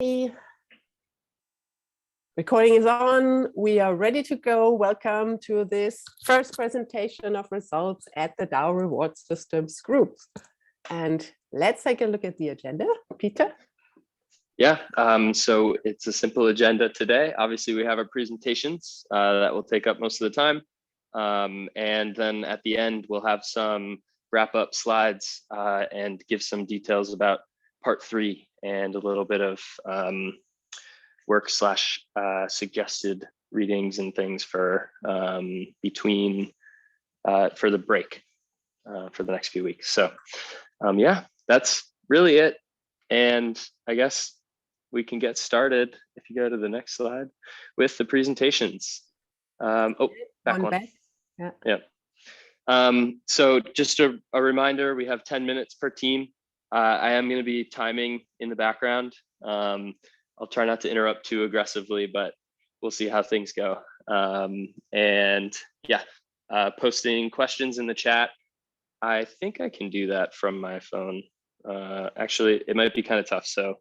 The recording is on. We are ready to go. Welcome to this first presentation of results at the DAO Reward Systems Group. And let's take a look at the agenda. Peter? Yeah, so it's a simple agenda today. Obviously, we have our presentations that will take up most of the time. And then at the end, we'll have some wrap-up slides and give some details about part 3 and a little bit of work / suggested readings and things for between for the break for the next few weeks. So yeah, that's really it. And I guess we can get started if you go to the next slide with the presentations. Oh, back one. Yeah. So just a reminder, we have 10 minutes per team. I am going to be timing in the background. I'll try not to interrupt too aggressively, but we'll see how things go. And yeah, posting questions in the chat. I think I can do that from my phone. Actually, it might be kind of tough. So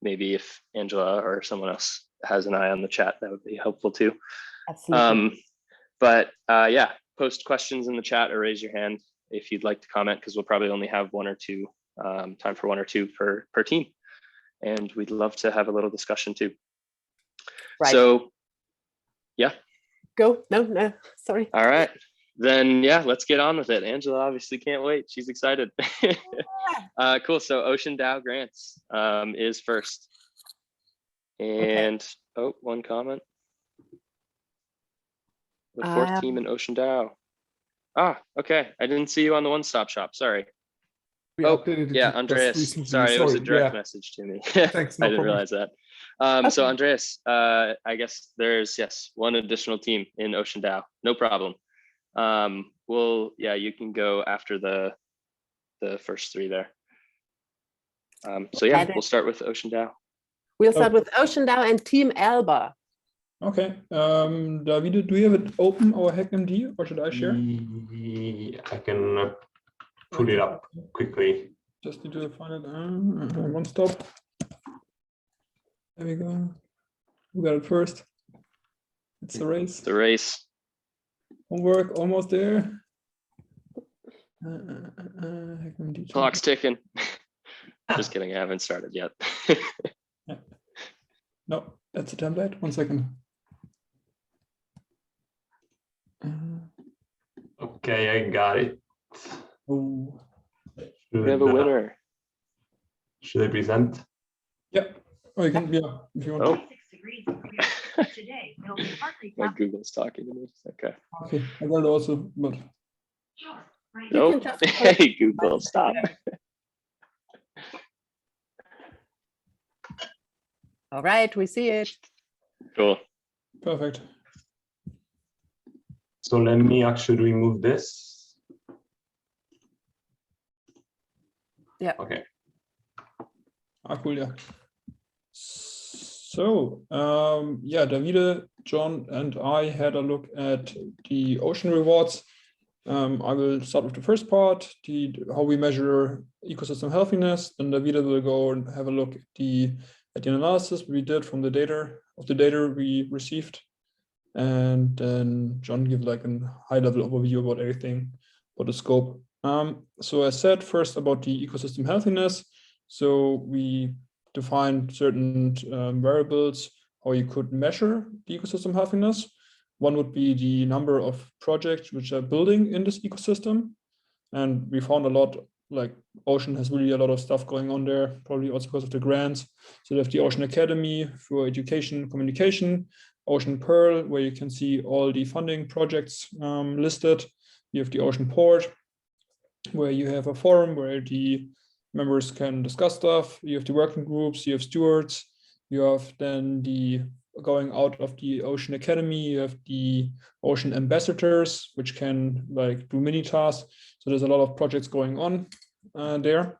maybe if Angela or someone else has an eye on the chat, that would be helpful too. Absolutely. But yeah, post questions in the chat or raise your hand if you'd like to comment, because we'll probably only have time for 1 or 2 per team. And we'd love to have a little discussion too. Right. So yeah. Go. No, sorry. All right. Then yeah, let's get on with it. Angela obviously can't wait. She's excited. Cool. So OceanDAO Grants is first. And okay. Oh, one comment. The 4th team in OceanDAO. Ah, okay. I didn't see you on the one-stop shop. Sorry. Oh, yeah, Andreas. Sorry, it was a direct message to me. Thanks, no I didn't realize that. Okay. So Andreas, I guess there's, yes, one additional team in OceanDAO. No problem. Well, yeah, you can go after the first 3 there. So yeah, we'll start with OceanDAO. We'll start with OceanDAO and Team Elba. Okay, David, do you have it open, our HackMD, or should I share? I can pull it up quickly. Just need to find it. One stop. There we go. Who got it first? It's a race. It's a race. Homework almost there. Clock's ticking. Just kidding, I haven't started yet. Yeah. No, that's a template. 1 second. Okay, I got it. Oh. We have a winner. Should I present? Yeah. Oh, you can, yeah, if you want. Oh. My Google's talking to me. Okay. Okay, I got it also, but. Nope. Hey, Google, stop. All right, we see it. Cool. Perfect. So let me actually remove this. Yeah. Okay. Cool, yeah. So, yeah, Davide, John, and I had a look at the ocean rewards. I will start with the first part, how we measure ecosystem healthiness. Then Davide will go and have a look at the analysis we did from the data we received. And then John give like a high-level overview about everything, about the scope. So I said first about the ecosystem healthiness. So we defined certain variables, how you could measure the ecosystem healthiness. One would be the number of projects which are building in this ecosystem. And we found a lot, like Ocean has really a lot of stuff going on there, probably also because of the grants. So you have the Ocean Academy for education, communication, Ocean Pearl, where you can see all the funding projects listed. You have the Ocean Port, where you have a forum where the members can discuss stuff. You have the working groups, you have stewards, you have then the going out of the Ocean Academy, you have the Ocean Ambassadors, which can like do mini tasks. So there's a lot of projects going on there.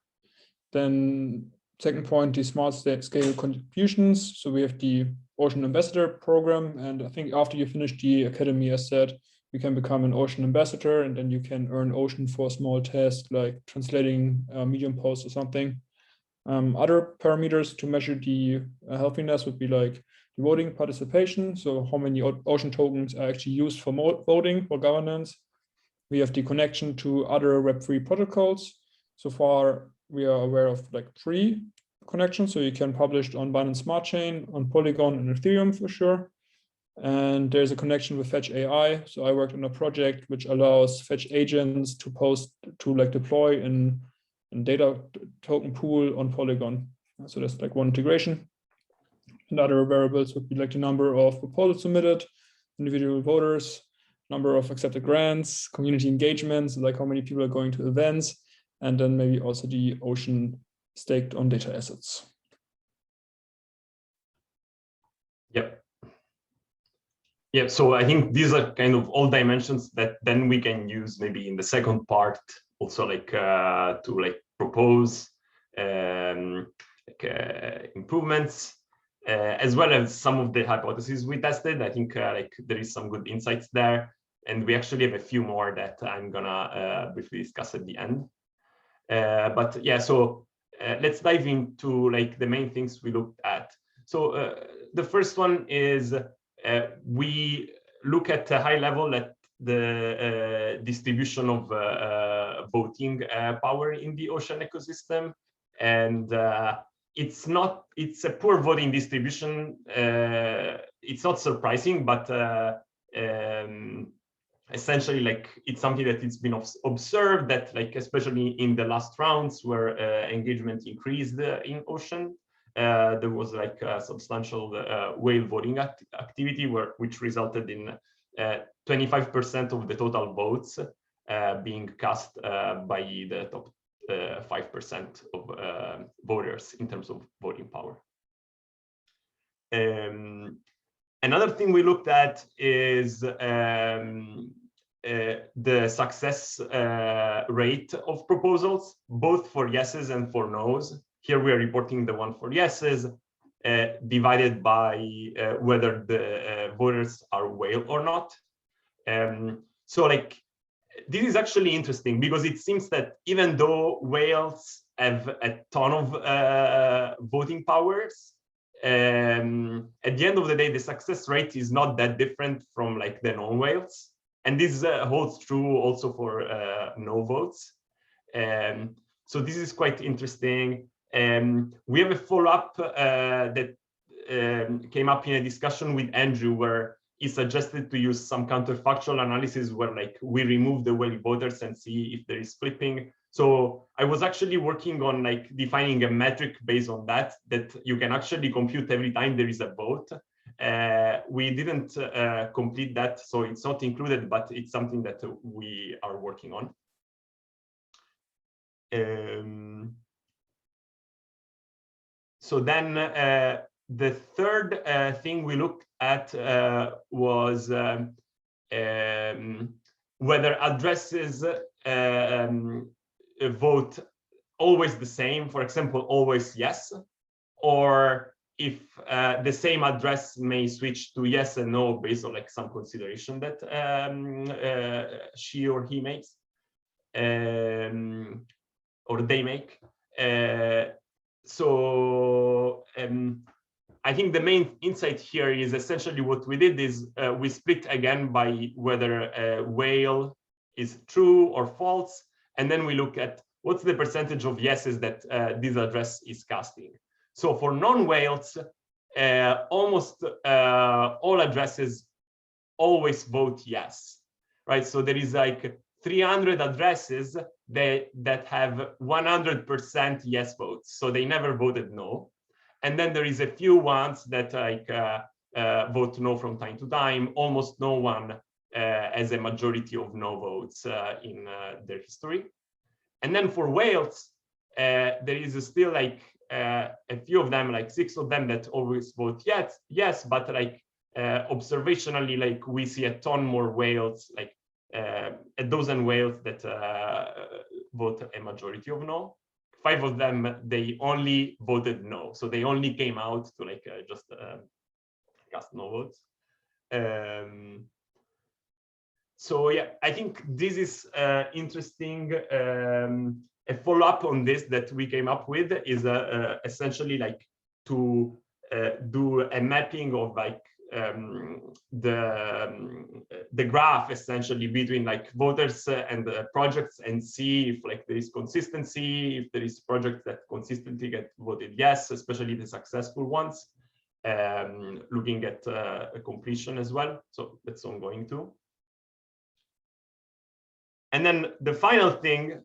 Then second point, the smart scale contributions. So we have the Ocean Ambassador program. And I think after you finish the Academy, as said, you can become an Ocean Ambassador, and then you can earn Ocean for a small task like translating a Medium post or something. Other parameters to measure the healthiness would be like the voting participation. So how many ocean tokens are actually used for voting for governance. We have the connection to other Web3 protocols. So far, we are aware of like 3 connections. So you can publish on Binance Smart Chain, on Polygon, and Ethereum for sure. And there's a connection with Fetch AI. So I worked on a project which allows Fetch agents to deploy in data token pool on Polygon. So that's like one integration. And other variables would be like the number of proposals submitted, individual voters, number of accepted grants, community engagements, like how many people are going to events, and then maybe also the ocean staked on data assets. Yep. Yeah, so I think these are kind of all dimensions that then we can use maybe in the second part also like to like propose improvements as well as some of the hypotheses we tested. I think like there is some good insights there, and we actually have a few more that I'm gonna briefly discuss at the end. But yeah, so let's dive into like the main things we looked at. So the first one is we look at a high level at the distribution of voting power in the ocean ecosystem, and it's a poor voting distribution. It's not surprising, but essentially like it's something that it's been observed that like especially in the last rounds where engagement increased in ocean, there was like a substantial whale voting activity which resulted in 25% of the total votes being cast by the top 5% of voters in terms of voting power. Another thing we looked at is the success rate of proposals, both for yeses and for nos. Here we are reporting the one for yeses divided by whether the voters are whale or not. So like this is actually interesting because it seems that even though whales have a ton of voting powers, at the end of the day, the success rate is not that different from like the non-whales. And this holds true also for no votes. So this is quite interesting. We have a follow-up that came up in a discussion with Andrew where he suggested to use some counterfactual analysis where like we remove the whale voters and see if there is flipping. So I was actually working on like defining a metric based on that you can actually compute every time there is a vote. We didn't complete that, so it's not included, but it's something that we are working on. So then the third thing we looked at was whether addresses vote always the same, for example, always yes, or if the same address may switch to yes and no based on like some consideration that she or he makes or they make. So I think the main insight here is essentially what we did is we split again by whether a whale is true or false, and then we look at what's the percentage of yeses that this address is casting. So for non-whales, almost all addresses always vote yes, right? So there is like 300 addresses that have 100% yes votes, so they never voted no. And then there is a few ones that like vote no from time to time. Almost no one has a majority of no votes in their history. And then for whales, there is still like a few of them, like 6 of them that always vote yes, but like observationally, like we see a ton more whales, like a dozen whales that vote a majority of no. 5 of them, they only voted no. So they only came out to like just cast no votes. So yeah, I think this is interesting. a follow-up on this that we came up with is essentially like to do a mapping of like the graph essentially between like voters and the projects, and see if like there is consistency, if there is projects that consistently get voted yes, especially the successful ones, looking at completion as well. So that's ongoing too. And then the final thing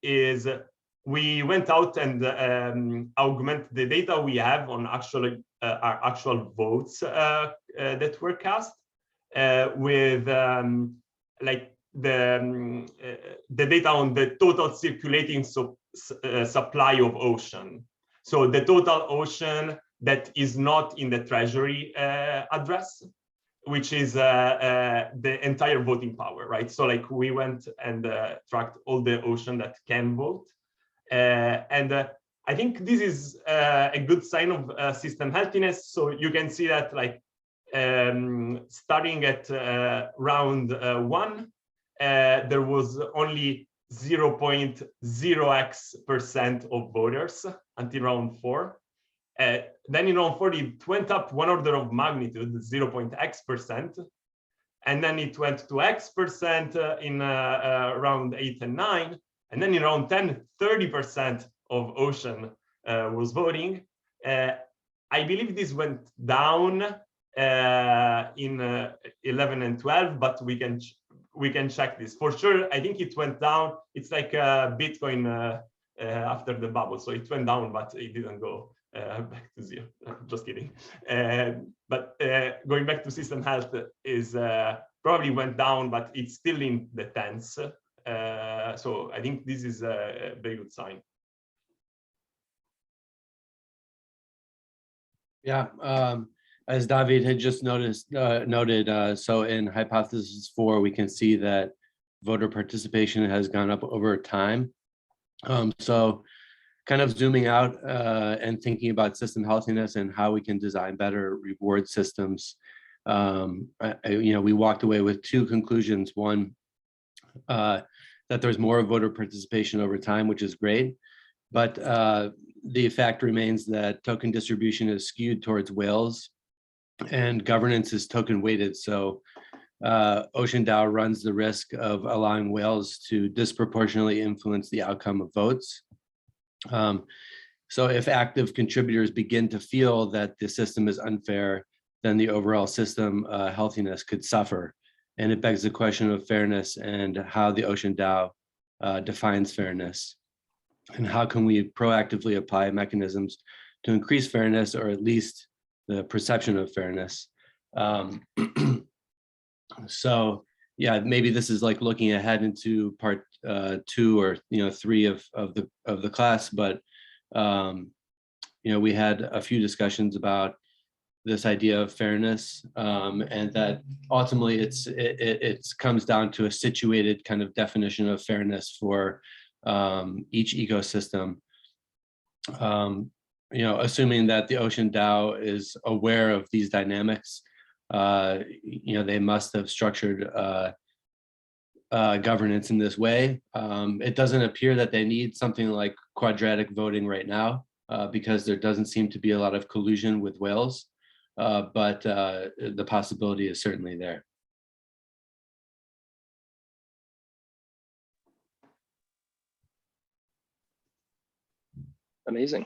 is we went out and augment the data we have on actual our actual votes that were cast with like the data on the total circulating supply of ocean. So the total ocean that is not in the treasury address, which is the entire voting power, right? So like we went and tracked all the ocean that can vote. And I think this is a good sign of system healthiness. So you can see that like starting at round 1, there was only 0.0x% of voters until round 4. Then in round 4, it went up 1 order of magnitude, 0.x%. And then it went to x% in round 8 and 9. And then in round 10, 30% of ocean was voting. I believe this went down in 11 and 12, but we can check this for sure. I think it went down. It's like Bitcoin after the bubble, so it went down, but it didn't go back to 0. Just kidding. But going back to system health is probably went down, but it's still in the tens. So I think this is a very good sign. Yeah, as David had just noted, so in hypothesis 4, we can see that voter participation has gone up over time. So kind of zooming out and thinking about system healthiness and how we can design better reward systems. We walked away with 2 conclusions. One, that there's more voter participation over time, which is great. But the fact remains that token distribution is skewed towards whales and governance is token weighted. So OceanDAO runs the risk of allowing whales to disproportionately influence the outcome of votes. So if active contributors begin to feel that the system is unfair, then the overall system healthiness could suffer. And it begs the question of fairness and how the OceanDAO defines fairness. And how can we proactively apply mechanisms to increase fairness, or at least the perception of fairness? So yeah, maybe this is like looking ahead into part 2 or 3 of the class, but we had a few discussions about this idea of fairness, and that ultimately it comes down to a situated kind of definition of fairness for each ecosystem. Assuming that the OceanDAO is aware of these dynamics, they must have structured governance in this way. It doesn't appear that they need something like quadratic voting right now, because there doesn't seem to be a lot of collusion with whales, but the possibility is certainly there. Amazing.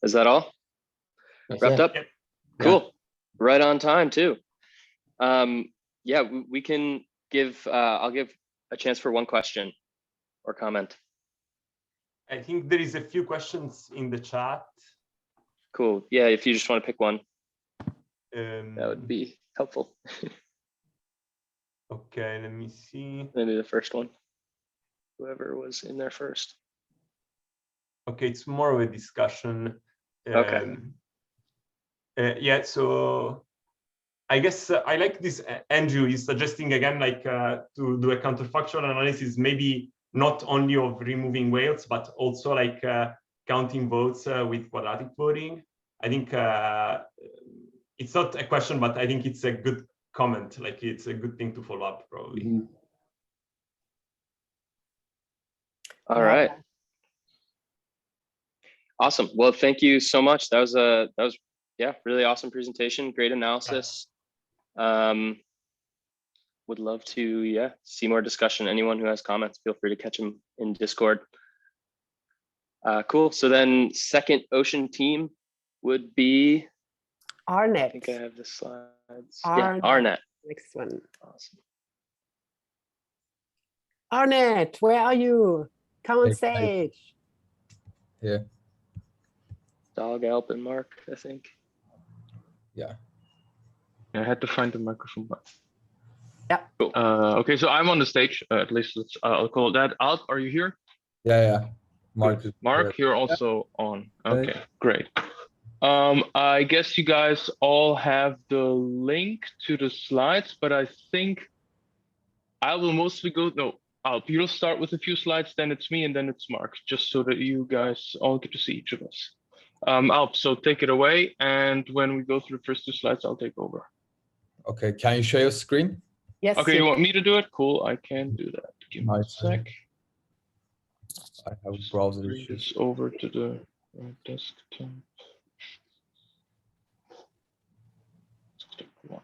Is that all? That's Wrapped it. up? Yep. Cool. Right on time too. Yeah, we can give, I'll give a chance for one question or comment. I think there is a few questions in the chat. Cool. Yeah, if you just want to pick one, that would Um, be helpful. okay, let me see. Maybe the first one, whoever was in there first. Okay, it's more of a discussion. Okay. Yeah, so I guess I like this. Andrew is suggesting again, like to do a counterfactual analysis, maybe not only of removing whales, but also like counting votes with quadratic voting. I think it's not a question, but I think it's a good comment. Like it's a good thing to follow up, probably. Mhm. All right. Awesome. Well, thank you so much. That was yeah, really awesome presentation. Great analysis. Would love to see more discussion. Anyone who has comments, feel free to catch them in Discord. Cool. So then second Ocean team would be rNet. I think I have the slides. Yeah, rNet. Next one. Awesome. rNet, where are you? Come on Hey, stage. Yeah. Dog, Elba, and Mark, I think. Yeah. I had to find the microphone button. Yeah. Cool. Okay, so I'm on the stage. At least I'll call it that. Alp, are you here? Yeah. Mark. Good. Mark, you're also on. Okay, great. I guess you guys all have the link to the slides, but I think I will mostly go. No, Alp, you'll start with a few slides, then it's me, and then it's Mark, just so that you guys all get to see each of us. Alp, so take it away, and when we go through the first two slides, I'll take over. Okay, can you share your screen? Yes. Okay, you want me to do it? Cool, I can do that. Give me a Nice. sec. I have a browser Bring issue. this over to the desktop. Desktop one.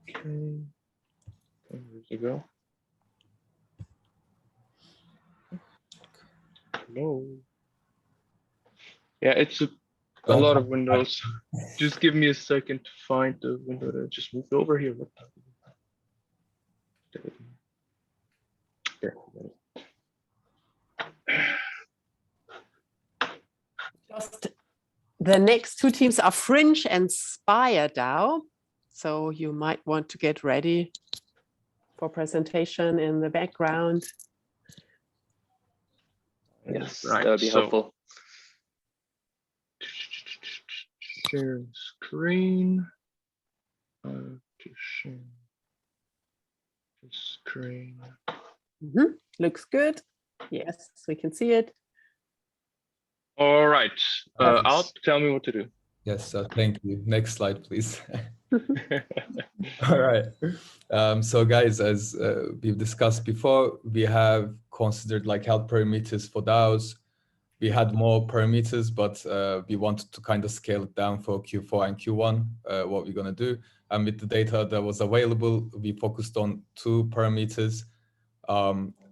Okay. Where to go? No. Yeah, it's a lot of windows. Just give me a second to find the window that I just moved over here. There. Just the next two teams are Fringe and SpireDAO. So you might want to get ready for presentation in the background. Yes, Right, that would be so- helpful. Share screen. To share the screen. Looks good. Yes, we can see it. All right, Yes. Alp, tell me what to do. Yes, thank you. Next slide, please. All right. So guys, as we've discussed before, we have considered like health parameters for DAOs. We had more parameters, but we wanted to kind of scale it down for Q4 and Q1, what we're going to do. And with the data that was available, we focused on 2 parameters.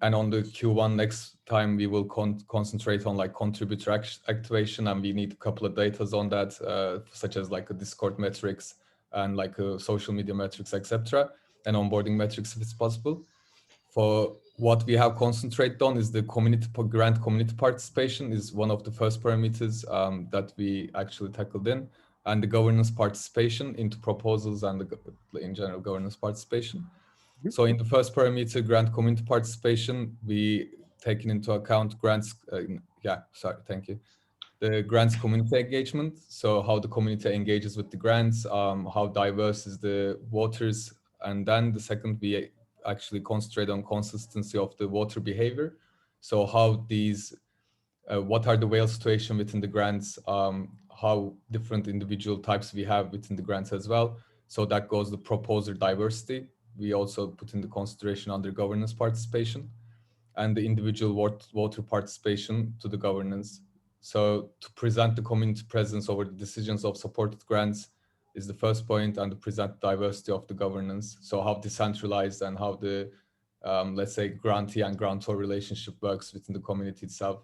And on the Q1 next time, we will concentrate on like contributor activation, and we need a couple of datas on that, such as like a Discord metrics and like a social media metrics, etc., and onboarding metrics if it's possible. For what we have concentrated on is the grant community participation is one of the first parameters that we actually tackled in, and the governance participation into proposals and in general governance participation. So in the first parameter, grant community participation, we taken into account grants. The grants community engagement. So how the community engages with the grants, how diverse is the voters, and then the second we actually concentrate on consistency of the voter behavior. So how these, what are the whale situation within the grants, how different individual types we have within the grants as well. So that goes the proposer diversity. We also put in the consideration under governance participation and the individual voter participation to the governance. So to present the community presence over the decisions of supported grants is the first point, and to present diversity of the governance. So how decentralized and how the, let's say, grantee and grantor relationship works within the community itself.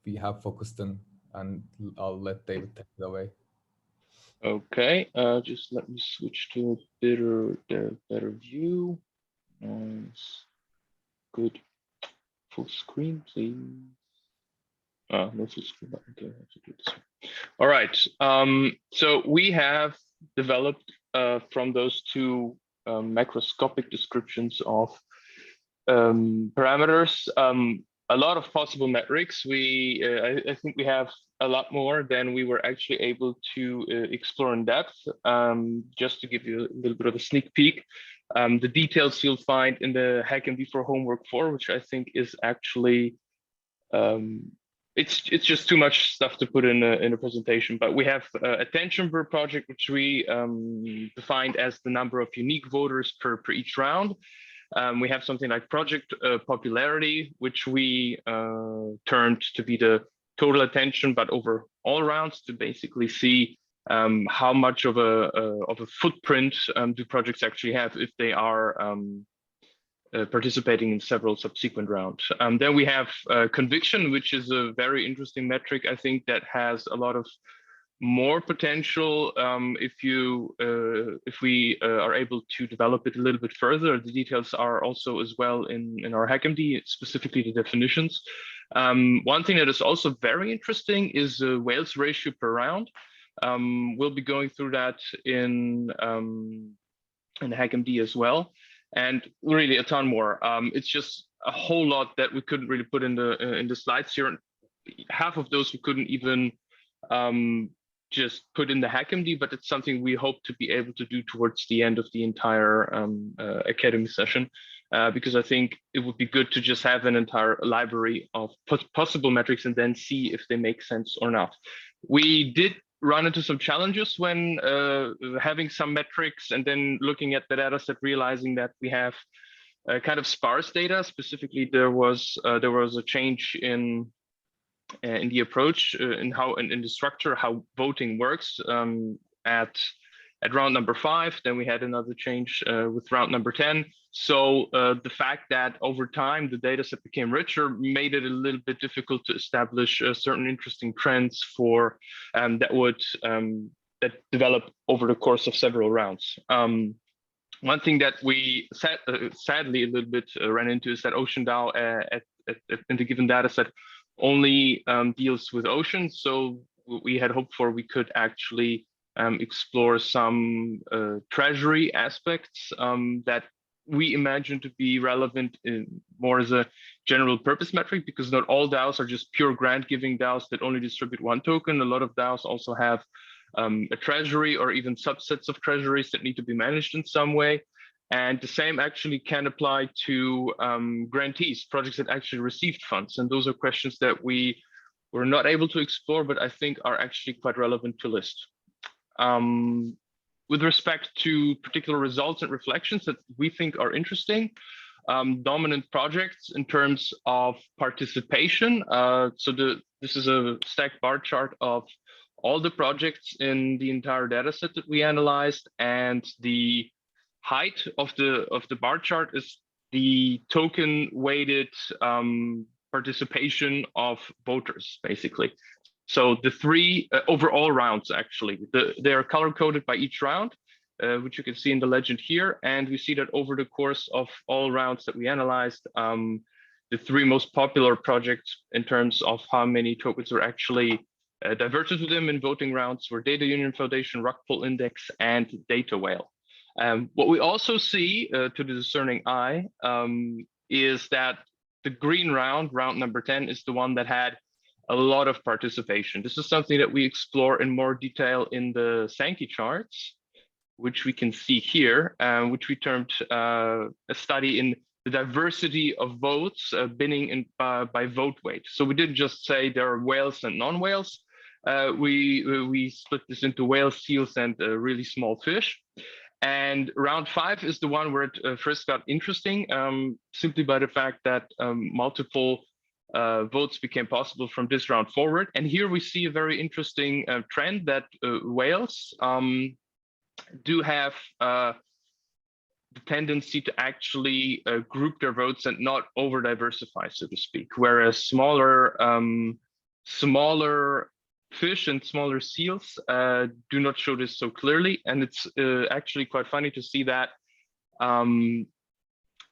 We have focused on, and I'll let David take it away. Okay, just let me switch to a better view. Nice. Good. Full screen, please. No full screen. Okay, I have to do this. All right. So we have developed from those 2 macroscopic descriptions of parameters a lot of possible metrics. I think we have a lot more than we were actually able to explore in depth. Just to give you a little bit of a sneak peek, the details you'll find in the Hack and V4 Homework 4, which I think is actually, it's just too much stuff to put in a presentation. But we have attention per project, which we defined as the number of unique voters per each round. We have something like project popularity, which we termed to be the total attention, but over all rounds, to basically see how much of a footprint do projects actually have if they are participating in several subsequent rounds. Then we have conviction, which is a very interesting metric, I think, that has a lot of more potential if we are able to develop it a little bit further. The details are also as well in our HackMD, specifically the definitions. One thing that is also very interesting is the whales ratio per round. We'll be going through that in HackMD as well, and really a ton more. It's just a whole lot that we couldn't really put in the slides here. Half of those we couldn't even just put in the HackMD, but it's something we hope to be able to do towards the end of the entire Academy session, because I think it would be good to just have an entire library of possible metrics and then see if they make sense or not. We did run into some challenges when having some metrics and then looking at the data set, realizing that we have kind of sparse data. Specifically, there was a change in the approach, in the structure, how voting works at round number 5. Then we had another change with round number 10. So the fact that over time the data set became richer made it a little bit difficult to establish certain interesting trends for that develop over the course of several rounds. One thing that we sadly a little bit ran into is that OceanDAO in the given data set only deals with ocean. So we had hoped for we could actually explore some treasury aspects that we imagine to be relevant more as a general purpose metric, because not all DAOs are just pure grant giving DAOs that only distribute one token. A lot of DAOs also have a treasury or even subsets of treasuries that need to be managed in some way. And the same actually can apply to grantees, projects that actually received funds. And those are questions that we were not able to explore, but I think are actually quite relevant to list. With respect to particular results and reflections that we think are interesting, dominant projects in terms of participation. This is a stacked bar chart of all the projects in the entire data set that we analyzed, and the height of the bar chart is the token weighted participation of voters, basically. So the 3 overall rounds, actually, they are color coded by each round, which you can see in the legend here. And we see that over the course of all rounds that we analyzed, the 3 most popular projects in terms of how many tokens were actually diverted to them in voting rounds were Data Union Foundation, Rockpool Index, and Data Whale. What we also see to the discerning eye is that the green round number 10, is the one that had a lot of participation. This is something that we explore in more detail in the Sankey charts, which we can see here, which we termed a study in the diversity of votes binning by vote weight. So we didn't just say there are whales and non-whales. We split this into whales, seals, and really small fish. And round 5 is the one where it first got interesting, simply by the fact that multiple votes became possible from this round forward. And here we see a very interesting trend that whales do have the tendency to actually group their votes and not over diversify, so to speak, whereas smaller fish and smaller seals do not show this so clearly. And it's actually quite funny to see that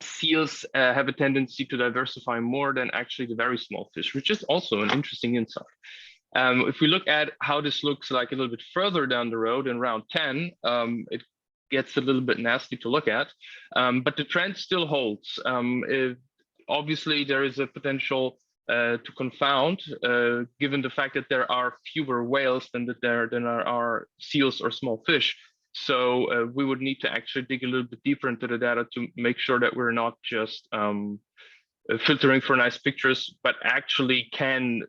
seals have a tendency to diversify more than actually the very small fish, which is also an interesting insight. If we look at how this looks like a little bit further down the road in round 10, it gets a little bit nasty to look at, but the trend still holds. Obviously, there is a potential to confound, given the fact that there are fewer whales than there are seals or small fish. So we would need to actually dig a little bit deeper into the data to make sure that we're not just filtering for nice pictures, but actually can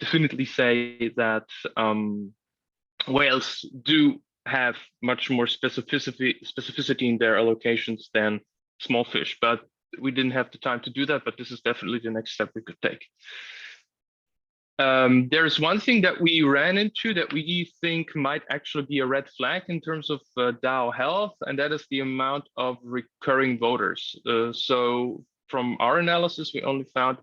definitely say that whales do have much more specificity in their allocations than small fish, but we didn't have the time to do that. But this is definitely the next step we could take. There's one thing that we ran into that we think might actually be a red flag in terms of DAO health, and that is the amount of recurring voters. So from our analysis, we only found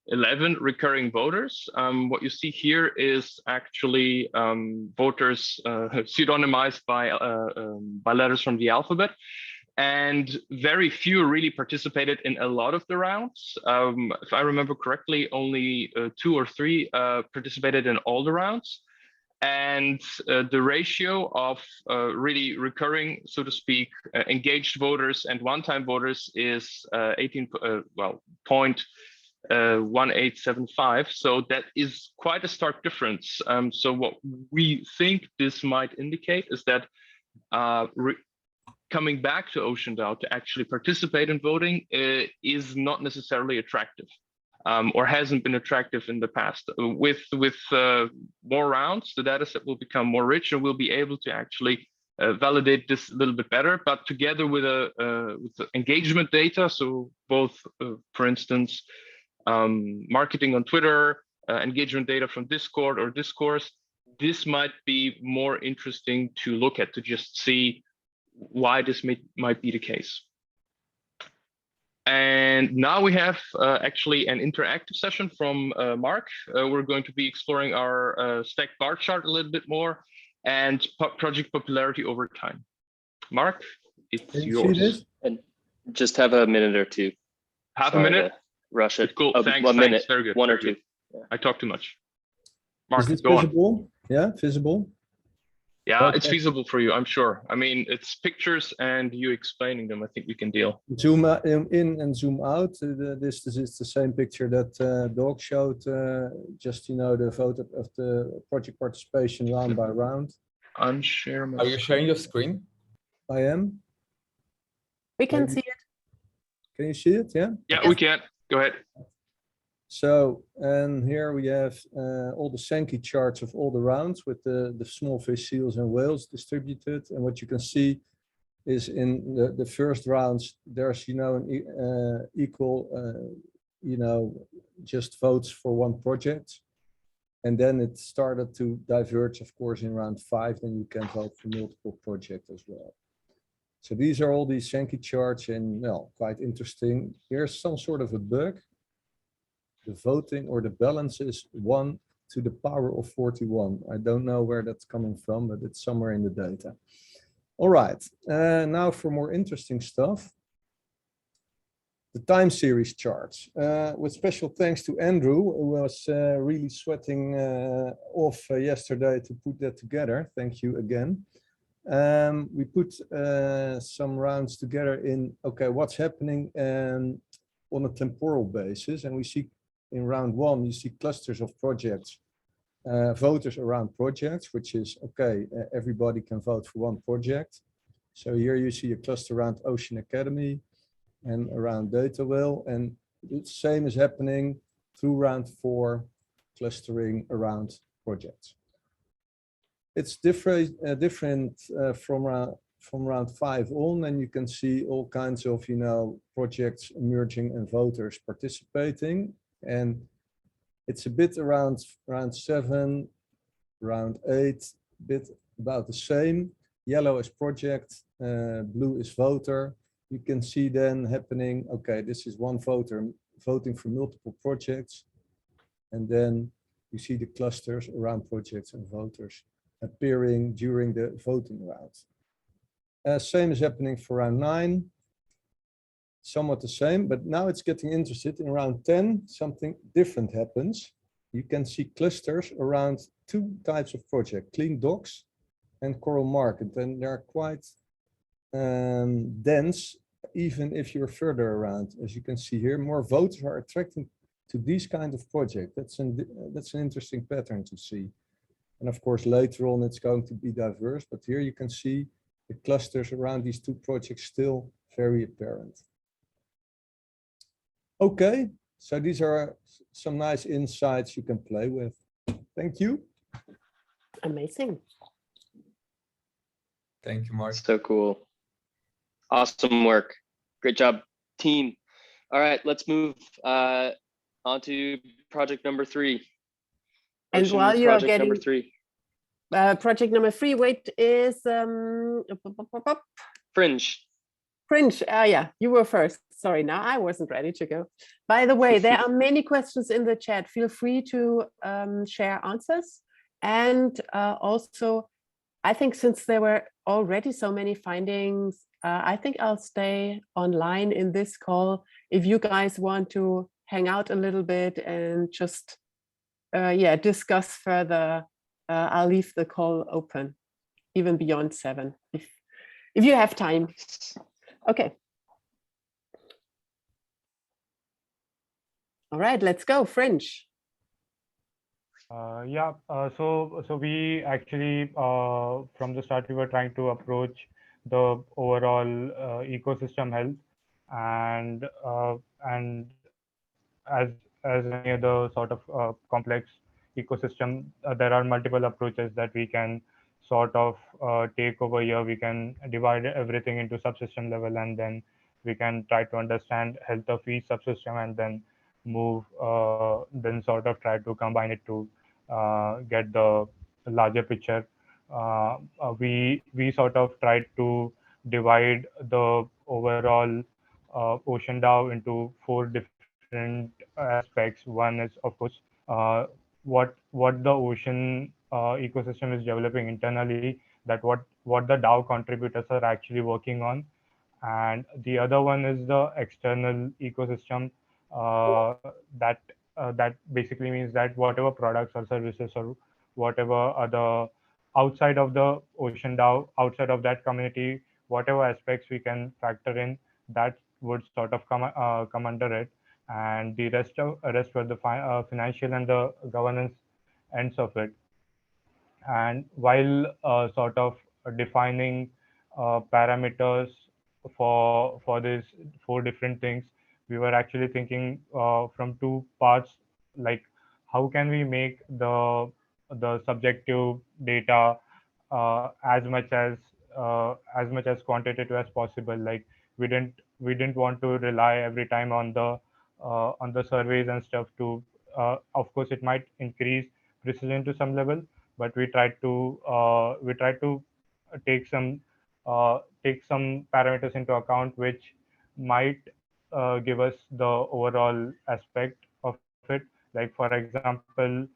11 recurring voters. What you see here is actually voters pseudonymized by letters from the alphabet. And very few really participated in a lot of the rounds. If I remember correctly, only 2 or 3 participated in all the rounds. And the ratio of really recurring, so to speak, engaged voters and one-time voters is 0.1875. So that is quite a stark difference. So what we think this might indicate is that coming back to OceanDAO to actually participate in voting is not necessarily attractive, or hasn't been attractive in the past. With more rounds, the data set will become more rich, and we'll be able to actually validate this a little bit better. But together with the engagement data, so both, for instance, marketing on Twitter, engagement data from Discord or Discourse, this might be more interesting to look at, to just see why this might be the case. And now we have actually an interactive session from Mark. We're going to be exploring our stacked bar chart a little bit more and project popularity over time. Mark, it's yours. And just have a minute or two. Half Sorry a minute? Rush it. Cool, thanks, 1 minute, very good. 1 or very 2. good. I talk too much. Mark, Is this go on. visible? Yeah, visible. Yeah, Okay. it's feasible for you, I'm sure. I mean, it's pictures and you explaining them. I think we can deal. Zoom in and zoom out. This is the same picture that Doug showed. Just the vote of the project participation round by round. Unshare my Are you sharing your screen? I am. We can Maybe. see it. Can you see it? Yeah. Yeah, we can. Go ahead. So, and here we have all the Sankey charts of all the rounds with the small fish, seals, and whales distributed. And what you can see is in the first rounds, there's an equal just votes for one project. And then it started to diverge, of course, in round 5. Then you can vote for multiple projects as well. So these are all these Sankey charts, and well, quite interesting. Here's some sort of a bug. The voting or the balance is 1 to the power of 41. I don't know where that's coming from, but it's somewhere in the data. All right, now for more interesting stuff. The time series charts, with special thanks to Andrew, who was really sweating off yesterday to put that together. Thank you again. We put some rounds together in, okay, what's happening on a temporal basis, and we see in round 1, you see clusters of projects, voters around projects, which is, okay, everybody can vote for one project. So here you see a cluster around Ocean Academy and around Data Whale, and the same is happening through round 4, clustering around projects. It's different from round 5 on, and you can see all kinds of, projects emerging and voters participating. And it's a bit around 7, round 8, bit about the same. Yellow is project, blue is voter. You can see then happening, okay, this is one voter voting for multiple projects. And then you see the clusters around projects and voters appearing during the voting round. Same is happening for round 9. Somewhat the same, but now it's getting interested. In round 10, something different happens. You can see clusters around 2 types of project, Clean Docks and Coral Market, and they're quite dense, even if you're further around. As you can see here, more voters are attracting to these kind of projects. That's an interesting pattern to see. And of course, later on, it's going to be diverse, but here you can see the clusters around these 2 projects still very apparent. Okay, so these are some nice insights you can play with. Thank you. Amazing. Thank you, Mark. So cool. Awesome work. Great job, team. All right, let's move on to project number 3. And Ocean while you are project number getting 3. project number 3, wait, is Fringe. Fringe. Yeah, you were first. Sorry, now I wasn't ready to go. By the way, there are many questions in the chat. Feel free to share answers. And also, I think since there were already so many findings, I think I'll stay online in this call. If you guys want to hang out a little bit and just yeah, discuss further, I'll leave the call open, even beyond 7, if you have time. Okay. All right, let's go, Fringe. Yeah, so we actually from the start we were trying to approach the overall ecosystem health, and as any other sort of complex ecosystem, there are multiple approaches that we can sort of take over here. We can divide everything into subsystem level, and then we can try to understand health of each subsystem, and then move, then sort of try to combine it to get the larger picture. We sort of tried to divide the overall OceanDAO into 4 different aspects. One is, of course, what the ocean ecosystem is developing internally, that what the DAO contributors are actually working on, and the other one is the external ecosystem. That basically means that whatever products or services or whatever other outside of the OceanDAO, outside of that community, whatever aspects we can factor in, that would sort of come under it, and the rest were the financial and the governance ends of it. And while sort of defining parameters for these 4 different things, we were actually thinking from 2 parts, like how can we make the subjective data as much as quantitative as possible. Like we didn't want to rely every time on the surveys and stuff to of course it might increase precision to some level, but we tried to take some parameters into account which might give us the overall aspect of it. Like for example,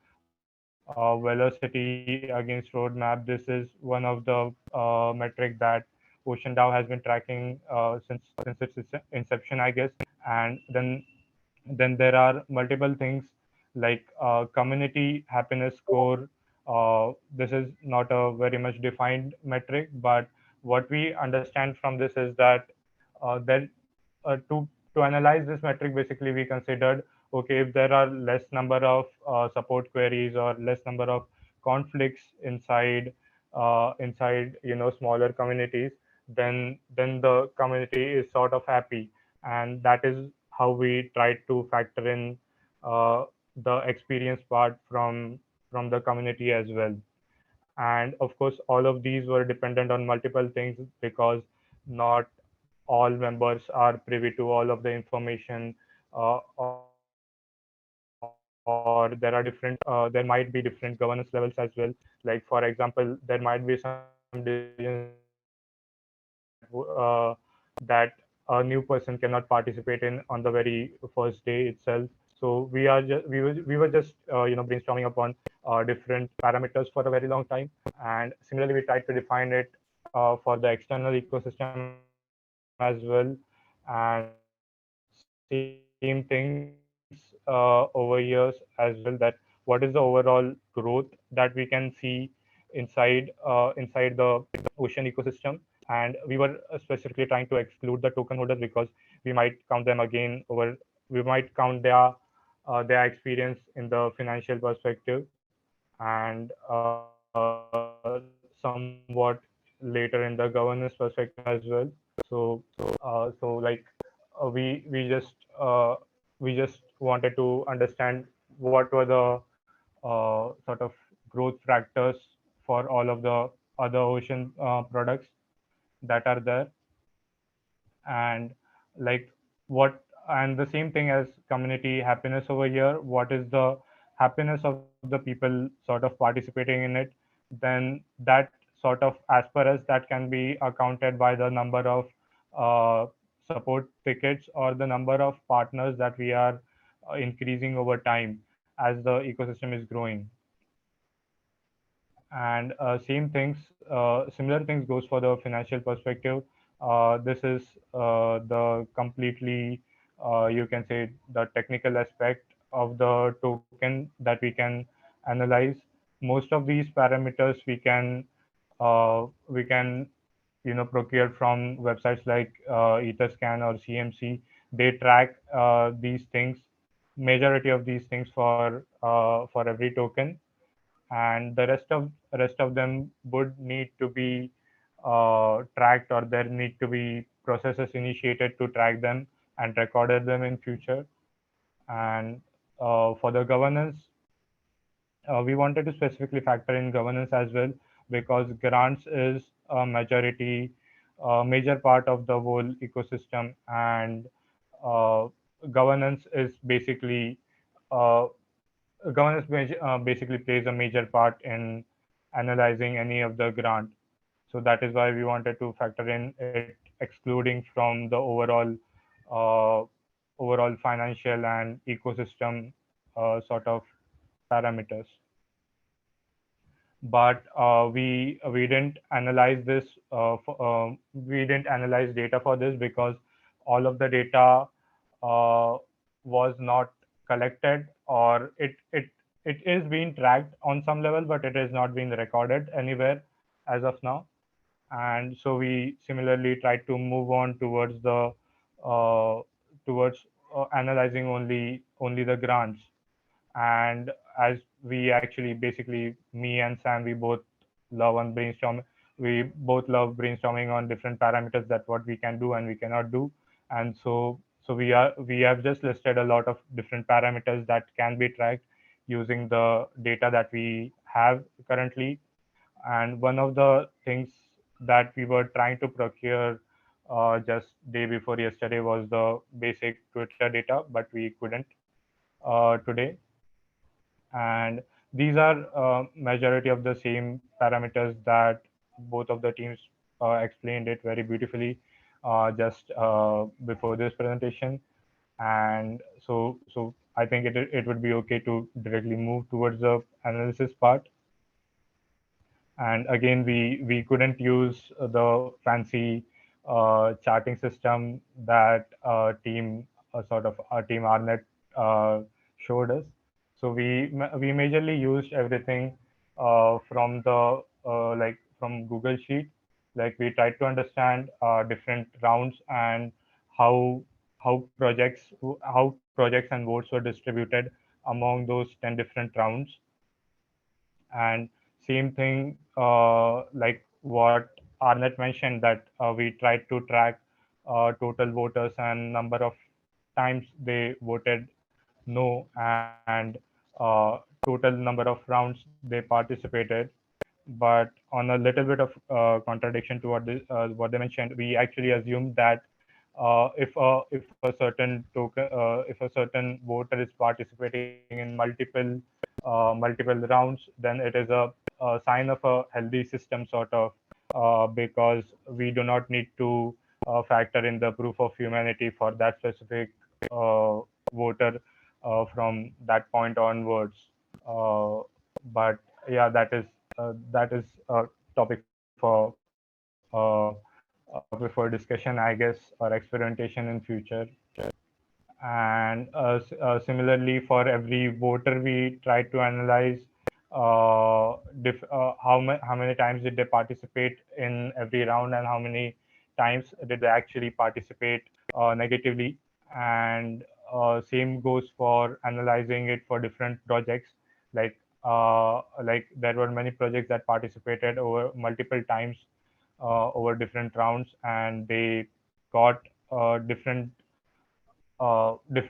velocity against roadmap. This is one of the metric that OceanDAO has been tracking since its inception, I guess. And then there are multiple things like community happiness score. This is not a very much defined metric, but what we understand from this is that that to analyze this metric, basically we considered, okay, if there are less number of support queries or less number of conflicts inside smaller communities, then the community is sort of happy, and that is how we try to factor in the experience part from the community as well. And of course all of these were dependent on multiple things, because not all members are privy to all of the information, or there are there might be different governance levels as well. Like for example, there might be some decisions that a new person cannot participate in on the very first day itself. So we were just brainstorming upon different parameters for a very long time, and similarly we tried to define it for the external ecosystem as well, and same things over years as well, that what is the overall growth that we can see inside the ocean ecosystem. And we were specifically trying to exclude the token holders, because we might count them again over, we might count their experience in the financial perspective, and somewhat later in the governance perspective as well. So like we just wanted to understand what were the sort of growth factors for all of the other ocean products that are there. And like what, and the same thing as community happiness over here, what is the happiness of the people sort of participating in it, then that sort of, as per us, that can be accounted by the number of support tickets or the number of partners that we are increasing over time as the ecosystem is growing. And similar things goes for the financial perspective. This is the completely, you can say, the technical aspect of the token that we can analyze. Most of these parameters we can procure from websites like Etherscan or CMC. They track these things, majority of these things for every token, and the rest of them would need to be tracked, or there need to be processes initiated to track them and recorded them in future. And for the governance, we wanted to specifically factor in governance as well, because grants is a major part of the whole ecosystem, and uh, governance is basically uh, basically plays a major part in analyzing any of the grant. So that is why we wanted to factor in it, excluding from the uh, overall financial and ecosystem sort of parameters. But we didn't analyze this. We didn't analyze data for this because all of the data was not collected, or it is being tracked on some level, but it is not being recorded anywhere as of now. And so we similarly tried to move on towards the uh, towards analyzing only the grants. And as we actually, basically, me and Sam, we both love on brainstorm we both love brainstorming on different parameters, that what we can do and we cannot do. And so we have just listed a lot of different parameters that can be tracked using the data that we have currently. And one of the things that we were trying to procure just day before yesterday was the basic Twitter data, but we couldn't today. And these are majority of the same parameters that both of the teams explained it very beautifully just before this presentation. And so I think it would be okay to directly move towards the analysis part. And again, we couldn't use the fancy charting system that our team rNet showed us. So we majorly used everything from the from Google Sheet. Like, we tried to understand different rounds and how projects and votes were distributed among those 10 different rounds. And same thing, like what rNet mentioned, that we tried to track total voters and number of times they voted no, and total number of rounds they participated. But on a little bit of contradiction to what they mentioned, we actually assumed that if a certain voter is participating in multiple rounds, then it is a sign of a healthy system, sort of, because we do not need to factor in the proof of humanity for that specific voter from that point onwards. But yeah, that is a topic for before discussion, I guess, or experimentation in future. And similarly, for every voter, we try to analyze how many times did they participate in every round, and how many times did they actually participate negatively. And same goes for analyzing it for different projects. Like there were many projects that participated over multiple times over different rounds, and they got different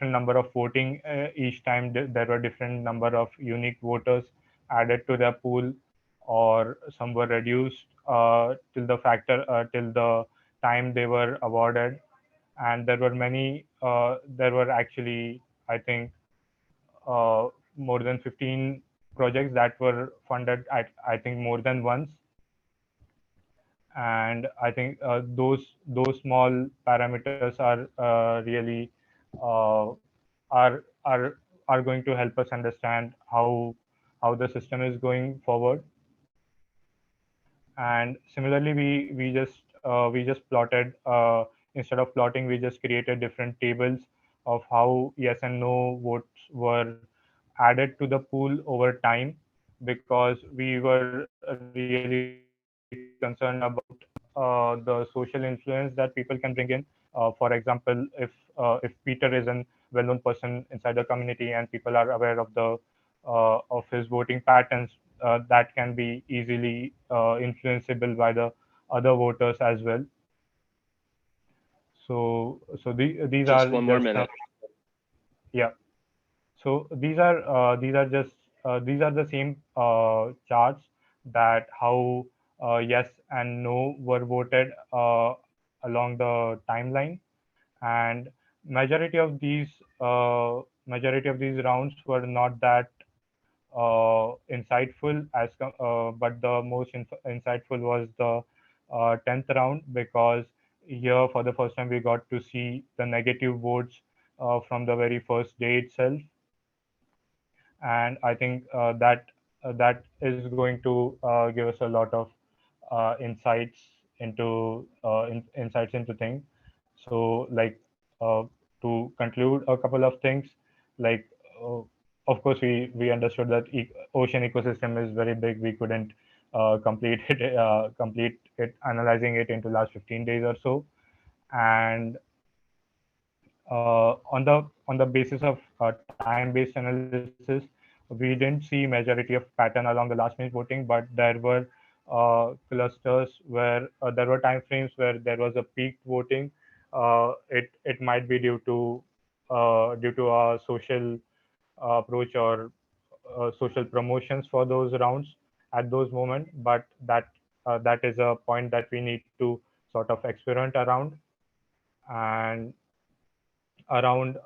number of voting each time. There were different number of unique voters added to the pool, or some were reduced till the time they were awarded. and there were many. There were actually, I think, more than 15 projects that were funded at, I think, more than once. And I think those small parameters are really are are going to help us understand how the system is going forward. And similarly, we just plotted, instead of plotting, we just created different tables of how yes and no votes were added to the pool over time, because we were really concerned about the social influence that people can bring in. For example, if Peter is an well-known person inside the community and people are aware of his voting patterns, that can be easily influenceable by the other voters as well. So these Just are one more minute. Yeah. So these are the same charts that how yes and no were voted along the timeline, and majority of these rounds were not that insightful but the most insightful was the 10th round, because here for the first time we got to see the negative votes from the very first day itself. And I think that is going to give us a lot of insights into things. So like to conclude a couple of things, like of course we understood that ocean ecosystem is very big. We couldn't complete it analyzing it into last 15 days or so. And on the basis of time-based analysis, we didn't see majority of pattern along the last minute voting, but there were clusters where there were time frames where there was a peak voting. It might be due to a social approach or social promotions for those rounds at those moments, but that is a point that we need to sort of experiment around. And around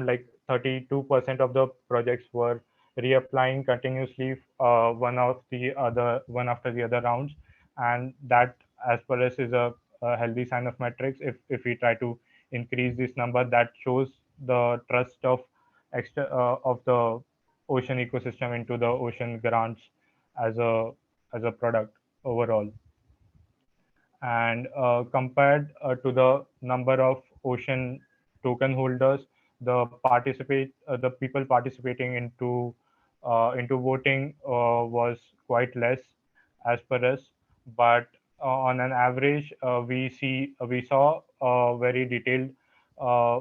like 32% of the projects were reapplying continuously one after the other rounds, and that as per us is a healthy sign of metrics. If we try to increase this number, that shows the trust of the ocean ecosystem into the ocean grants as a product overall. And compared to the number of ocean token holders, the people participating into voting was quite less as per us. But on an average, we saw very uh,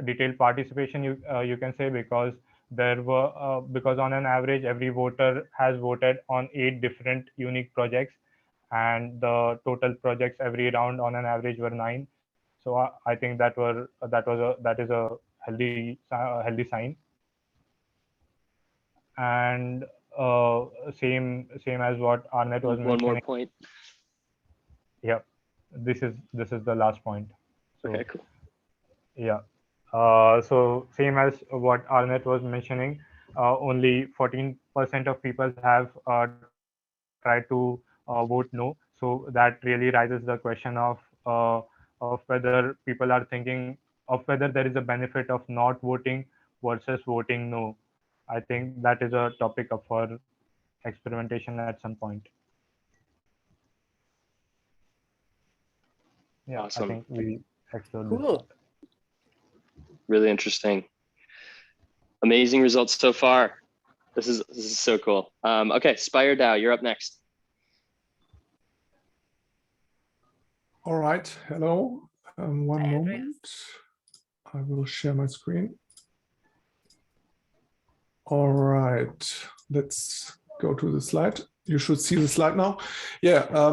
detailed participation, you can say, because there were because on an average every voter has voted on 8 different unique projects, and the total projects every round on an average were 9. So I think that is a healthy sign. And same as what rNet was mentioning. One more point. Yeah, this is the last point. So, Okay, cool. Yeah. So same as what rNet was mentioning, only 14% of people have tried to vote no. So that really raises the question of whether people are thinking of whether there is a benefit of not voting versus voting no. I think that is a topic of for experimentation at some point. Yeah, Awesome. I think we explored this. Cool. Really interesting. Amazing results so far. This is so cool. Okay, SpireDAO, you're up next. All right, hello. One moment. I will share my screen. All right, let's go to the slide. You should see the slide now. Yeah,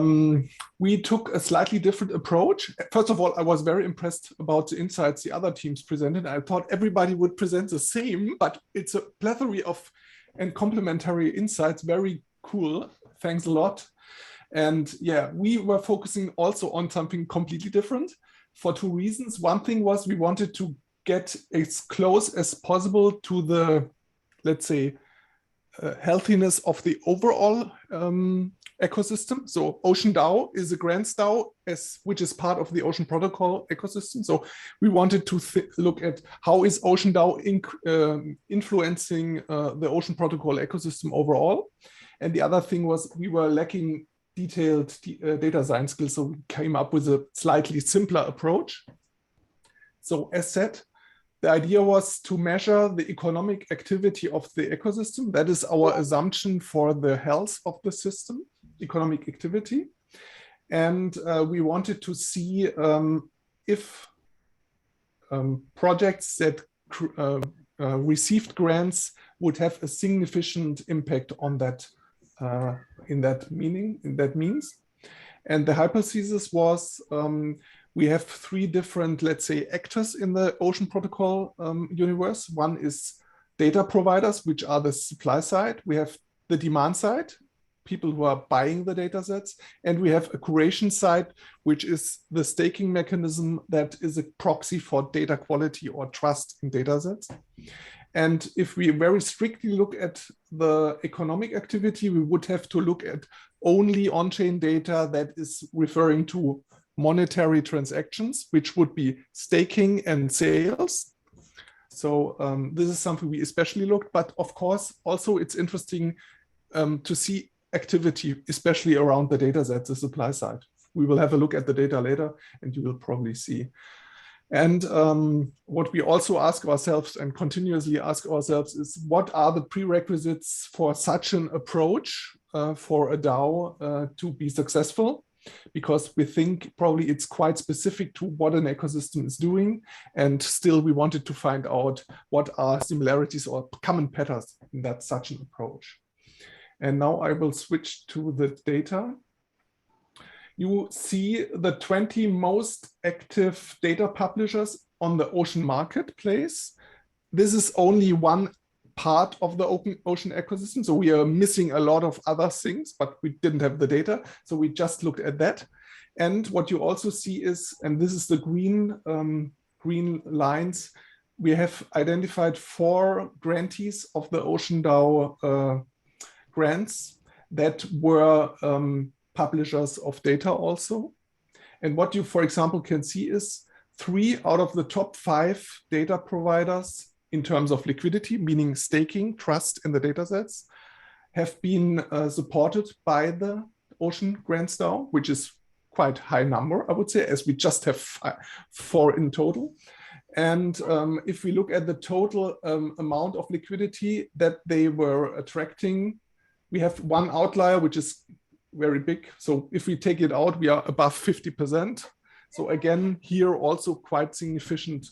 we took a slightly different approach. First of all, I was very impressed about the insights the other teams presented. I thought everybody would present the same, but it's a plethora of and complementary insights. Very cool. Thanks a lot. And yeah, we were focusing also on something completely different. for two reasons. One thing was we wanted to get as close as possible to the, let's say, healthiness of the overall ecosystem. So OceanDAO is a grants DAO, which is part of the Ocean Protocol ecosystem. So we wanted to look at how is OceanDAO influencing the Ocean Protocol ecosystem overall. And the other thing was we were lacking detailed data science skills, so we came up with a slightly simpler approach. So as said, the idea was to measure the economic activity of the ecosystem. That is our assumption for the health of the system, economic activity. And we wanted to see if projects that received grants would have a significant impact on that in that means. And the hypothesis was we have three different, let's say, actors in the Ocean Protocol universe. One is data providers, which are the supply side. We have the demand side, people who are buying the data sets. And we have a curation side, which is the staking mechanism that is a proxy for data quality or trust in data sets. And if we very strictly look at the economic activity, we would have to look at only on-chain data that is referring to monetary transactions, which would be staking and sales. So this is something we especially looked, but of course, also it's interesting to see activity, especially around the data sets, the supply side. We will have a look at the data later and you will probably see. And what we also ask ourselves and continuously ask ourselves is what are the prerequisites for such an approach for a DAO to be successful? Because we think probably it's quite specific to what an ecosystem is doing. And still we wanted to find out what are similarities or common patterns in that such an approach. And now I will switch to the data. You see the 20 most active data publishers on the Ocean marketplace. This is only one part of the ocean ecosystem. So we are missing a lot of other things, but we didn't have the data. So we just looked at that. And what you also see is, and this is the green lines, we have identified 4 grantees of the OceanDAO grants that were publishers of data also. And what you, for example, can see is 3 out of the top 5 data providers in terms of liquidity, meaning staking, trust in the data sets, have been supported by the Ocean Grants DAO, which is quite high number, I would say, as we just have 4 in total. And if we look at the total amount of liquidity that they were attracting, we have one outlier, which is very big. So if we take it out, we are above 50%. So again, here also quite significant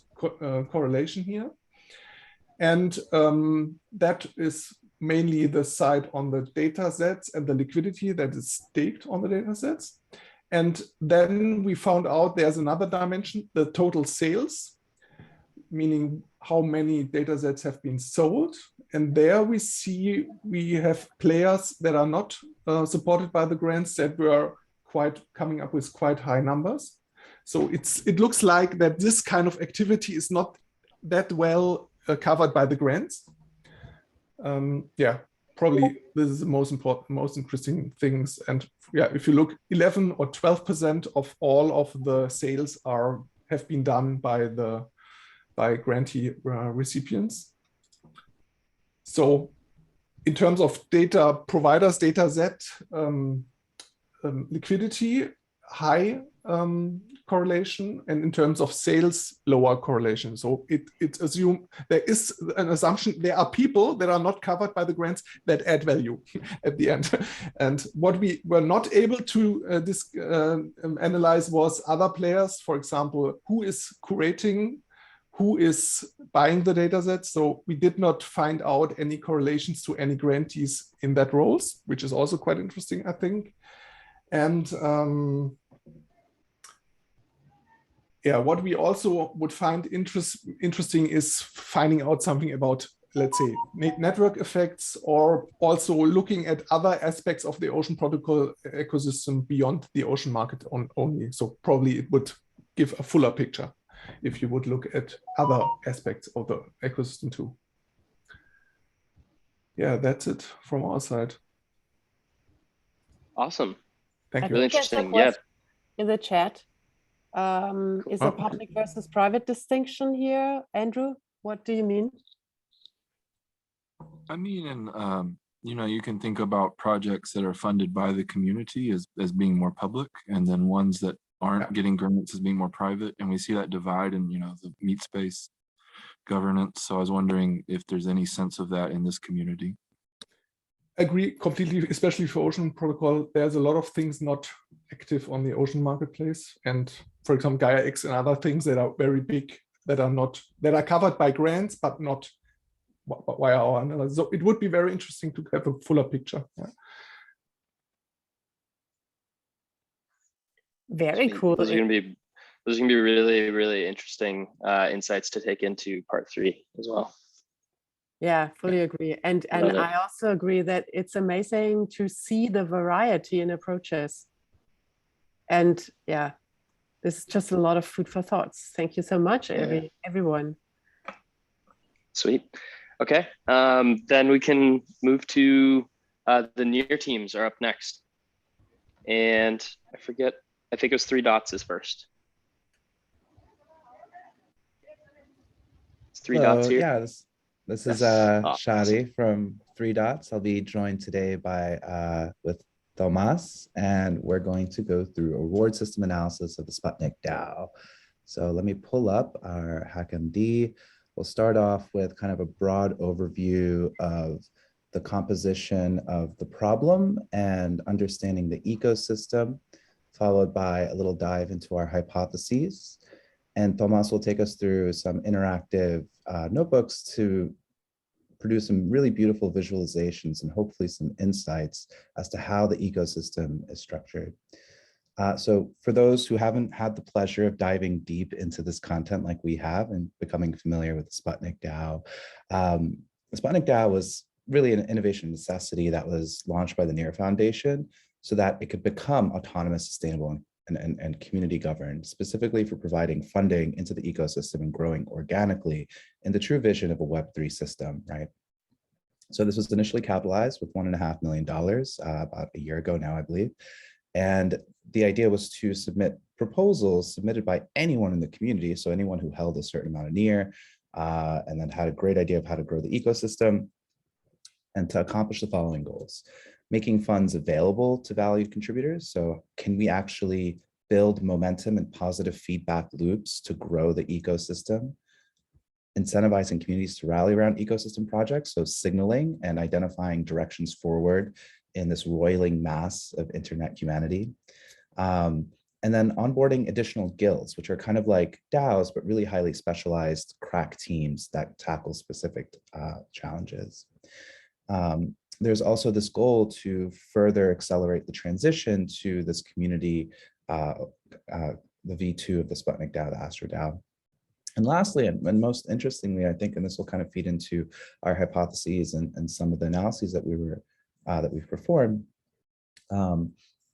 correlation here. And that is mainly the side on the data sets and the liquidity that is staked on the data sets. And then we found out there's another dimension, the total sales, meaning how many data sets have been sold. And there we see we have players that are not supported by the grants that were coming up with quite high numbers. So it looks like that this kind of activity is not that well covered by the grants. Yeah, probably this is the most important, most interesting things. And yeah, if you look, 11 or 12% of all of the sales have been done by grantee recipients. So in terms of data providers, data set, liquidity, high correlation, and in terms of sales, lower correlation. So it's assumed there is an assumption there are people that are not covered by the grants that add value at the end. And what we were not able to analyze was other players, for example, who is curating, who is buying the data sets. So we did not find out any correlations to any grantees in that roles, which is also quite interesting, I think. And yeah, what we also would find interesting is finding out something about, let's say, network effects, or also looking at other aspects of the Ocean Protocol ecosystem beyond the ocean market only. So probably it would give a fuller picture if you would look at other aspects of the ecosystem too. Yeah, that's it from our side. Awesome. Thank I you. Really think there's a interesting. Yeah. question in the chat. Is a public versus private distinction here? Andrew, what do you mean? I mean, and you know, you can think about projects that are funded by the community as being more public, and then ones that aren't getting grants as being more private. And we see that divide in, you know, the meat space governance. So I was wondering if there's any sense of that in this community. Agree completely, especially for Ocean Protocol. There's a lot of things not active on the Ocean marketplace, and for example, Gaia X and other things that are very big that are covered by grants, but not via our analysis. So it would be very interesting to have a fuller picture. Yeah. Very cool. Those are going to be really, really interesting insights to take into part 3 as well. Yeah, fully agree. And I also agree that it's amazing to see the variety in approaches. And yeah, this is just a lot of food for thoughts. Thank you so much, everyone. Sweet. Okay, then we can move to the near teams are up next. And I forget, I think it was 3 Dots is first. It's 3 Dots here. Yeah, this is Shadi from 3 Dots. I'll be joined today by with Tomas, and we're going to go through a reward system analysis of the Sputnik DAO. So let me pull up our HackMD. We'll start off with kind of a broad overview of the composition of the problem and understanding the ecosystem, followed by a little dive into our hypotheses. And Tomas will take us through some interactive notebooks to produce some really beautiful visualizations and hopefully some insights as to how the ecosystem is structured. So for those who haven't had the pleasure of diving deep into this content like we have and becoming familiar with the Sputnik DAO, the Sputnik DAO was really an innovation necessity that was launched by the NEAR Foundation so that it could become autonomous, sustainable, and community governed, specifically for providing funding into the ecosystem and growing organically in the true vision of a Web3 system, right? So this was initially capitalized with $1.5 million about a year ago now, I believe. And the idea was to submit proposals submitted by anyone in the community, so anyone who held a certain amount of NEAR and then had a great idea of how to grow the ecosystem, and to accomplish the following goals. Making funds available to valued contributors. So can we actually build momentum and positive feedback loops to grow the ecosystem? Incentivizing communities to rally around ecosystem projects, so signaling and identifying directions forward in this roiling mass of internet humanity. And then onboarding additional guilds, which are kind of like DAOs, but really highly specialized crack teams that tackle specific challenges. There's also this goal to further accelerate the transition to this community, the V2 of the Sputnik DAO, the Astro DAO. And lastly, and most interestingly, I think, and this will kind of feed into our hypotheses and some of the analyses that we've performed,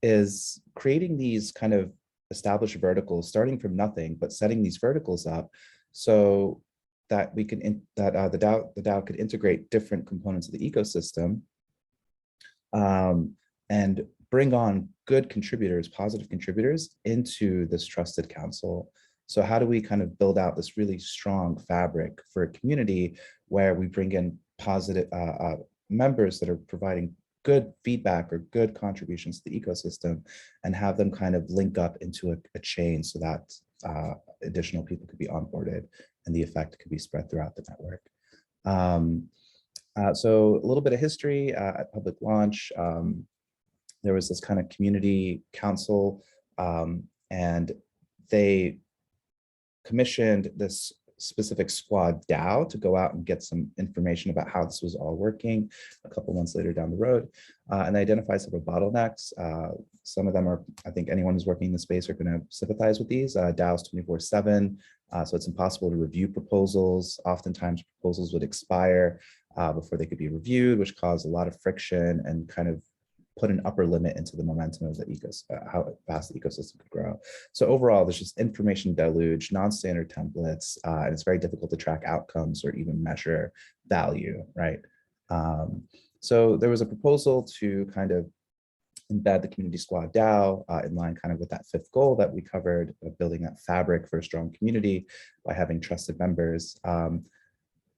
is creating these kind of established verticals, starting from nothing, but setting these verticals up so that we can the DAO could integrate different components of the ecosystem and bring on good contributors, positive contributors into this trusted council. So how do we kind of build out this really strong fabric for a community where we bring in positive members that are providing good feedback or good contributions to the ecosystem and have them kind of link up into a chain so that additional people could be onboarded and the effect could be spread throughout the network. So a little bit of history at public launch. There was this kind of community council and they commissioned this specific squad DAO to go out and get some information about how this was all working a couple months later down the road. And they identified several bottlenecks. Some of them are, I think anyone who's working in the space are going to sympathize with these. DAOs 24/7, so it's impossible to review proposals. Oftentimes proposals would expire before they could be reviewed, which caused a lot of friction and kind of put an upper limit into the momentum of the how fast the ecosystem could grow. So overall, there's just information deluge, non-standard templates, and it's very difficult to track outcomes or even measure value, right? So there was a proposal to kind of embed the community squad DAO in line kind of with that fifth goal that we covered, of building that fabric for a strong community by having trusted members.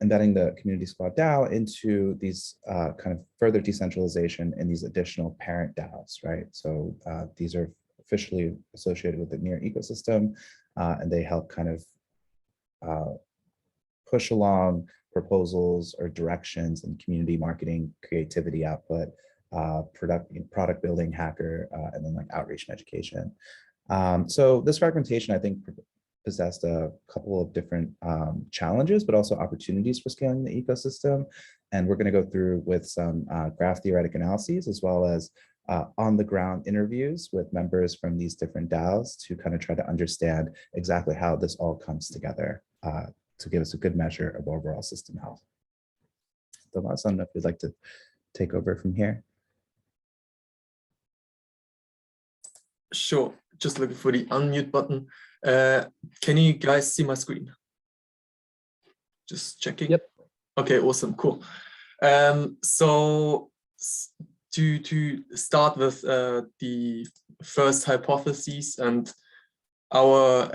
Embedding the community squad DAO into these kind of further decentralization in these additional parent DAOs, right? So these are officially associated with the near ecosystem, and they help kind of push along proposals or directions and community marketing, creativity output, product building, hacker, and then like outreach and education. So this fragmentation, I think, possessed a couple of different challenges, but also opportunities for scaling the ecosystem. And we're going to go through with some graph theoretic analyses, as well as on the ground interviews with members from these different DAOs to kind of try to understand exactly how this all comes together to give us a good measure of overall system health. Thomas, I don't know if you'd like to take over from here. Sure, just looking for the unmute button. Can you guys see my screen? Just checking. Yep. Okay, awesome, cool. So to start with the first hypothesis and our,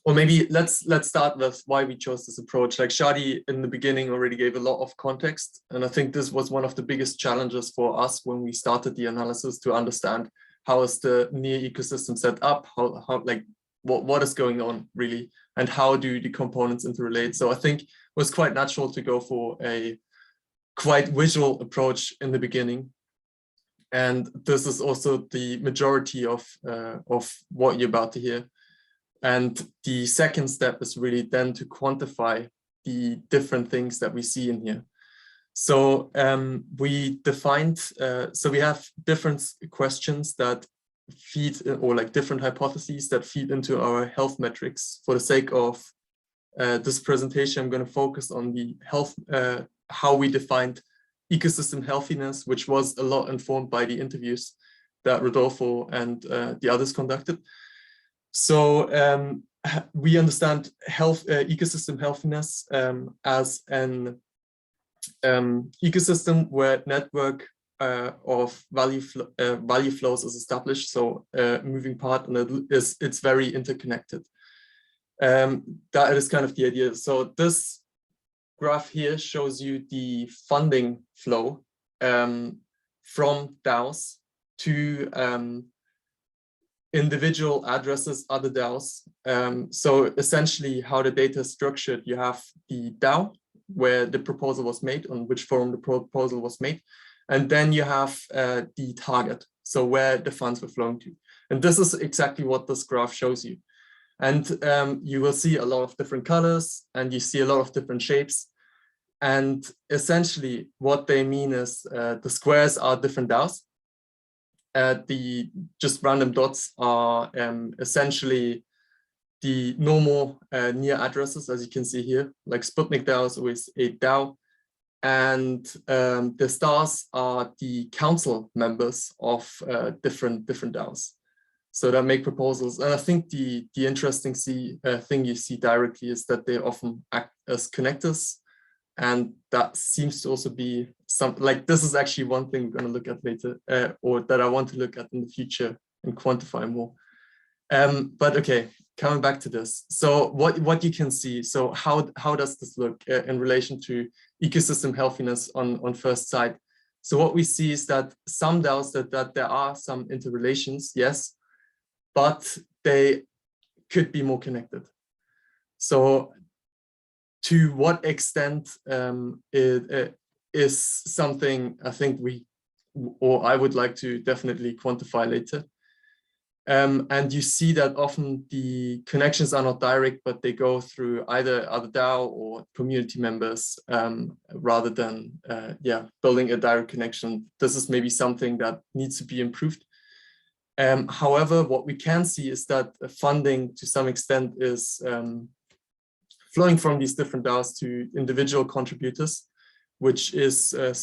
or maybe let's start with why we chose this approach. Like Shadi in the beginning already gave a lot of context, and I think this was one of the biggest challenges for us when we started the analysis, to understand how is the near ecosystem set up, how like what is going on really, and how do the components interrelate. So I think it was quite natural to go for a quite visual approach in the beginning. And this is also the majority of what you're about to hear. And the second step is really then to quantify the different things that we see in here. So we defined, so we have different questions that feed, or like different hypotheses that feed into our health metrics. For the sake of this presentation, I'm going to focus on the health, how we defined ecosystem healthiness, which was a lot informed by the interviews that Rodolfo and the others conducted. So we understand ecosystem healthiness as an ecosystem where network of value flows is established. So moving part, and it's very interconnected. That is kind of the idea. So this graph here shows you the funding flow from DAOs to individual addresses, other DAOs. So essentially how the data is structured, you have the DAO where the proposal was made, on which forum the proposal was made. And then you have the target, so where the funds were flowing to. And this is exactly what this graph shows you. And you will see a lot of different colors, and you see a lot of different shapes. And essentially what they mean is the squares are different DAOs. The just random dots are essentially the normal near addresses, as you can see here, like Sputnik DAO is always a DAO. And the stars are the council members of different DAOs. So that make proposals. And I think the interesting thing you see directly is that they often act as connectors. And that seems to also be like, this is actually one thing we're going to look at later, or that I want to look at in the future and quantify more. But okay, coming back to this. So what you can see, so how does this look in relation to ecosystem healthiness on first sight? So what we see is that some DAOs, that there are some interrelations, yes, but they could be more connected. So to what extent it is something I think I would like to definitely quantify later. And you see that often the connections are not direct, but they go through either other DAO or community members rather than building a direct connection. This is maybe something that needs to be improved. However, what we can see is that funding to some extent is flowing from these different DAOs to individual contributors, which is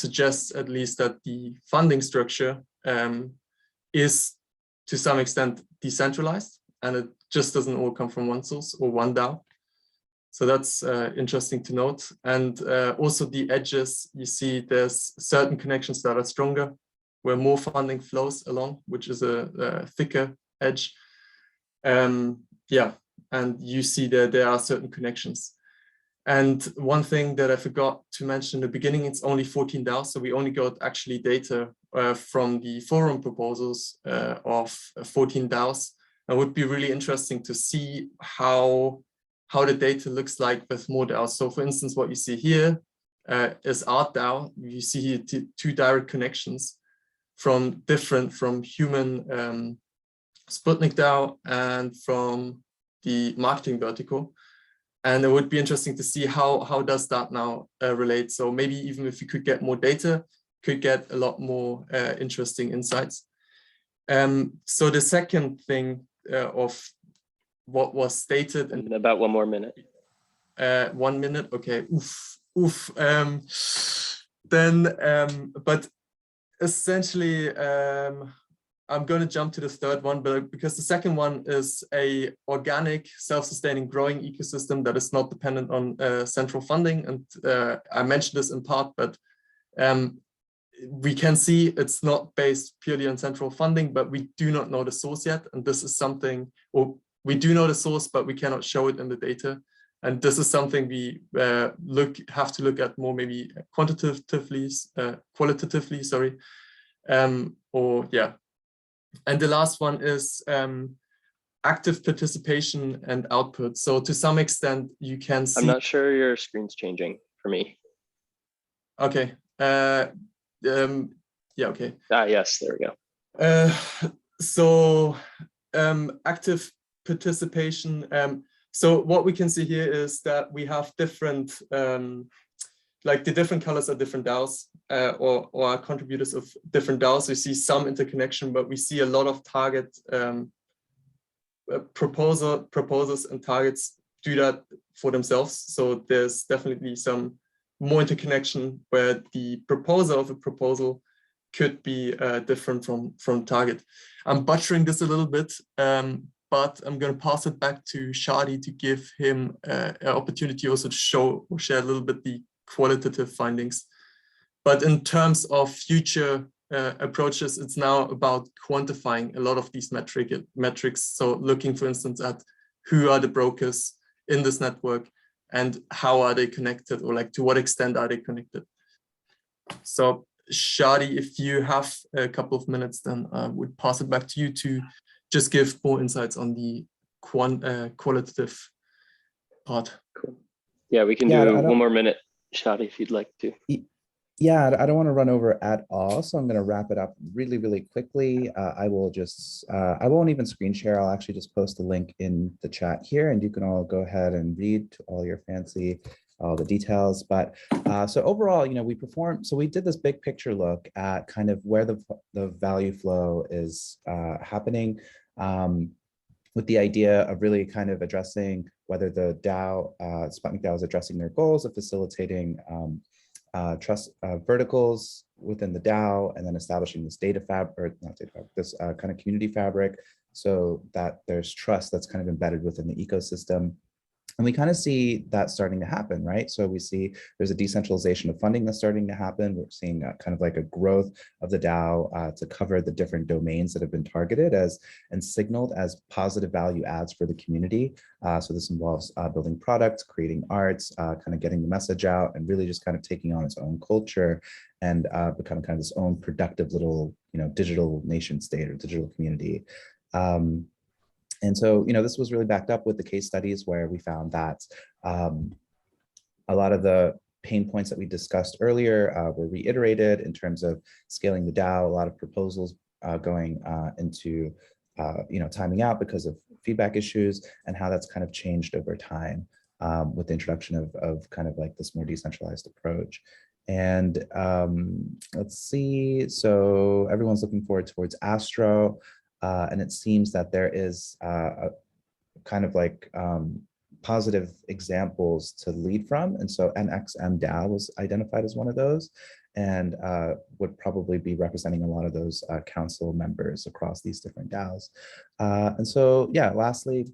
suggests at least that the funding structure is to some extent decentralized, and it just doesn't all come from one source or one DAO. So that's interesting to note. And also the edges, you see there's certain connections that are stronger, where more funding flows along, which is a thicker edge. Yeah, and you see that there are certain connections. And one thing that I forgot to mention in the beginning, it's only 14 DAOs, so we only got actually data from the forum proposals of 14 DAOs. It would be really interesting to see how the data looks like with more DAOs. So for instance, what you see here is ArtDAO. You see here two direct connections from human Sputnik DAO and from the marketing vertical. And it would be interesting to see how does that now relate. So maybe even if you could get more data, could get a lot more interesting insights. So the second thing of what was stated, in about 1 more minute. 1 minute, okay. Oof. But essentially, I'm going to jump to the third one, but because the second one is a organic, self-sustaining, growing ecosystem that is not dependent on central funding. And I mentioned this in part, but we can see it's not based purely on central funding, but we do not know the source yet. And this is something, or we do know the source, but we cannot show it in the data. And this is something we have to look at more, maybe qualitatively, sorry. Or yeah. And the last one is active participation and output. So to some extent, you can see. I'm not sure your screen's changing for me. Okay. Yeah, okay. Yes, there we go. So active participation. So what we can see here is that we have different, like the different colors are different DAOs or are contributors of different DAOs. We see some interconnection, but we see a lot of target proposals and targets do that for themselves. So there's definitely some more interconnection where the proposer of a proposal could be different from target. I'm butchering this a little bit, but I'm going to pass it back to Shadi to give him an opportunity also to show or share a little bit the qualitative findings. But in terms of future approaches, it's now about quantifying a lot of these metrics. So looking, for instance, at who are the brokers in this network and how are they connected, or like to what extent are they connected. So Shadi, if you have a couple of minutes, then I would pass it back to you to just give more insights on the qualitative part. Cool. Yeah, we can do 1 more minute, Shadi, if you'd like to. Yeah, I don't want to run over at all, so I'm going to wrap it up really, really quickly. I will just, I won't even screen share. I'll actually just post the link in the chat here, and you can all go ahead and read to all your fancy, all the details. But so overall, you know, we did this big picture look at kind of where the value flow is happening, with the idea of really kind of addressing whether the DAO, Sputnik DAO, is addressing their goals of facilitating trust verticals within the DAO, and then establishing this this kind of community fabric, so that there's trust that's kind of embedded within the ecosystem. And we kind of see that starting to happen, right? So we see there's a decentralization of funding that's starting to happen. We're seeing kind of like a growth of the DAO to cover the different domains that have been targeted and signaled as positive value adds for the community. So this involves building products, creating arts, kind of getting the message out, and really just kind of taking on its own culture and becoming kind of its own productive little, you know, digital nation state or digital community. And so, you know, this was really backed up with the case studies where we found that a lot of the pain points that we discussed earlier were reiterated in terms of scaling the DAO, a lot of proposals going into, you know, timing out because of feedback issues, and how that's kind of changed over time with the introduction of kind of like this more decentralized approach. And let's see, so everyone's looking forward towards Astro. And it seems that there is a kind of like positive examples to lead from. And so NXMDAO was identified as one of those, and would probably be representing a lot of those council members across these different DAOs. And so, yeah, lastly,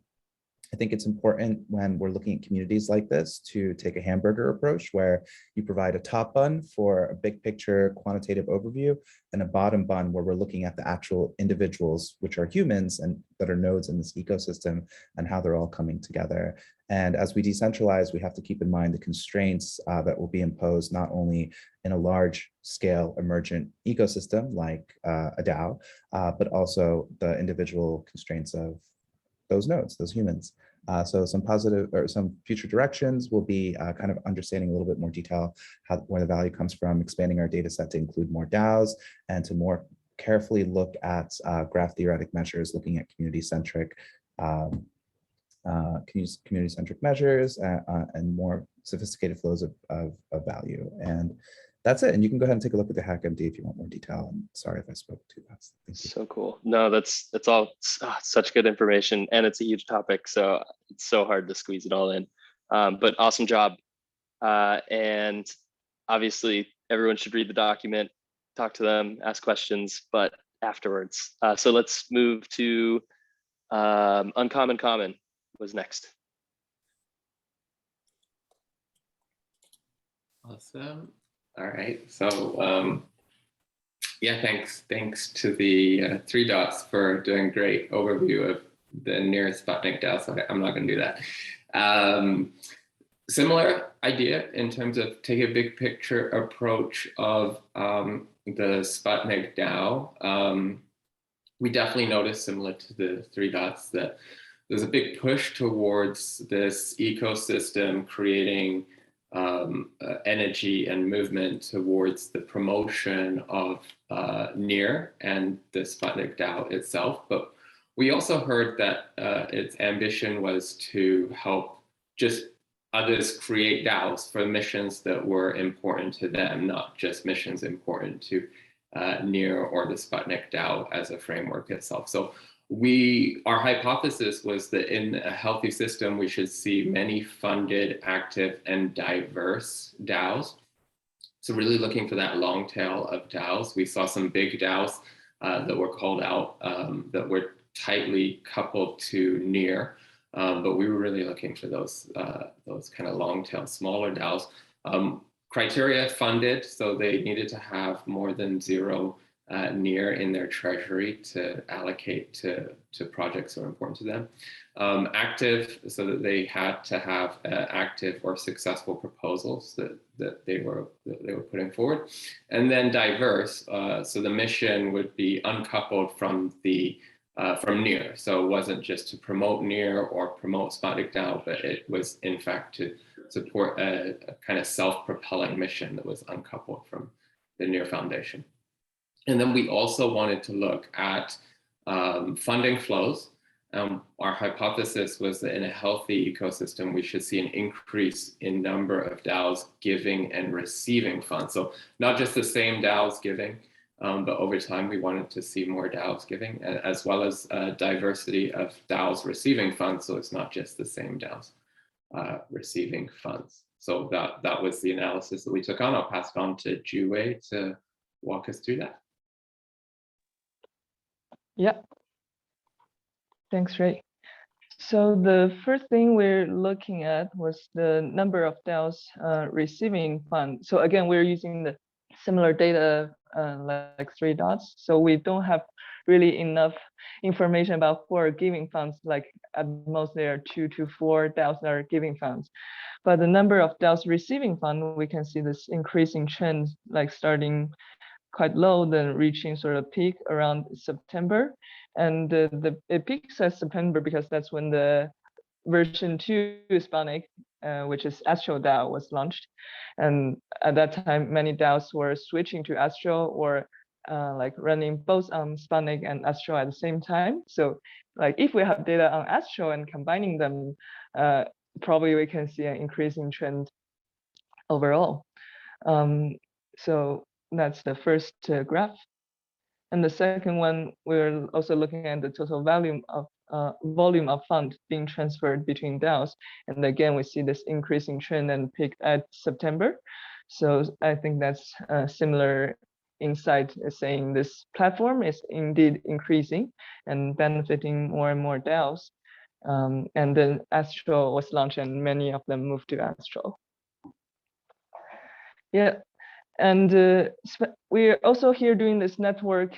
I think it's important when we're looking at communities like this to take a hamburger approach where you provide a top bun for a big picture quantitative overview and a bottom bun where we're looking at the actual individuals, which are humans and that are nodes in this ecosystem and how they're all coming together. And as we decentralize, we have to keep in mind the constraints that will be imposed not only in a large scale emergent ecosystem like a DAO, but also the individual constraints of those nodes, those humans. So some positive or some future directions will be kind of understanding a little bit more detail where the value comes from, expanding our data set to include more DAOs and to more carefully look at graph theoretic measures, looking at community-centric measures and more sophisticated flows of value. And that's it. And you can go ahead and take a look at the HackMD if you want more detail. And sorry if I spoke too fast. Thank you. So cool. No, that's all such good information, and it's a huge topic, so it's so hard to squeeze it all in. But awesome job. And obviously, everyone should read the document, talk to them, ask questions, but afterwards. So let's move to Uncommon Common was next. Awesome. All right, so yeah, thanks to the 3 dots for doing a great overview of the nearest Sputnik DAO. So I'm not going to do that. Similar idea in terms of take a big picture approach of the Sputnik DAO. We definitely noticed, similar to the 3 dots, that there's a big push towards this ecosystem creating energy and movement towards the promotion of NEAR and the Sputnik DAO itself. But we also heard that its ambition was to help just others create DAOs for missions that were important to them, not just missions important to NEAR or the Sputnik DAO as a framework itself. So our hypothesis was that in a healthy system, we should see many funded, active, and diverse DAOs. So really looking for that long tail of DAOs. We saw some big DAOs that were called out that were tightly coupled to NEAR, but we were really looking for those kind of long tail, smaller DAOs. Criteria funded, so they needed to have more than 0 NEAR in their treasury to allocate to projects that are important to them. Active, so that they had to have active or successful proposals that they were putting forward. And then diverse, so the mission would be uncoupled from NEAR. So it wasn't just to promote NEAR or promote Sputnik DAO, but it was in fact to support a kind of self-propelling mission that was uncoupled from the NEAR Foundation. And then we also wanted to look at funding flows. Our hypothesis was that in a healthy ecosystem, we should see an increase in number of DAOs giving and receiving funds. So not just the same DAOs giving, but over time, we wanted to see more DAOs giving, as well as diversity of DAOs receiving funds. So it's not just the same DAOs receiving funds. So that was the analysis that we took on. I'll pass it on to Juwei to walk us through that. Yeah. Thanks, Ray. So the first thing we're looking at was the number of DAOs receiving funds. So again, we're using the similar data like 3 dots. So we don't have really enough information about who are giving funds. Like at most there are 2 to 4 DAOs that are giving funds. But the number of DAOs receiving funds, we can see this increasing trend, like starting quite low, then reaching sort of peak around September. And it peaks at September because that's when the version 2 Sputnik, which is Astro DAO, was launched. And at that time, many DAOs were switching to Astro or like running both on Sputnik and Astro at the same time. So like if we have data on Astro and combining them, probably we can see an increasing trend overall. So that's the first graph. And the second one, we're also looking at the total volume of volume of fund being transferred between DAOs. And again, we see this increasing trend and peaked at September. So I think that's a similar insight, saying this platform is indeed increasing and benefiting more and more DAOs. And then Astro was launched and many of them moved to Astro. Yeah, and we're also here doing this network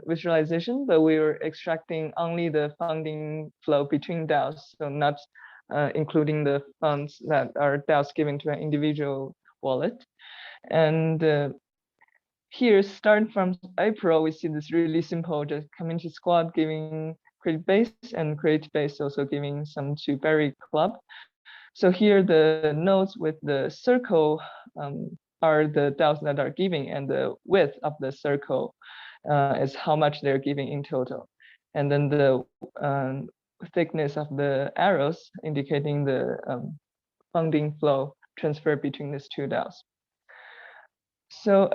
visualization, but we were extracting only the funding flow between DAOs, so not including the funds that are DAOs giving to an individual wallet. And here, starting from April, we see this really simple, just community squad giving credit base and credit base also giving some to Berry Club. So here the nodes with the circle are the DAOs that are giving, and the width of the circle is how much they're giving in total. And then the thickness of the arrows indicating the funding flow transfer between these two DAOs. So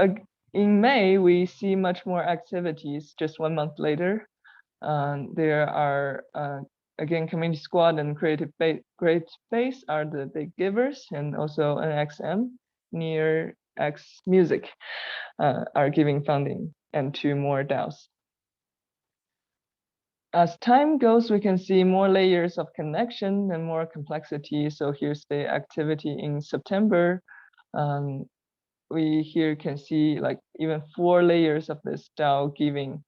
in May, we see much more activities just 1 month later. There are, again, Community Squad and Creative Base are the big givers, and also NXM, Near X Music are giving funding, and 2 more DAOs. As time goes, we can see more layers of connection and more complexity. So here's the activity in September. We here can see like even 4 layers of this DAO giving.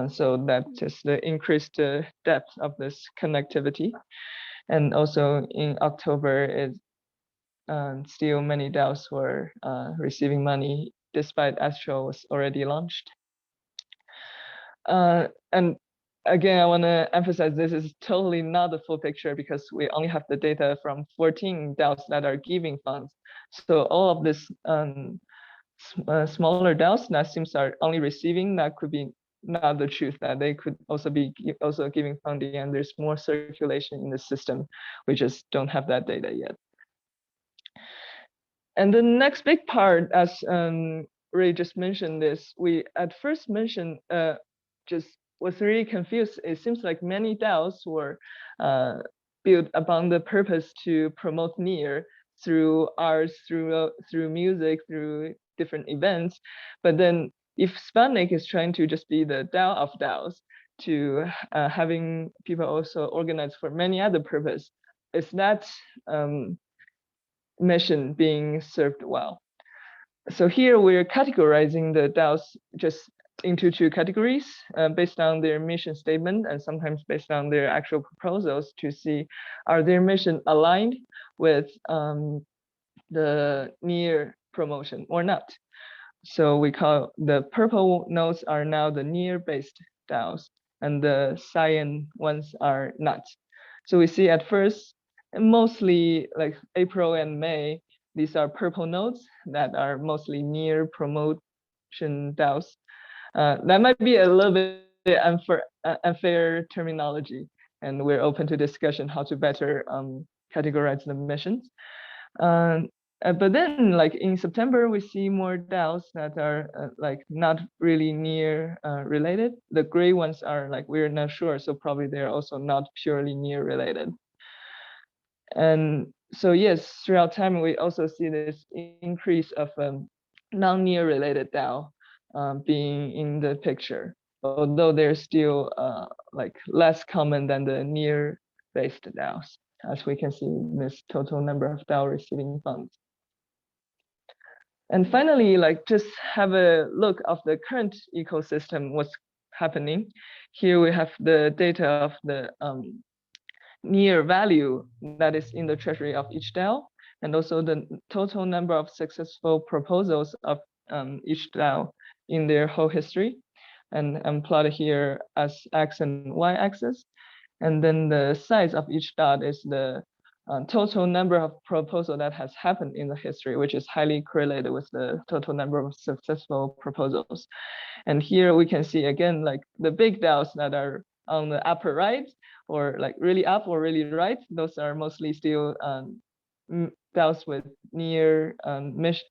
So that is the increased depth of this connectivity. And also in October, is still many DAOs were receiving money despite Astro was already launched. And again, I want to emphasize this is totally not the full picture because we only have the data from 14 DAOs that are giving funds. So all of this smaller DAOs that seems are only receiving, that could be not the truth, that they could also be giving funding, and there's more circulation in the system. We just don't have that data yet. And the next big part, as Ray just mentioned this, we at first mentioned just was really confused. It seems like many DAOs were built upon the purpose to promote NEAR through arts, through music, through different events. But then if Sputnik is trying to just be the DAO of DAOs, to having people also organize for many other purposes, is that mission being served well? So here we're categorizing the DAOs just into 2 categories based on their mission statement and sometimes based on their actual proposals to see are their mission aligned with the NEAR promotion or not. So we call the purple nodes are now the NEAR-based DAOs, and the cyan ones are not. So we see at first, mostly like April and May, these are purple nodes that are mostly NEAR promotion DAOs. That might be a little bit unfair terminology, and we're open to discussion how to better categorize the missions. But then, like in September, we see more DAOs that are like not really NEAR related. The gray ones are like we're not sure, so probably they're also not purely NEAR related. And so yes, throughout time we also see this increase of non-NEAR related DAO being in the picture, although they're still like less common than the NEAR-based DAOs, as we can see in this total number of DAO receiving funds. And finally, like just have a look of the current ecosystem, what's happening. Here we have the data of the NEAR value that is in the treasury of each DAO, and also the total number of successful proposals of each DAO in their whole history, and I'm plotted here as X and Y axis. And then the size of each dot is the total number of proposals that has happened in the history, which is highly correlated with the total number of successful proposals. And here we can see again, like the big DAOs that are on the upper right, or like really up or really right, those are mostly still DAOs with NEAR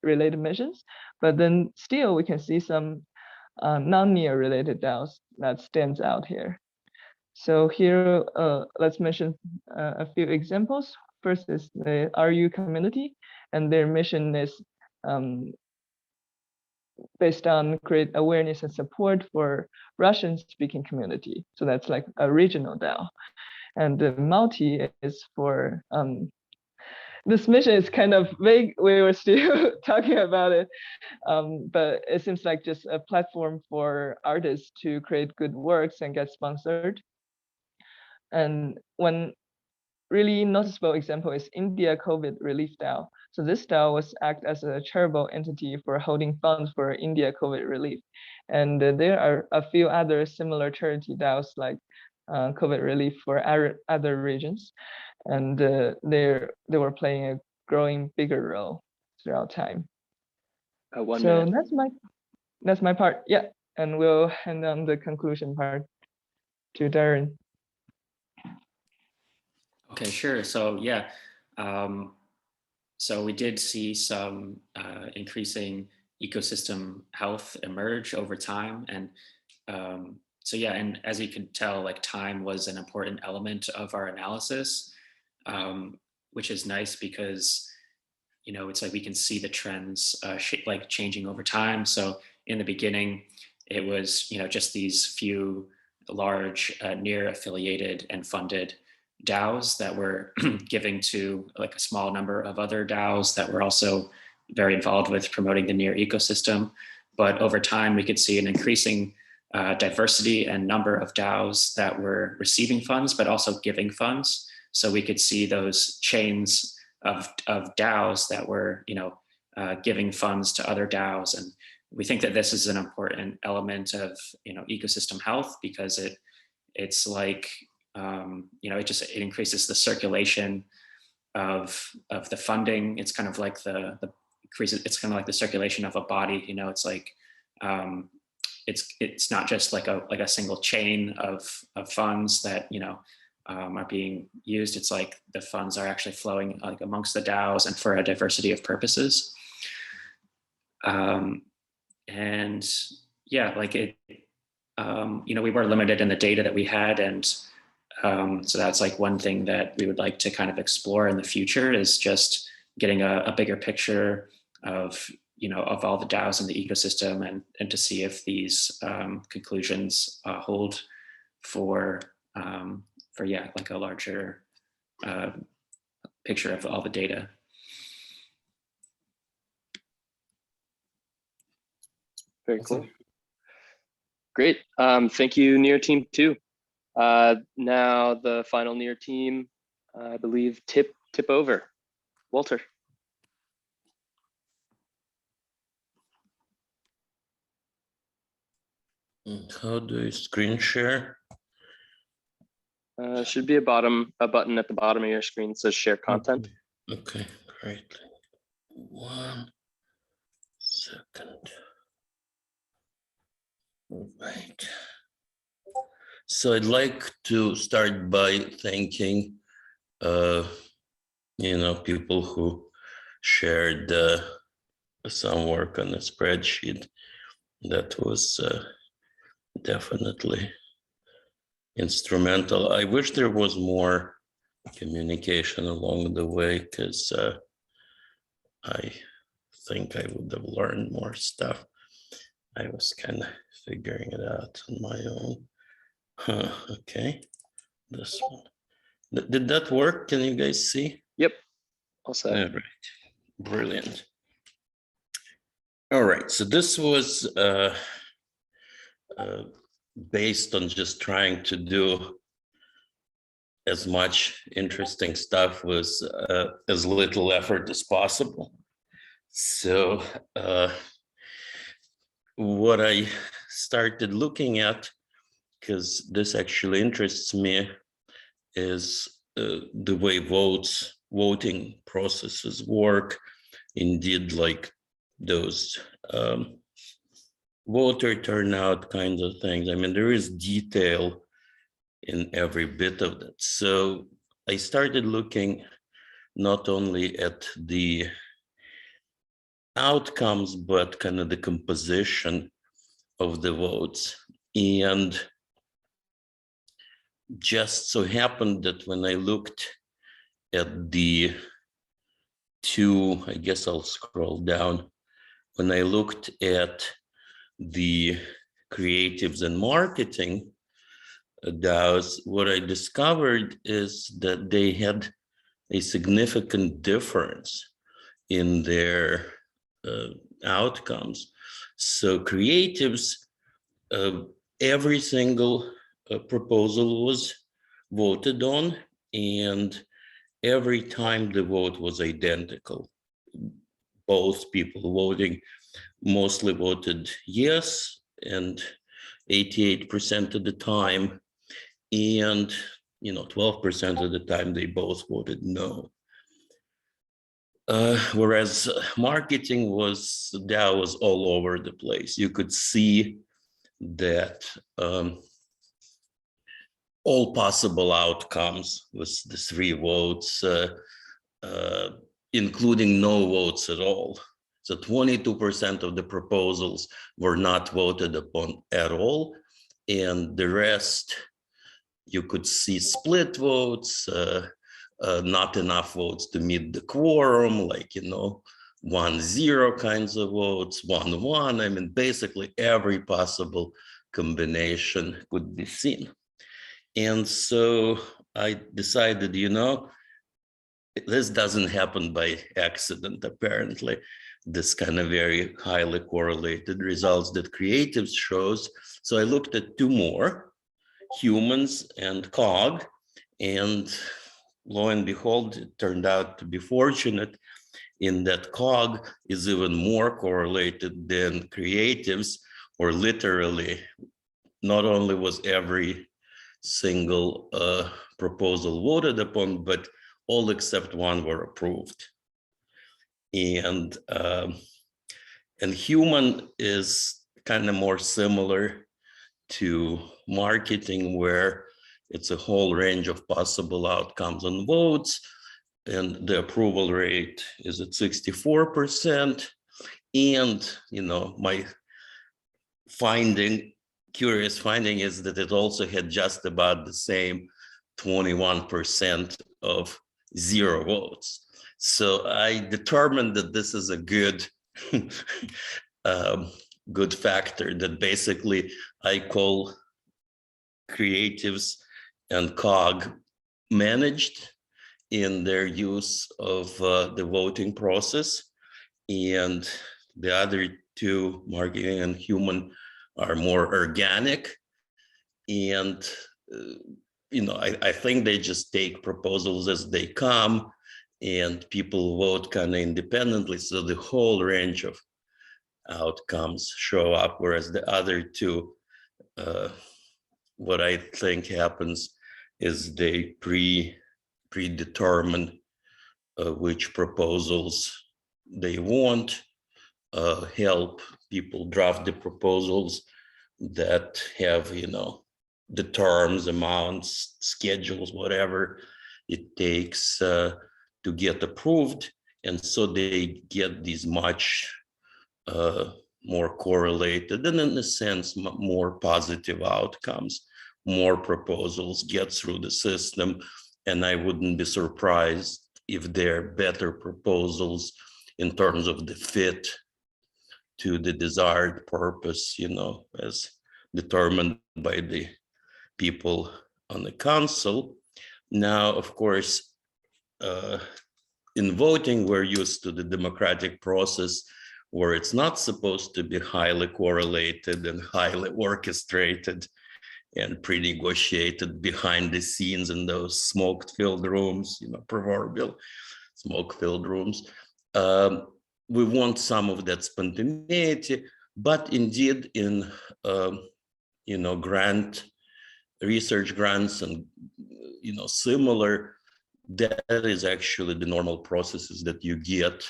related missions. But then still we can see some non-NEAR related DAOs that stands out here. So here, let's mention a few examples. First is the RU community, and their mission is based on create awareness and support for Russian-speaking community. So that's like a regional DAO. And the multi is for, this mission is kind of vague. We were still talking about it, but it seems like just a platform for artists to create good works and get sponsored. And one really noticeable example is India COVID Relief DAO. So this DAO was act as a charitable entity for holding funds for India COVID relief. And there are a few other similar charity DAOs like COVID relief for other regions. And they were playing a growing bigger role throughout time. So that's my part. Yeah, and we'll hand on the conclusion part to Darren. Okay, sure. So yeah, so we did see some increasing ecosystem health emerge over time, and so yeah, and as you can tell, like time was an important element of our analysis, which is nice because it's like we can see the trends like changing over time. So in the beginning, it was just these few large near affiliated and funded DAOs that were giving to like a small number of other DAOs that were also very involved with promoting the near ecosystem. But over time, we could see an increasing diversity and number of DAOs that were receiving funds, but also giving funds. So we could see those chains of DAOs that were, giving funds to other DAOs. And we think that this is an important element of, ecosystem health, because it's like, it increases the circulation of the funding. It's kind of like it's kind of like the circulation of a body. It's like it's not just like a single chain of funds that are being used. It's like the funds are actually flowing like amongst the DAOs and for a diversity of purposes. And yeah, like we were limited in the data that we had, and so that's like one thing that we would like to kind of explore in the future, is just getting a bigger picture of of all the DAOs in the ecosystem, and to see if these conclusions hold for yeah, like a larger picture of all the data. Very cool. Great. Thank you, NEAR team 2. Now the final NEAR team, I believe, tip over. Walter. How do I screen share? Should be a button at the bottom of your screen that says share content. Okay, great. 1 second. Right. So I'd like to start by thanking, people who shared some work on the spreadsheet. That was definitely instrumental. I wish there was more communication along the way, because I think I would have learned more stuff. I was kind of figuring it out on my own. Okay, this one. Did that work? Can you guys see? Yep, all set. All right, brilliant. All right, so this was based on just trying to do as much interesting stuff with as little effort as possible. So what I started looking at, because this actually interests me, is the way voting processes work. Indeed, like those voter turnout kinds of things. I mean, there is detail in every bit of that. So I started looking not only at the outcomes, but kind of the composition of the votes. And just so happened that when I looked at the two, I guess I'll scroll down. When I looked at the creatives and marketing DAOs, what I discovered is that they had a significant difference in their outcomes. So creatives, every single proposal was voted on, and every time the vote was identical. Both people voting mostly voted yes, and 88% of the time, and 12% of the time they both voted no. Whereas marketing DAO was all over the place. You could see that all possible outcomes was the 3 votes, including no votes at all. So 22% of the proposals were not voted upon at all, and the rest, you could see split votes, not enough votes to meet the quorum, like 1-0 kinds of votes, 1-1. I mean, basically every possible combination could be seen. And so I decided, this doesn't happen by accident, apparently. This kind of very highly correlated results that creatives shows. So I looked at 2 more, humans and cog, and lo and behold, it turned out to be fortunate in that cog is even more correlated than creatives, or literally, not only was every single proposal voted upon, but all except 1 were approved. And human is kind of more similar to marketing, where it's a whole range of possible outcomes and votes, and the approval rate is at 64%. And my curious finding is that it also had just about the same 21% of 0 votes. So I determined that this is a good good factor, that basically I call creatives and cog managed in their use of the voting process, and the other 2, marketing and human, are more organic. And I think they just take proposals as they come, and people vote kind of independently, so the whole range of outcomes show up. Whereas the other 2, what I think happens is they predetermine which proposals they want, help people draft the proposals that have the terms, amounts, schedules, whatever it takes to get approved. And so they get these much more correlated, and in a sense, more positive outcomes. More proposals get through the system, and I wouldn't be surprised if they're better proposals in terms of the fit to the desired purpose, as determined by the people on the council. Now, of course, in voting, we're used to the democratic process where it's not supposed to be highly correlated and highly orchestrated and pre-negotiated behind the scenes in those smoke-filled rooms, proverbial smoke-filled rooms. We want some of that spontaneity, but indeed in research grants and similar, that is actually the normal processes that you get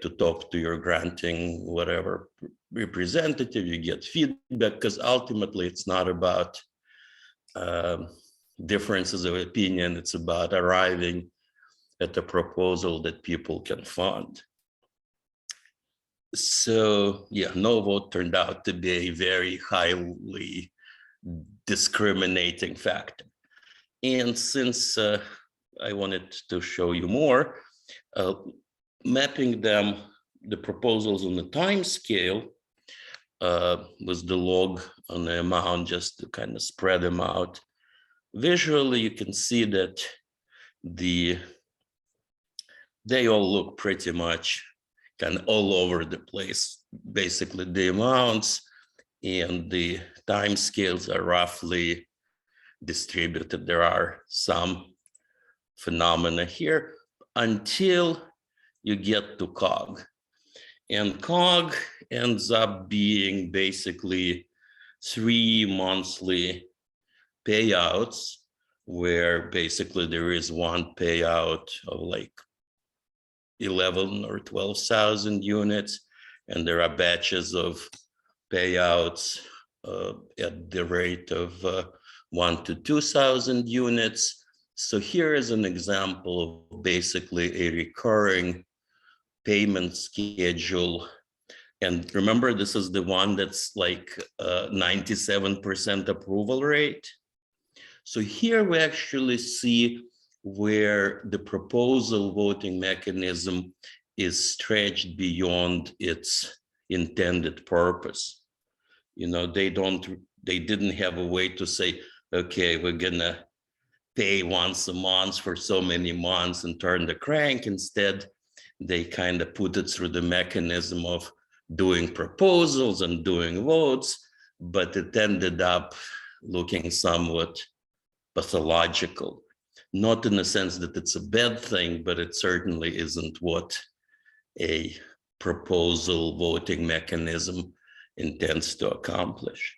to talk to your granting whatever representative, you get feedback, because ultimately it's not about differences of opinion, it's about arriving at a proposal that people can fund. So yeah, no vote turned out to be a very highly discriminating factor. And since I wanted to show you more, mapping them, the proposals on the time scale with the log on the amount, just to kind of spread them out. Visually, you can see that they all look pretty much kind of all over the place. Basically, the amounts and the time scales are roughly distributed. There are some phenomena here until you get to COG. And COG ends up being basically 3 monthly payouts, where basically there is one payout of like 11 or 12,000 units, and there are batches of payouts at the rate of 1 to 2,000 units. So here is an example of basically a recurring payment schedule. And remember, this is the one that's like 97% approval rate. So here we actually see where the proposal voting mechanism is stretched beyond its intended purpose. You know, they didn't have a way to say, okay, we're gonna pay once a month for so many months and turn the crank. Instead, they kind of put it through the mechanism of doing proposals and doing votes, but it ended up looking somewhat pathological. Not in the sense that it's a bad thing, but it certainly isn't what a proposal voting mechanism intends to accomplish.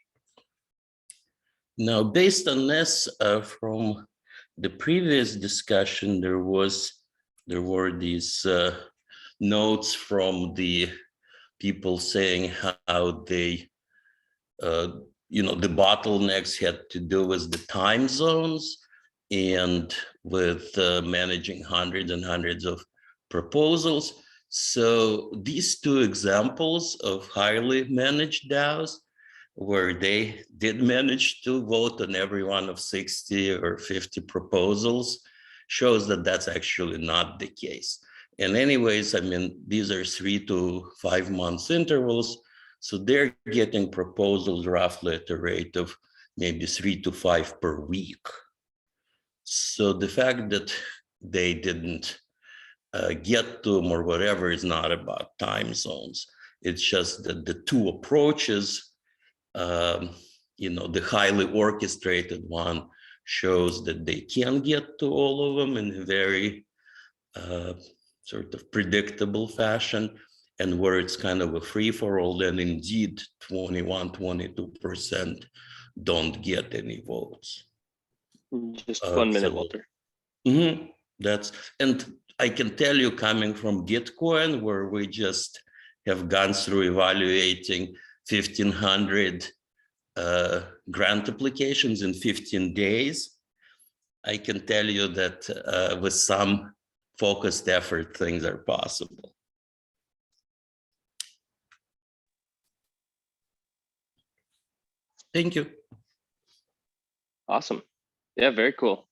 Now, based on this, from the previous discussion, there were these notes from the people saying how they, you know, the bottlenecks had to do with the time zones and with managing hundreds and hundreds of proposals. So these two examples of highly managed DAOs, where they did manage to vote on every one of 60 or 50 proposals, shows that that's actually not the case. And anyways, I mean, these are 3 to 5 months intervals. So they're getting proposals roughly at a rate of maybe 3 to 5 per week. So the fact that they didn't get to them or whatever is not about time zones. It's just that the two approaches, you know, the highly orchestrated one shows that they can get to all of them in a very sort of predictable fashion, and where it's kind of a free-for-all, then indeed 21, 22% don't get any votes. Just 1 minute, Walter. And I can tell you, coming from Gitcoin, where we just have gone through evaluating 1,500 grant applications in 15 days, I can tell you that with some focused effort, things are possible. Thank you. Awesome. Yeah, very cool.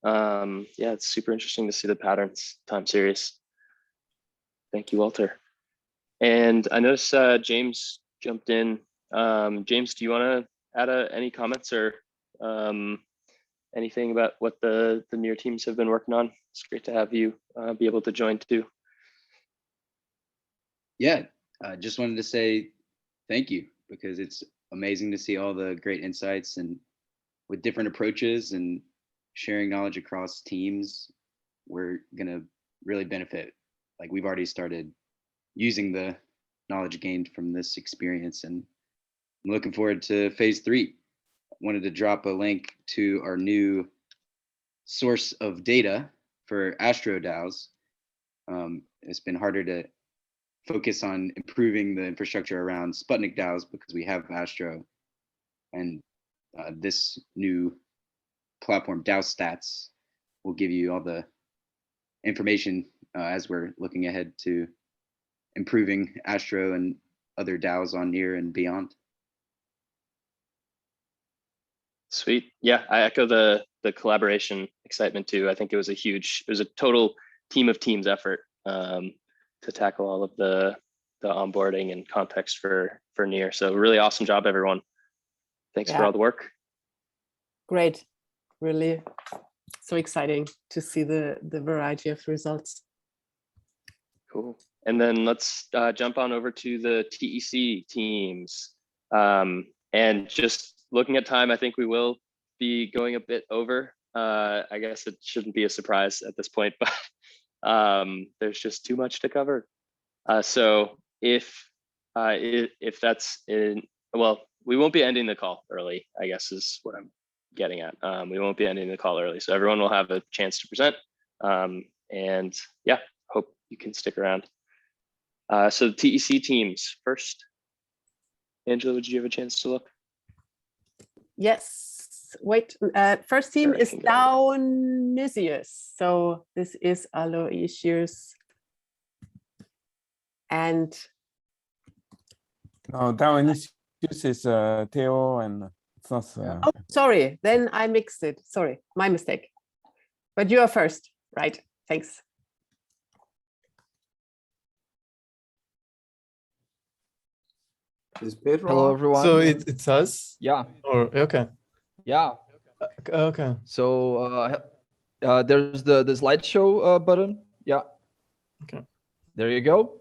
Yeah, it's super interesting to see the patterns, time series. Thank you, Walter. And I noticed James jumped in. James, do you want to add any comments or anything about what the Near teams have been working on? It's great to have you be able to join too. Yeah, I just wanted to say thank you, because it's amazing to see all the great insights and with different approaches and sharing knowledge across teams. We're going to really benefit. Like, we've already started using the knowledge gained from this experience, and I'm looking forward to phase 3. I wanted to drop a link to our new source of data for SpireDAOs. It's been harder to focus on improving the infrastructure around Sputnik DAOs because we have Astro, and this new platform, DAO Stats, will give you all the information as we're looking ahead to improving Astro and other DAOs on Near and beyond. Sweet. Yeah, I echo the collaboration excitement too. I think it was a total team of teams effort to tackle all of the onboarding and context for NEAR. So really awesome job, everyone. Thanks for all the work. Great. Really so exciting to see the variety of results. Cool. And then let's jump on over to the TEC teams. And just looking at time, I think we will be going a bit over. I guess it shouldn't be a surprise at this point, but there's just too much to cover. So if that's well, we won't be ending the call early, I guess is what I'm getting at. We won't be ending the call early, so everyone will have a chance to present. And yeah, hope you can stick around. So the TEC teams first. Angela, did you have a chance to look? Yes. Wait. First team is DAOnysious. So this is Aloysius and. No, DAOnysious is Theo and it's not. Oh, sorry. Then I mixed it. Sorry, my mistake. But you are first, right? Thanks. Is Pedro? Hello, everyone. So it's us? Yeah. Or okay. Yeah. Okay. So there's the slideshow button. Yeah. Okay. There you go.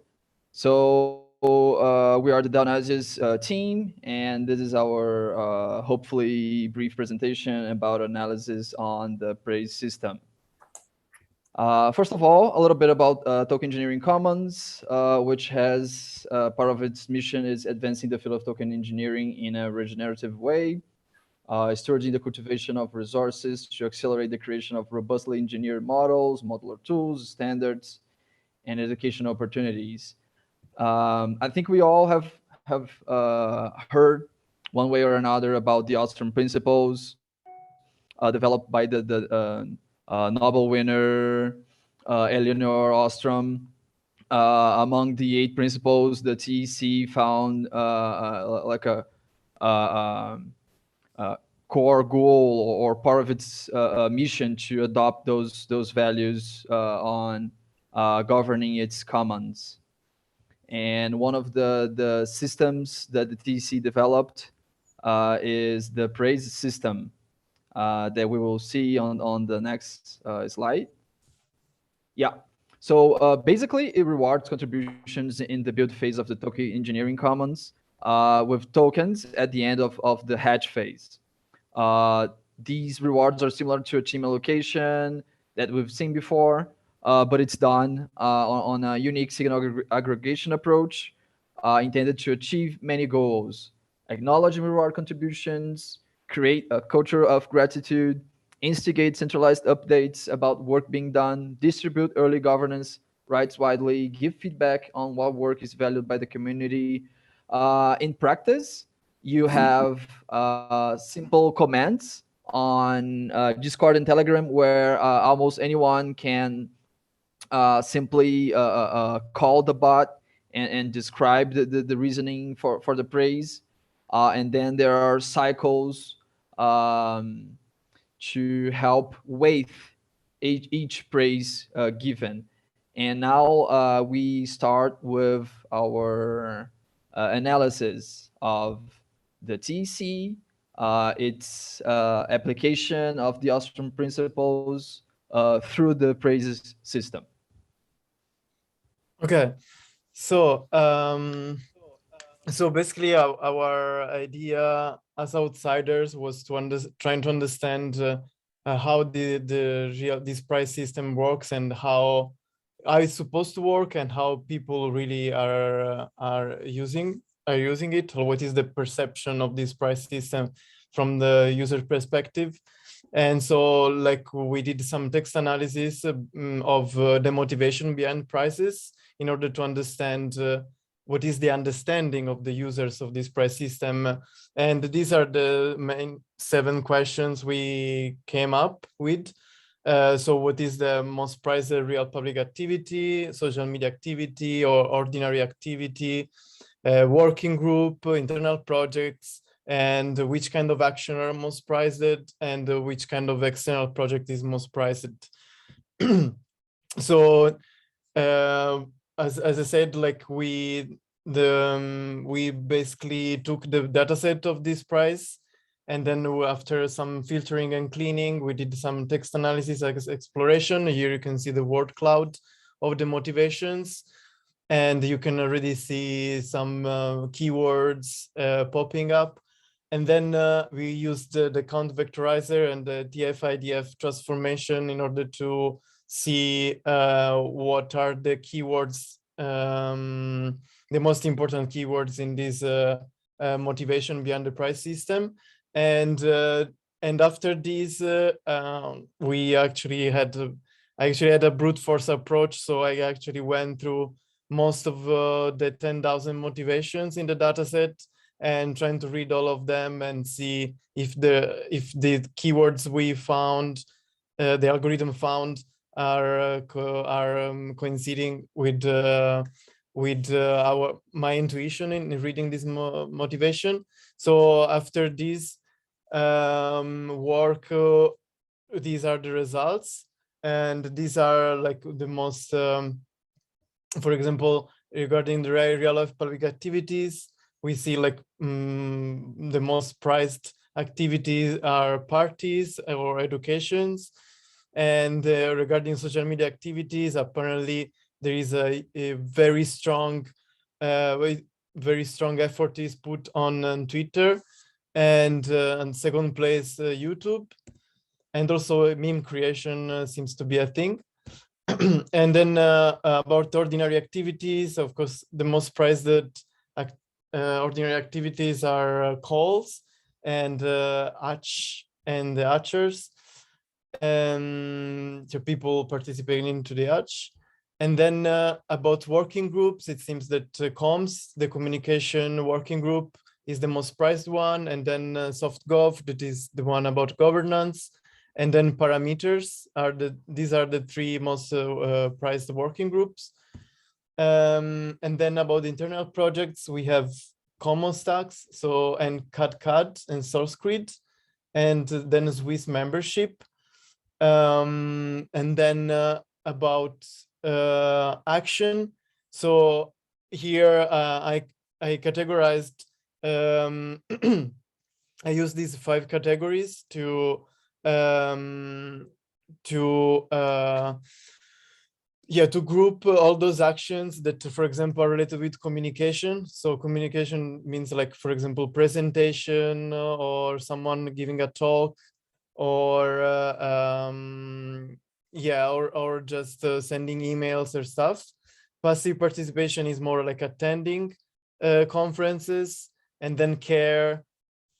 So we are the DAOnysious team, and this is our hopefully brief presentation about analysis on the praise system. First of all, a little bit about Token Engineering Commons, which has part of its mission is advancing the field of token engineering in a regenerative way, stewarding the cultivation of resources to accelerate the creation of robustly engineered models, modular tools, standards, and educational opportunities. I think we all have heard one way or another about the Ostrom principles developed by the Nobel winner Elinor Ostrom. Among the 8 principles, the TEC found like a core goal or part of its mission to adopt those values on governing its commons. And one of the systems that the TEC developed is the praise system that we will see on the next slide. Yeah. So basically, it rewards contributions in the build phase of the token engineering commons with tokens at the end of the hatch phase. These rewards are similar to a team allocation that we've seen before, but it's done on a unique signal aggregation approach intended to achieve many goals: acknowledge and reward contributions, create a culture of gratitude, instigate centralized updates about work being done, distribute early governance rights widely, give feedback on what work is valued by the community. In practice, you have simple commands on Discord and Telegram where almost anyone can simply call the bot and describe the reasoning for the praise. And then there are cycles to help weight each praise given. And now we start with our analysis of the TEC, its application of the Ostrom principles through the praises system. Okay, so so basically our idea as outsiders was to trying to understand how this price system works and how it's supposed to work and how people really are using it, or what is the perception of this price system from the user perspective. And so like we did some text analysis of the motivation behind prices in order to understand what is the understanding of the users of this price system. And these are the main 7 questions we came up with. So what is the most prized real public activity, social media activity, or ordinary activity, working group, internal projects, and which kind of action are most prized, and which kind of external project is most prized. So as I said, like we basically took the data set of this prize, and then after some filtering and cleaning, we did some text analysis exploration. Here you can see the word cloud of the motivations, and you can already see some keywords popping up. And then we used the count vectorizer and the DF-IDF transformation in order to see what are the keywords, the most important keywords in this motivation beyond the price system. And after this, we actually had a brute force approach. So I actually went through most of the 10,000 motivations in the dataset and trying to read all of them and see if the keywords we found, the algorithm found, are coinciding with my intuition in reading this motivation. So after this work, these are the results, and these are like the most, for example, regarding the real life public activities, we see like the most prized activities are parties or educations. And regarding social media activities, apparently there is a very strong effort is put on Twitter, and second place YouTube, and also meme creation seems to be a thing. And then about ordinary activities, of course, the most prized ordinary activities are calls and and the archers, and so people participating into the arch. And then about working groups, it seems that comms, the communication working group, is the most prized one, and then softgov, that is the one about governance, and then parameters these are the three most prized working groups. And then about internal projects, we have common stacks, so and CAD and SourceGrid, and then Swiss membership. And then about action. So here I categorized, I use these 5 categories to group all those actions that, for example, are related with communication. So communication means, like, for example, presentation or someone giving a talk, or or just sending emails or stuff. Passive participation is more like attending conferences, and then care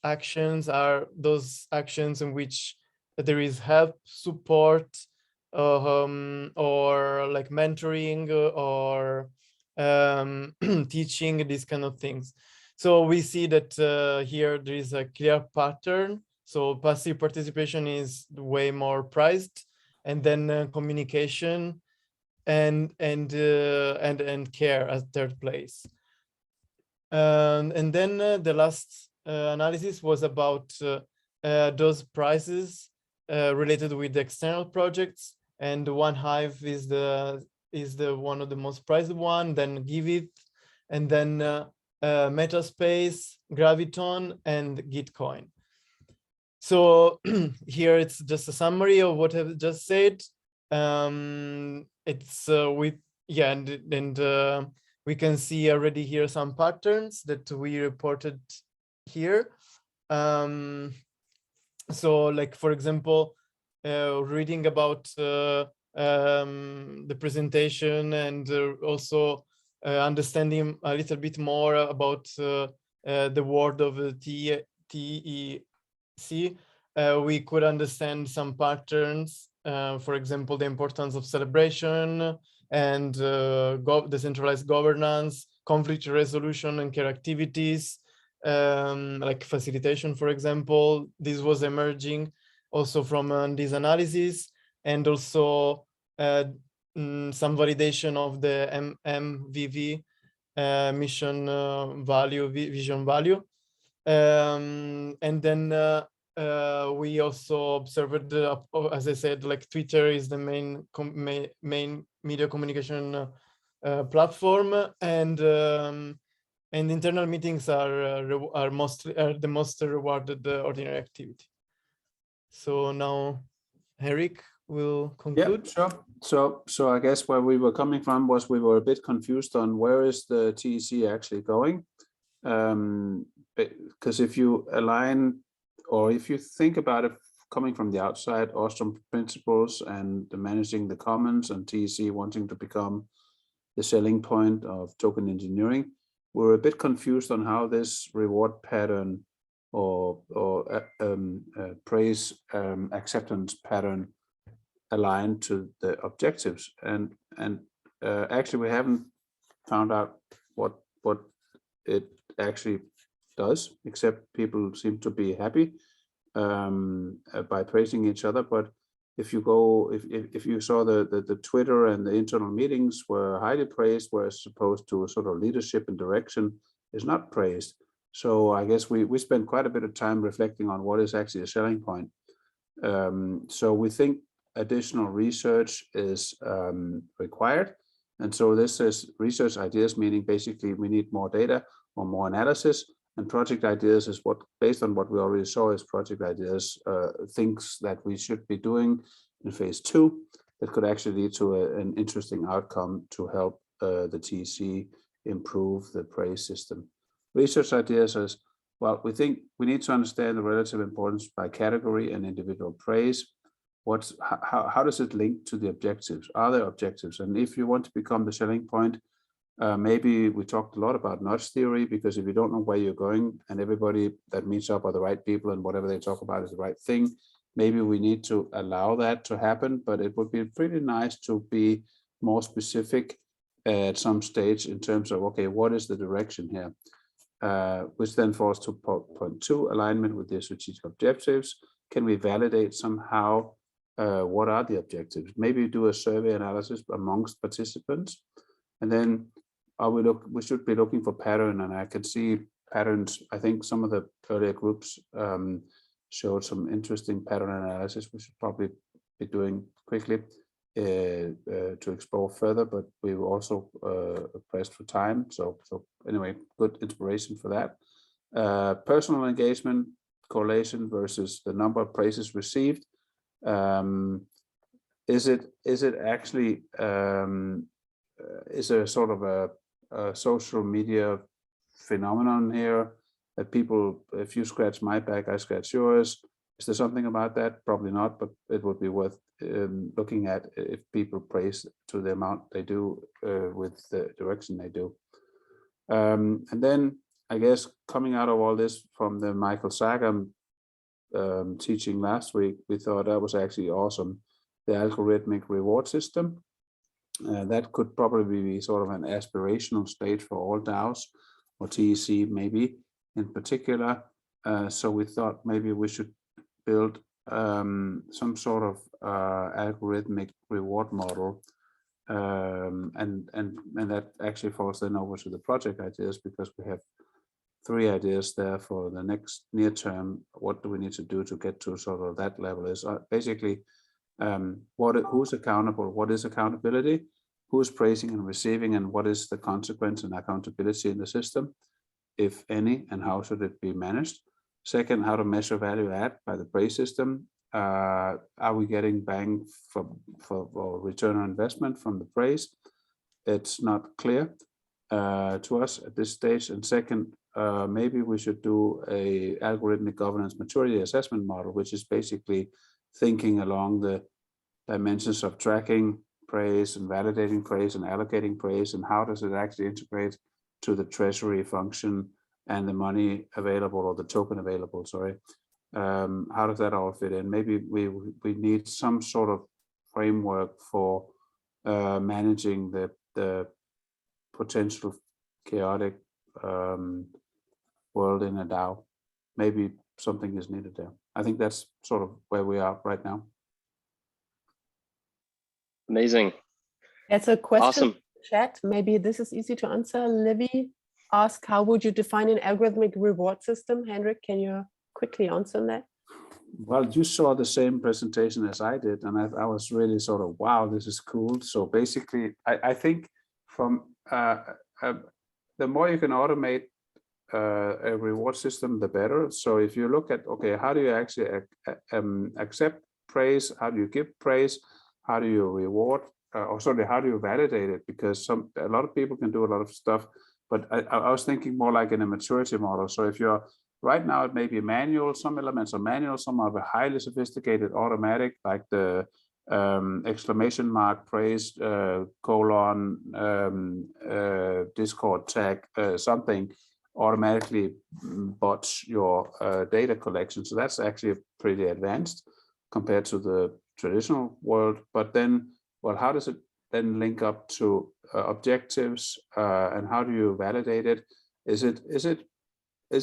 actions are those actions in which there is help, support, or like mentoring or teaching, these kind of things. So we see that here there is a clear pattern. So passive participation is way more prized, and then communication and care at third place. And then the last analysis was about those prizes related with the external projects, and One Hive is the one of the most prized one, then Give It, and then Metaspace, Graviton, and Gitcoin. So here it's just a summary of what I've just said. It's and we can see already here some patterns that we reported here. So, like, for example, reading about the presentation, and also understanding a little bit more about the word of TEC, we could understand some patterns. For example, the importance of celebration and decentralized governance, conflict resolution and care activities, like facilitation, for example. This was emerging also from this analysis, and also some validation of the MVV mission value, vision value. And then we also observed, as I said, like Twitter is the main media communication platform, and internal meetings are the most rewarded ordinary activity. So now Eric will conclude. Yeah, sure. So I guess where we were coming from was we were a bit confused on where is the TEC actually going. Because if you align, or if you think about it coming from the outside, Ostrom principles and managing the commons and TEC wanting to become the selling point of token engineering, we're a bit confused on how this reward pattern or praise acceptance pattern aligned to the objectives, and actually we haven't found out what it actually does, except people seem to be happy by praising each other. But if you go, if you saw the Twitter and the internal meetings were highly praised, whereas supposed to a sort of leadership and direction is not praised. So I guess we spent quite a bit of time reflecting on what is actually a selling point. So we think additional research is required. And so this is research ideas, meaning basically we need more data or more analysis, and project ideas is what, based on what we already saw, is project ideas, things that we should be doing in phase 2 that could actually lead to an interesting outcome to help the TEC improve the praise system. Research ideas is, well, we think we need to understand the relative importance by category and individual praise. How does it link to the objectives? Are there objectives? And if you want to become the selling point, maybe we talked a lot about nudge theory, because if you don't know where you're going and everybody that meets up are the right people and whatever they talk about is the right thing, maybe we need to allow that to happen. But it would be pretty nice to be more specific at some stage in terms of, okay, what is the direction here? Which then falls to point 2, alignment with the strategic objectives. Can we validate somehow what are the objectives? Maybe do a survey analysis amongst participants, and then we should be looking for pattern. And I can see patterns. I think some of the earlier groups showed some interesting pattern analysis. We should probably be doing quickly to explore further, but we were also pressed for time. So anyway, good inspiration for that. Personal engagement correlation versus the number of praises received. Is it actually is there sort of a social media phenomenon here that people, if you scratch my back, I scratch yours? Is there something about that? Probably not, but it would be worth looking at if people praise to the amount they do with the direction they do. And then I guess coming out of all this from the Michael Sagam teaching last week, we thought that was actually awesome. The algorithmic reward system. That could probably be sort of an aspirational state for all DAOs, or TEC maybe in particular. So we thought maybe we should build some sort of algorithmic reward model, and that actually falls then over to the project ideas, because we have 3 ideas there for the next near term. What do we need to do to get to sort of that level? Is basically who's accountable, what is accountability, who's praising and receiving, and what is the consequence and accountability in the system, if any, and how should it be managed? Second, how to measure value add by the praise system. Are we getting bang for or return on investment from the praise? It's not clear to us at this stage. And second, maybe we should do a algorithmic governance maturity assessment model, which is basically thinking along the dimensions of tracking praise and validating praise and allocating praise, and how does it actually integrate to the treasury function and the money available, or the token available, sorry. How does that all fit in? Maybe we need some sort of framework for managing the potential chaotic world in a DAO. Maybe something is needed there. I think that's sort of where we are right now. Amazing. That's a question. Awesome. Chat. Maybe this is easy to answer. Livy ask, how would you define an algorithmic reward system? Henrik, can you quickly answer on that? Well, you saw the same presentation as I did, and I was really sort of, wow, this is cool. So basically, I think from the more you can automate a reward system, the better. So if you look at, okay, how do you actually accept praise? How do you give praise? How do you reward? Or sorry, how do you validate it? Because a lot of people can do a lot of stuff, but I was thinking more like in a maturity model. So if you're right now, it may be manual, some elements are manual, some are highly sophisticated, automatic, like the exclamation mark, praise, colon, Discord tag, something automatically bots your data collection. So that's actually pretty advanced compared to the traditional world. But then, well, how does it then link up to objectives, and how do you validate it? Is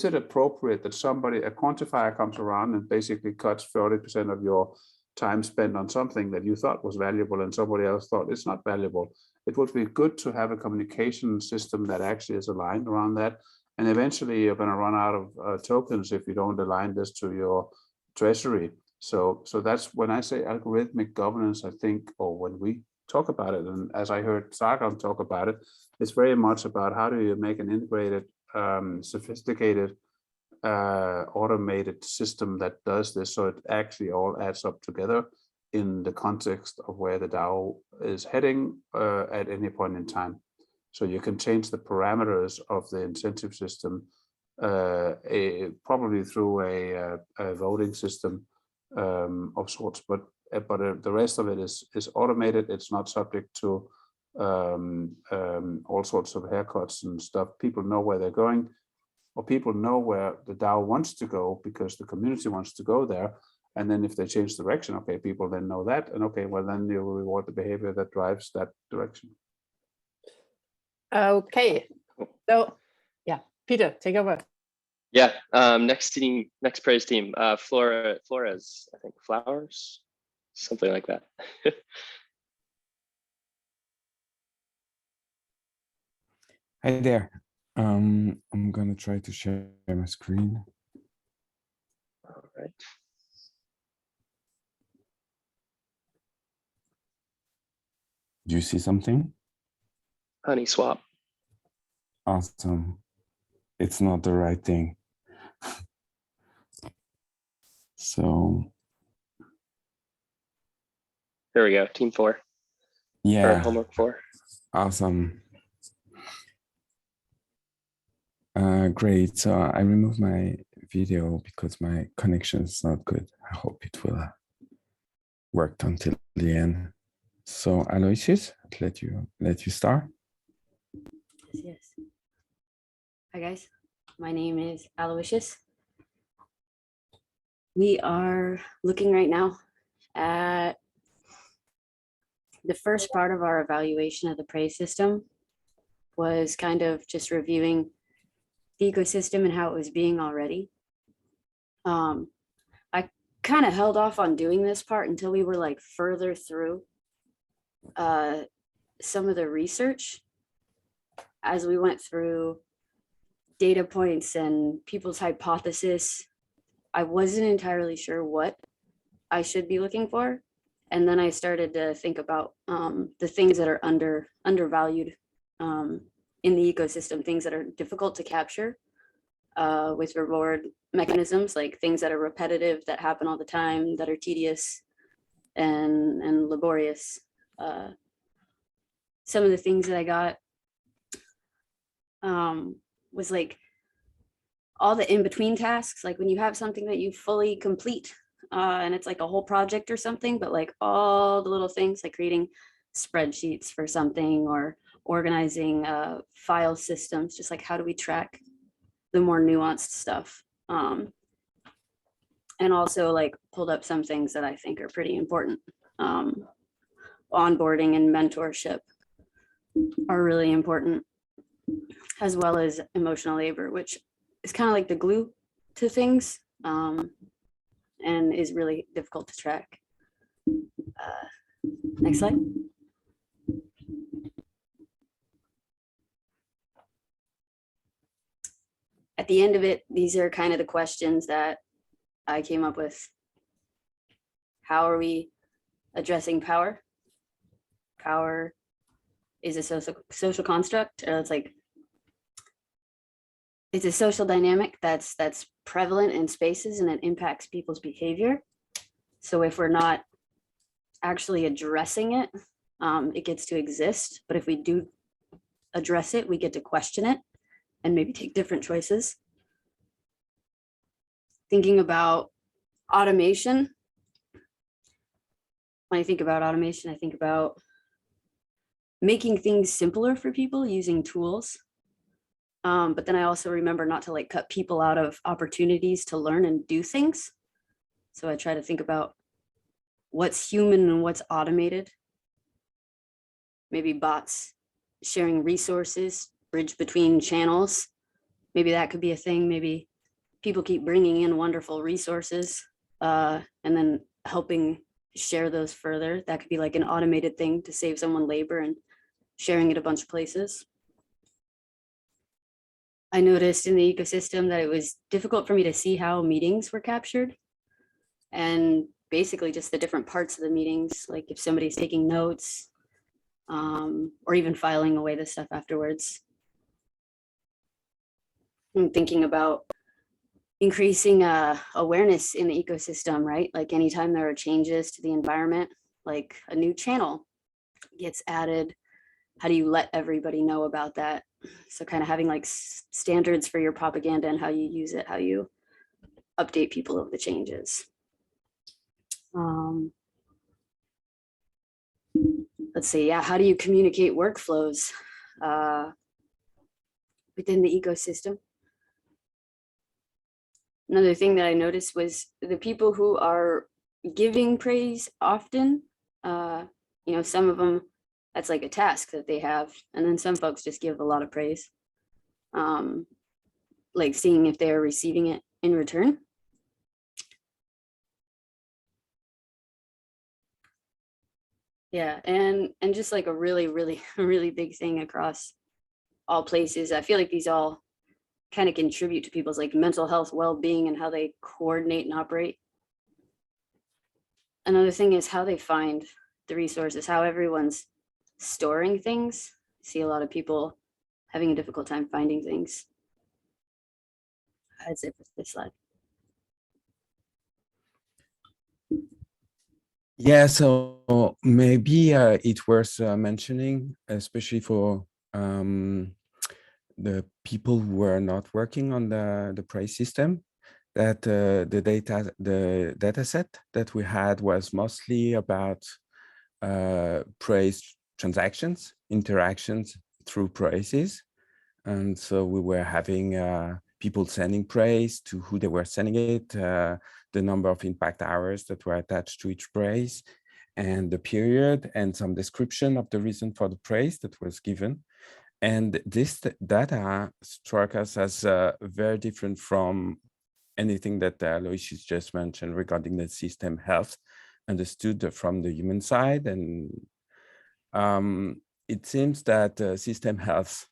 it appropriate that a quantifier comes around and basically cuts 30% of your time spent on something that you thought was valuable and somebody else thought it's not valuable? It would be good to have a communication system that actually is aligned around that. And eventually you're going to run out of tokens if you don't align this to your treasury. So that's when I say algorithmic governance, I think, or when we talk about it, and as I heard Sargon talk about it, it's very much about how do you make an integrated, sophisticated, automated system that does this, so it actually all adds up together in the context of where the DAO is heading at any point in time. So you can change the parameters of the incentive system, probably through a voting system of sorts, but the rest of it is automated. It's not subject to all sorts of haircuts and stuff. People know where they're going, or people know where the DAO wants to go because the community wants to go there. And then if they change direction, okay, people then know that, and okay, well then you will reward the behavior that drives that direction. Okay, so yeah, Peter, take over. Yeah, next praise team, Flores, I think, Flowers, something like that. Hi there. I'm gonna try to share my screen. All right. Do you see something? Honey swap. Awesome. It's not the right thing. So There we go, team 4. yeah. Or homework 4. Awesome. Great. So I removed my video because my connection is not good. I hope it will work until the end. So Aloysius, let you start. Yes. Hi guys, my name is Aloysius. We are looking right now at the first part of our evaluation of the praise system was kind of just reviewing the ecosystem and how it was being already. I kind of held off on doing this part until we were like further through some of the research. As we went through data points and people's hypothesis, I wasn't entirely sure what I should be looking for. And then I started to think about the things that are undervalued in the ecosystem, things that are difficult to capture with reward mechanisms, like things that are repetitive, that happen all the time, that are tedious and laborious. Some of the things that I got was like all the in-between tasks, like when you have something that you fully complete and it's like a whole project or something, but like all the little things like creating spreadsheets for something or organizing file systems, just like how do we track the more nuanced stuff. And also like pulled up some things that I think are pretty important. Onboarding and mentorship are really important, as well as emotional labor, which is kind of like the glue to things and is really difficult to track. Next slide. the end of it, these are kind of the questions that I came up with. How are we addressing power? Power is a social construct. It's a social dynamic that's prevalent in spaces, and it impacts people's behavior. So if we're not actually addressing it, it gets to exist. But if we do address it, we get to question it and maybe take different choices. Thinking about automation. When I think about automation, I think about making things simpler for people using tools. But then I also remember not to like cut people out of opportunities to learn and do things. So I try to think about what's human and what's automated. Maybe bots sharing resources, bridge between channels. Maybe that could be a thing. Maybe people keep bringing in wonderful resources and then helping share those further. That could be like an automated thing to save someone labor and sharing it a bunch of places. I noticed in the ecosystem that it was difficult for me to see how meetings were captured, and basically just the different parts of the meetings, like if somebody's taking notes or even filing away the stuff afterwards. I'm thinking about increasing awareness in the ecosystem, right? Like anytime there are changes to the environment, like a new channel gets added, how do you let everybody know about that? So kind of having like standards for your propaganda and how you use it, how you update people of the changes. Let's see, yeah, how do you communicate workflows within the ecosystem? Another thing that I noticed was the people who are giving praise often, you know, some of them, that's like a task that they have. And then some folks just give a lot of praise, like seeing if they're receiving it in return. Yeah, and just like a really, really big thing across all places. I feel like these all kind of contribute to people's like mental health, well-being, and how they coordinate and operate. Another thing is how they find the resources, how everyone's storing things. I see a lot of people having a difficult time finding things. That's it for this slide. Yeah, so maybe it's worth mentioning, especially for the people who are not working on the price system, that the data set that we had was mostly about price transactions, interactions through prices. And so we were having people sending praise to who they were sending it, the number of impact hours that were attached to each praise, and the period, and some description of the reason for the praise that was given. And this data struck us as very different from anything that Aloysius just mentioned regarding the system health, understood from the human side. And it seems that system health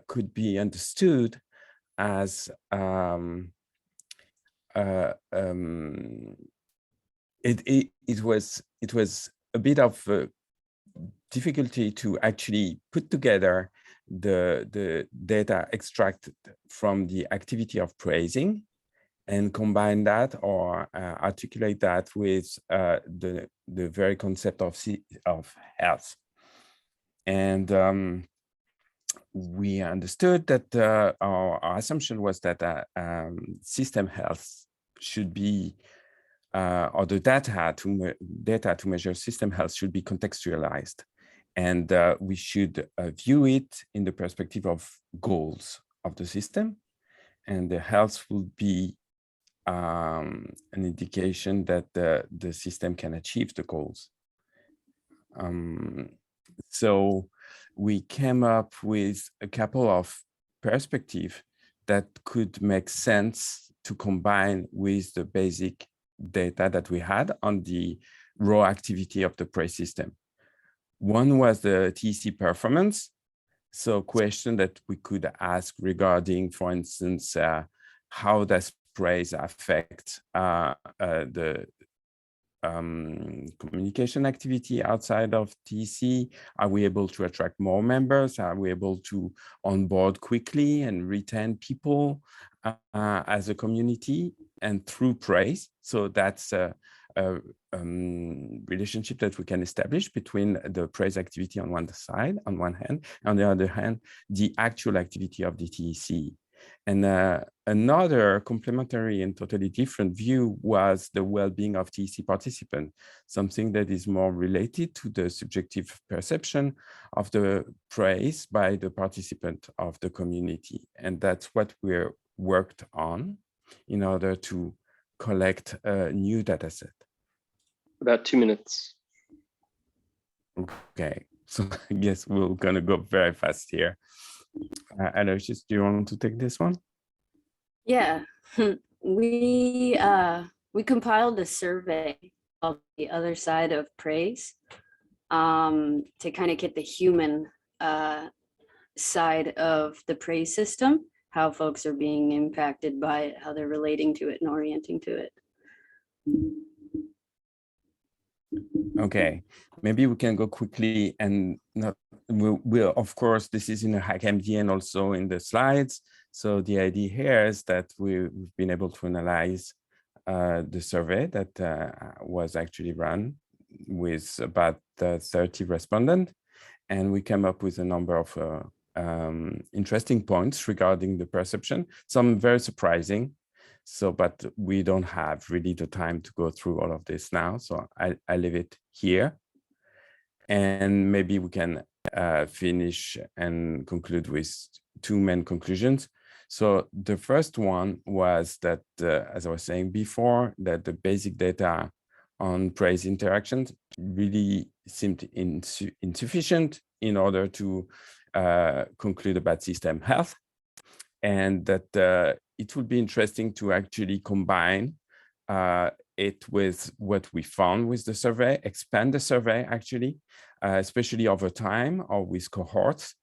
could be understood as it was a bit of difficulty to actually put together the data extracted from the activity of praising and combine that or articulate that with the very concept of health. And we understood that our assumption was that system health should be, or the data to measure system health should be contextualized. And we should view it in the perspective of goals of the system. And the health will be an indication that the system can achieve the goals. So we came up with a couple of perspectives that could make sense to combine with the basic data that we had on the raw activity of the price system. One was the TEC performance, So question that we could ask regarding, for instance, how does praise affect the communication activity outside of TC? Are we able to attract more members? Are we able to onboard quickly and retain people as a community and through praise? So that's a relationship that we can establish between the praise activity on one side, on one hand, on the other hand, the actual activity of the TEC. And another complementary and totally different view was the well-being of TEC participants, something that is more related to the subjective perception of the praise by the participant of the community. And that's what we're worked on in order to collect a new data set. About 2 minutes. Okay, so I guess we're gonna go very fast here. Aloysius, do you want to take this one? Yeah, we compiled a survey of the other side of praise to kind of get the human side of the praise system, how folks are being impacted by it, how they're relating to it and orienting to it. Okay, maybe we can go quickly and not, we'll of course, this is in a HackMD and also in the slides. So the idea here is that we've been able to analyze the survey that was actually run with about 30 respondents. And we came up with a number of interesting points regarding the perception, some very surprising. So, but we don't have really the time to go through all of this now. So I leave it here. And maybe we can finish and conclude with two main conclusions. So the first one was that, as I was saying before, that the basic data on praise interactions really seemed insufficient in order to conclude about system health. And that it would be interesting to actually combine it with what we found with the survey, expand the survey actually, especially over time or with cohorts,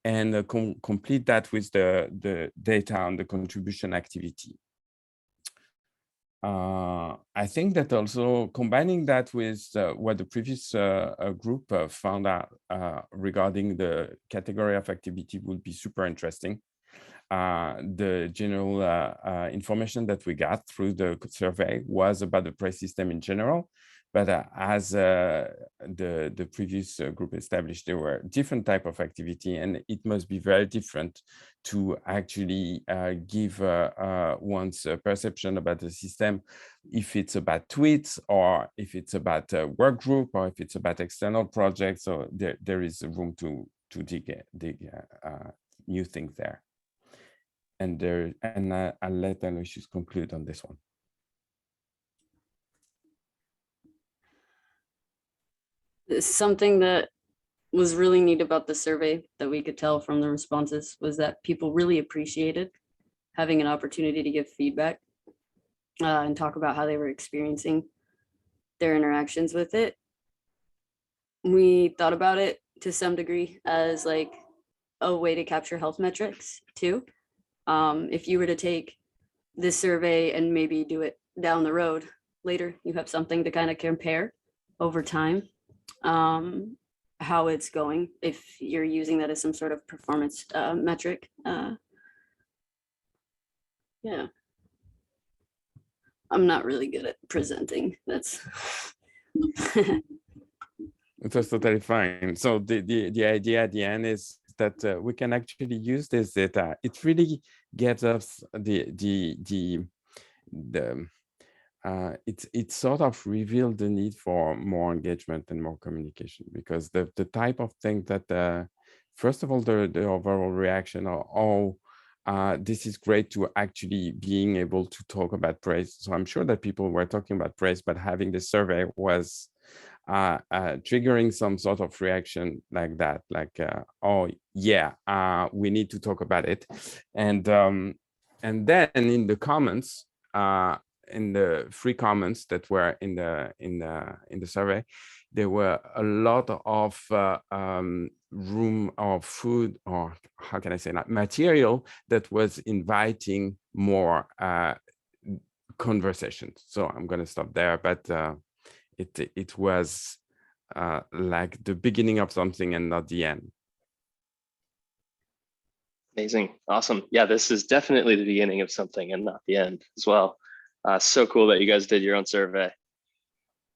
and complete that with the data on the contribution activity. I think that also combining that with what the previous group found out regarding the category of activity would be super interesting. The general information that we got through the survey was about the praise system in general, but as the previous group established, there were different type of activity, and it must be very different to actually give one's perception about the system, if it's about tweets or if it's about a work group or if it's about external projects. So there is room to dig new things there. And I'll let Aloysius conclude on this one. Something that was really neat about the survey that we could tell from the responses was that people really appreciated having an opportunity to give feedback and talk about how they were experiencing their interactions with it. We thought about it to some degree as like a way to capture health metrics too. If you were to take this survey and maybe do it down the road later, you have something to kind of compare over time, how it's going, if you're using that as some sort of performance metric. Yeah. I'm not really good at presenting. That's That's totally fine. So the idea at the end is that we can actually use this data. It really gets us it sort of revealed the need for more engagement and more communication, because the type of thing that first of all the overall reaction of this is great to actually being able to talk about praise. So I'm sure that people were talking about praise, but having the survey was triggering some sort of reaction like that, like oh yeah, we need to talk about it. And then in the comments, in the free comments that were in the survey, there were a lot of room or food, or how can I say that, material that was inviting more conversations. So I'm going to stop there, but it was like the beginning of something and not the end. Amazing. Awesome. Yeah, this is definitely the beginning of something and not the end as well. So cool that you guys did your own survey.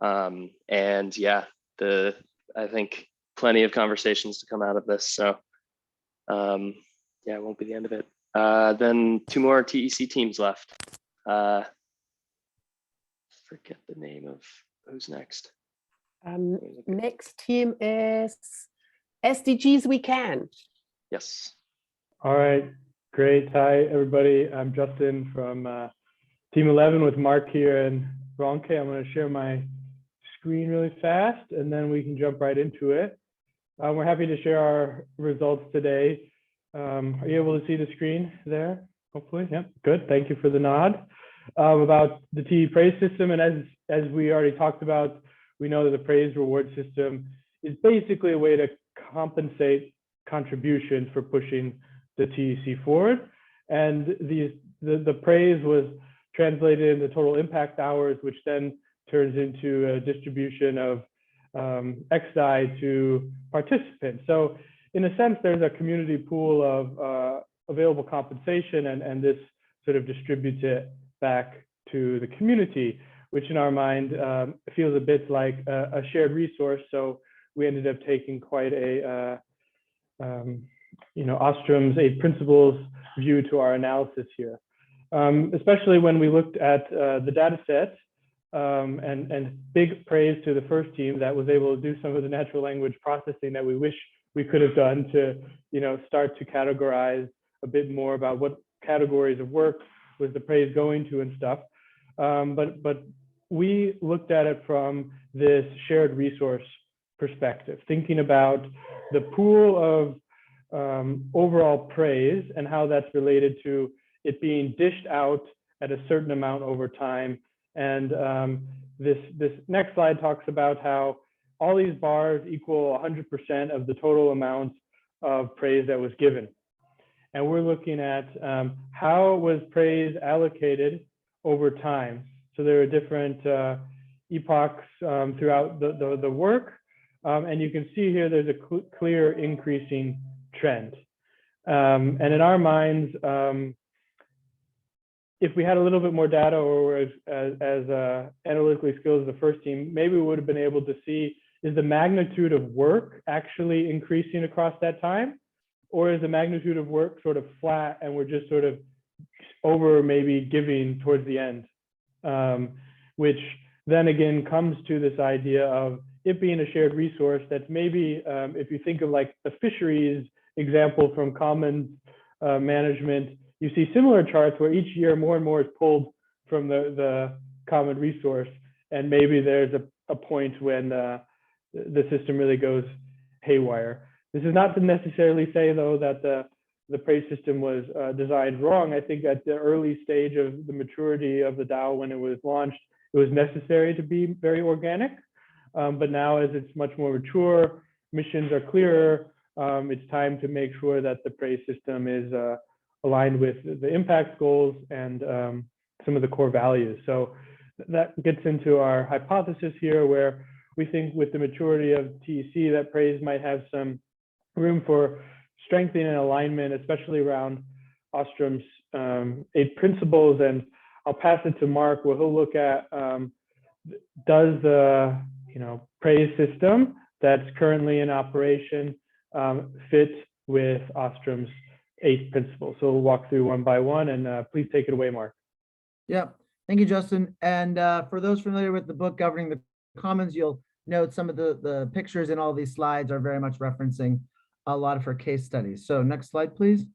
And yeah, I think plenty of conversations to come out of this. So yeah, it won't be the end of it. Then 2 more TEC teams left. Forget the name of who's next. Next team is SDGs We Can. Yes. All right, great. Hi, everybody. I'm Justin from Team 11 with Mark here and Ronke. I'm going to share my screen really fast, and then we can jump right into it. We're happy to share our results today. Are you able to see the screen there? Hopefully, yeah, good. Thank you for the nod. About the TE praise system, and as we already talked about, we know that the praise reward system is basically a way to compensate contributions for pushing the TEC forward. And the praise was translated into total impact hours, which then turns into a distribution of XDAI to participants. So in a sense, there's a community pool of available compensation, and this sort of distributes it back to the community, which in our mind feels a bit like a shared resource. So we ended up taking quite a Ostrom's 8 principles view to our analysis here, especially when we looked at the data set, and big praise to the first team that was able to do some of the natural language processing that we wish we could have done to start to categorize a bit more about what categories of work was the praise going to and stuff. But we looked at it from this shared resource perspective, thinking about the pool of overall praise and how that's related to it being dished out at a certain amount over time. And this next slide talks about how all these bars equal 100% of the total amount of praise that was given. And we're looking at how was praise allocated over time. So there are different epochs throughout the work. And you can see here there's a clear increasing trend. And in our minds, if we had a little bit more data, or as analytically skilled as the first team, maybe we would have been able to see, is the magnitude of work actually increasing across that time? Or is the magnitude of work sort of flat and we're just sort of over maybe giving towards the end? Which then again comes to this idea of it being a shared resource that's maybe, if you think of like the fisheries example from commons management, you see similar charts where each year more and more is pulled from the common resource. And maybe there's a point when the system really goes haywire. This is not to necessarily say, though, that the praise system was designed wrong. I think at the early stage of the maturity of the DAO, when it was launched, it was necessary to be very organic. But now, as it's much more mature, missions are clearer, it's time to make sure that the praise system is aligned with the impact goals and some of the core values. So that gets into our hypothesis here, where we think with the maturity of TEC that praise might have some room for strengthening and alignment, especially around Ostrom's 8 principles. And I'll pass it to Mark, where he'll look at does the praise system that's currently in operation fit with Ostrom's 8 principles. So we'll walk through one by one, and please take it away, Mark. Yeah, thank you, Justin. And for those familiar with the book Governing the Commons, you'll note some of the pictures in all these slides are very much referencing a lot of her case studies. So next slide, please.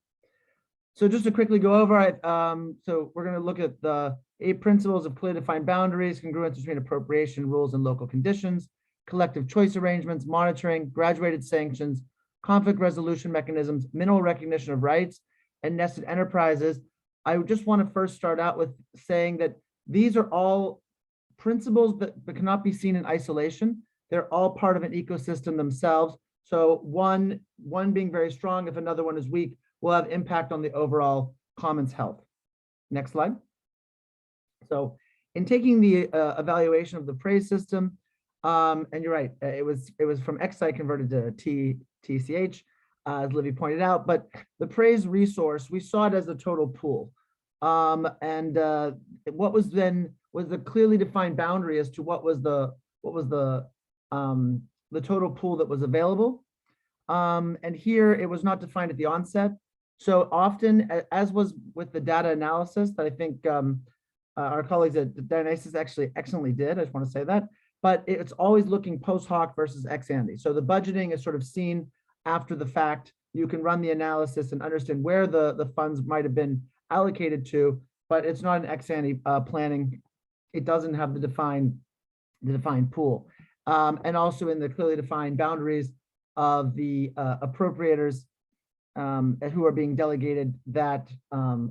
So just to quickly go over it, so we're going to look at the 8 principles of clearly defined boundaries, congruence between appropriation rules and local conditions, collective choice arrangements, monitoring, graduated sanctions, conflict resolution mechanisms, minimal recognition of rights, and nested enterprises. I just want to first start out with saying that these are all principles that cannot be seen in isolation. They're all part of an ecosystem themselves. So one being very strong, if another one is weak, will have impact on the overall commons health. Next slide. So in taking the evaluation of the praise system, and you're right, it was from XI converted to TCH, as Livy pointed out, but the praise resource, we saw it as a total pool. What was then was the clearly defined boundary as to what was the total pool that was available. And here it was not defined at the onset. So often, as was with the data analysis that I think our colleagues at DAOnysious actually excellently did, I just want to say that, but it's always looking post hoc versus ex ante. So the budgeting is sort of seen after the fact. You can run the analysis and understand where the funds might have been allocated to, but it's not an ex ante planning. It doesn't have the defined pool. And also in the clearly defined boundaries of the appropriators who are being delegated that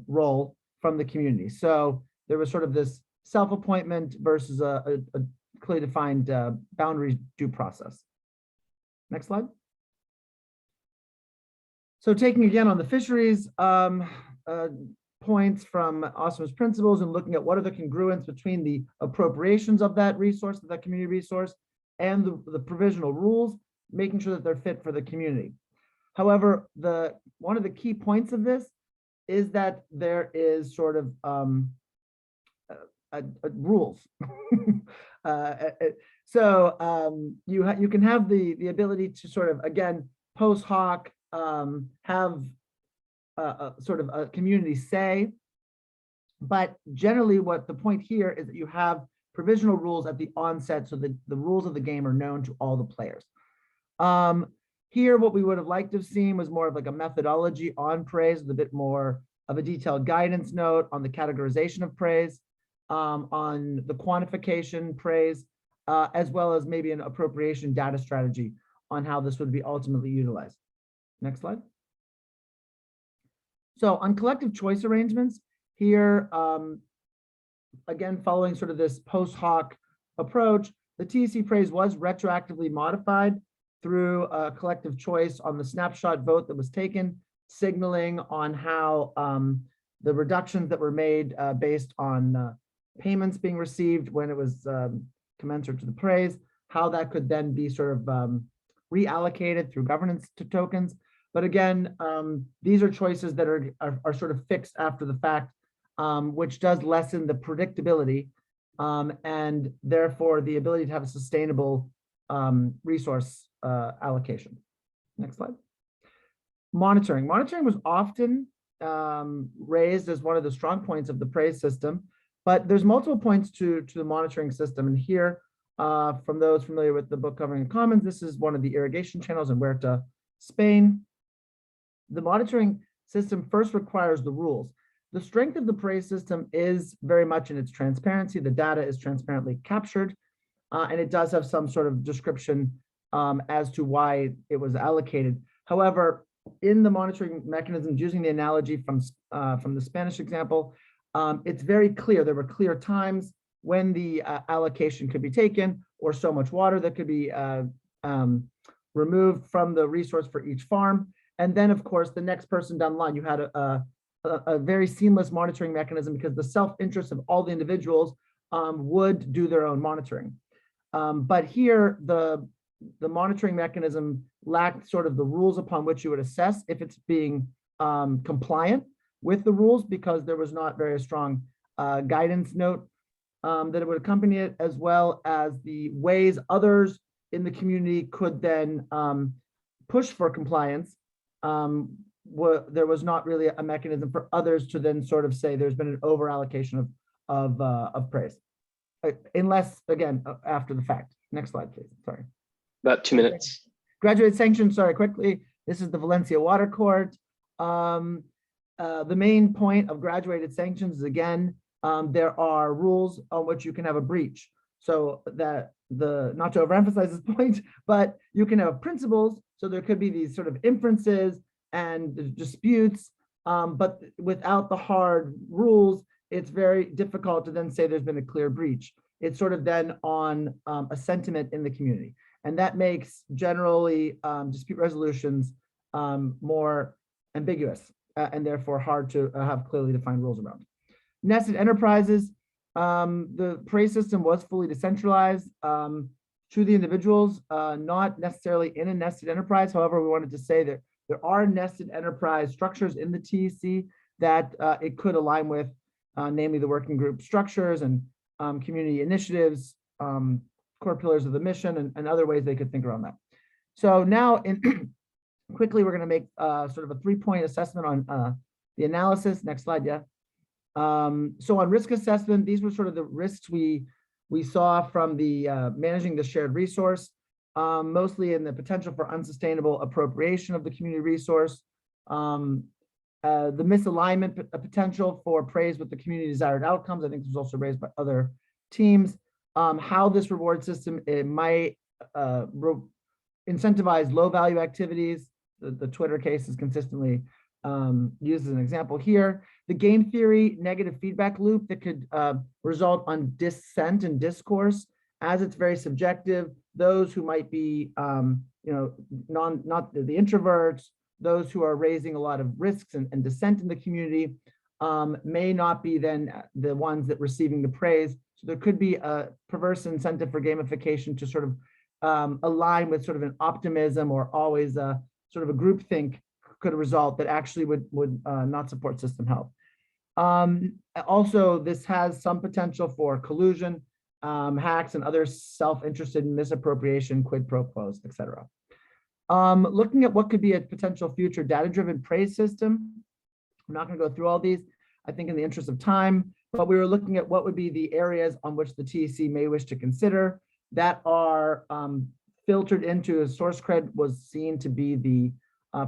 role from the community. So there was sort of this self-appointment versus a clearly defined boundary due process. Next slide. So taking again on the fisheries points from Awesome's principles and looking at what are the congruence between the appropriations of that resource, of that community resource, and the provisional rules, making sure that they're fit for the community. However, one of the key points of this is that there is sort of rules. You can have the ability to sort of, again, post hoc, have sort of a community say, but generally what the point here is that you have provisional rules at the onset so that the rules of the game are known to all the players. Here, what we would have liked to have seen was more of like a methodology on praise, with a bit more of a detailed guidance note on the categorization of praise, on the quantification praise, as well as maybe an appropriation data strategy on how this would be ultimately utilized. Next slide. So on collective choice arrangements here, again, following sort of this post hoc approach, the TEC praise was retroactively modified through a collective choice on the snapshot vote that was taken, signaling on how the reductions that were made based on payments being received when it was commensurate to the praise, how that could then be sort of reallocated through governance to tokens. But again, these are choices that are sort of fixed after the fact, which does lessen the predictability and therefore the ability to have a sustainable resource allocation. Next slide. Monitoring. Monitoring was often raised as one of the strong points of the praise system, but there's multiple points to the monitoring system. And here, from those familiar with the book covering the commons, this is one of the irrigation channels in Huerta, Spain. The monitoring system first requires the rules. The strength of the praise system is very much in its transparency. The data is transparently captured, and it does have some sort of description as to why it was allocated. However, in the monitoring mechanisms, using the analogy from the Spanish example, it's very clear. There were clear times when the allocation could be taken, or so much water that could be removed from the resource for each farm. And then, of course, the next person down the line, you had a very seamless monitoring mechanism because the self-interest of all the individuals would do their own monitoring. But here, the monitoring mechanism lacked sort of the rules upon which you would assess if it's being compliant with the rules, because there was not very strong guidance note that it would accompany it, as well as the ways others in the community could then push for compliance. There was not really a mechanism for others to then sort of say there's been an over allocation of praise, unless, again, after the fact. Next slide, please. Sorry. About 2 minutes. Graduated sanctions, sorry, quickly. This is the Valencia Water Court. The main point of graduated sanctions is, again, there are rules on which you can have a breach. So that not to overemphasize this point, but you can have principles. So there could be these sort of inferences and disputes, but without the hard rules, it's very difficult to then say there's been a clear breach. It's sort of then on a sentiment in the community. And that makes generally dispute resolutions more ambiguous and therefore hard to have clearly defined rules around. Nested enterprises, the praise system was fully decentralized to the individuals, not necessarily in a nested enterprise. However, we wanted to say that there are nested enterprise structures in the TEC that it could align with, namely the working group structures and community initiatives, core pillars of the mission, and other ways they could think around that. So now, quickly, we're going to make sort of a 3-point assessment on the analysis. Next slide, yeah. So on risk assessment, these were sort of the risks we saw from the managing the shared resource, mostly in the potential for unsustainable appropriation of the community resource, the misalignment potential for praise with the community desired outcomes. I think this was also raised by other teams. How this reward system, it might incentivize low value activities. The Twitter case is consistently used as an example here. The game theory negative feedback loop that could result on dissent and discourse, as it's very subjective. Those who might be, not the introverts, those who are raising a lot of risks and dissent in the community, may not be then the ones that receiving the praise. So there could be a perverse incentive for gamification to sort of align with sort of an optimism or always a sort of a groupthink could result that actually would not support system health. Also, this has some potential for collusion, hacks, and other self-interested misappropriation, quid pro quos, etc. Looking at what could be a potential future data-driven praise system. I'm not going to go through all these, I think in the interest of time, but we were looking at what would be the areas on which the TEC may wish to consider that are filtered into source cred was seen to be the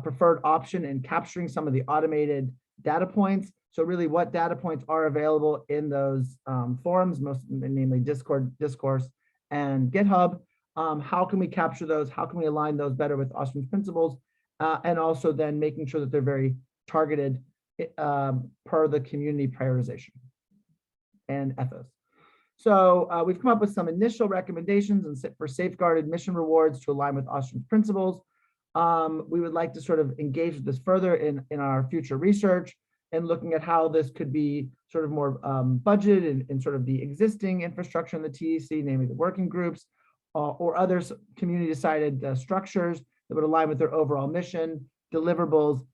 preferred option in capturing some of the automated data points. So really what data points are available in those forums, most namely Discord, Discourse, and GitHub. How can we capture those? How can we align those better with Austrian's principles? And also then making sure that they're very targeted per the community prioritization and ethos. So we've come up with some initial recommendations and for safeguarded mission rewards to align with Austrian's principles. We would like to sort of engage with this further in our future research and looking at how this could be sort of more budgeted in sort of the existing infrastructure in the TEC, namely the working groups or other community decided structures that would align with their overall mission, deliverables,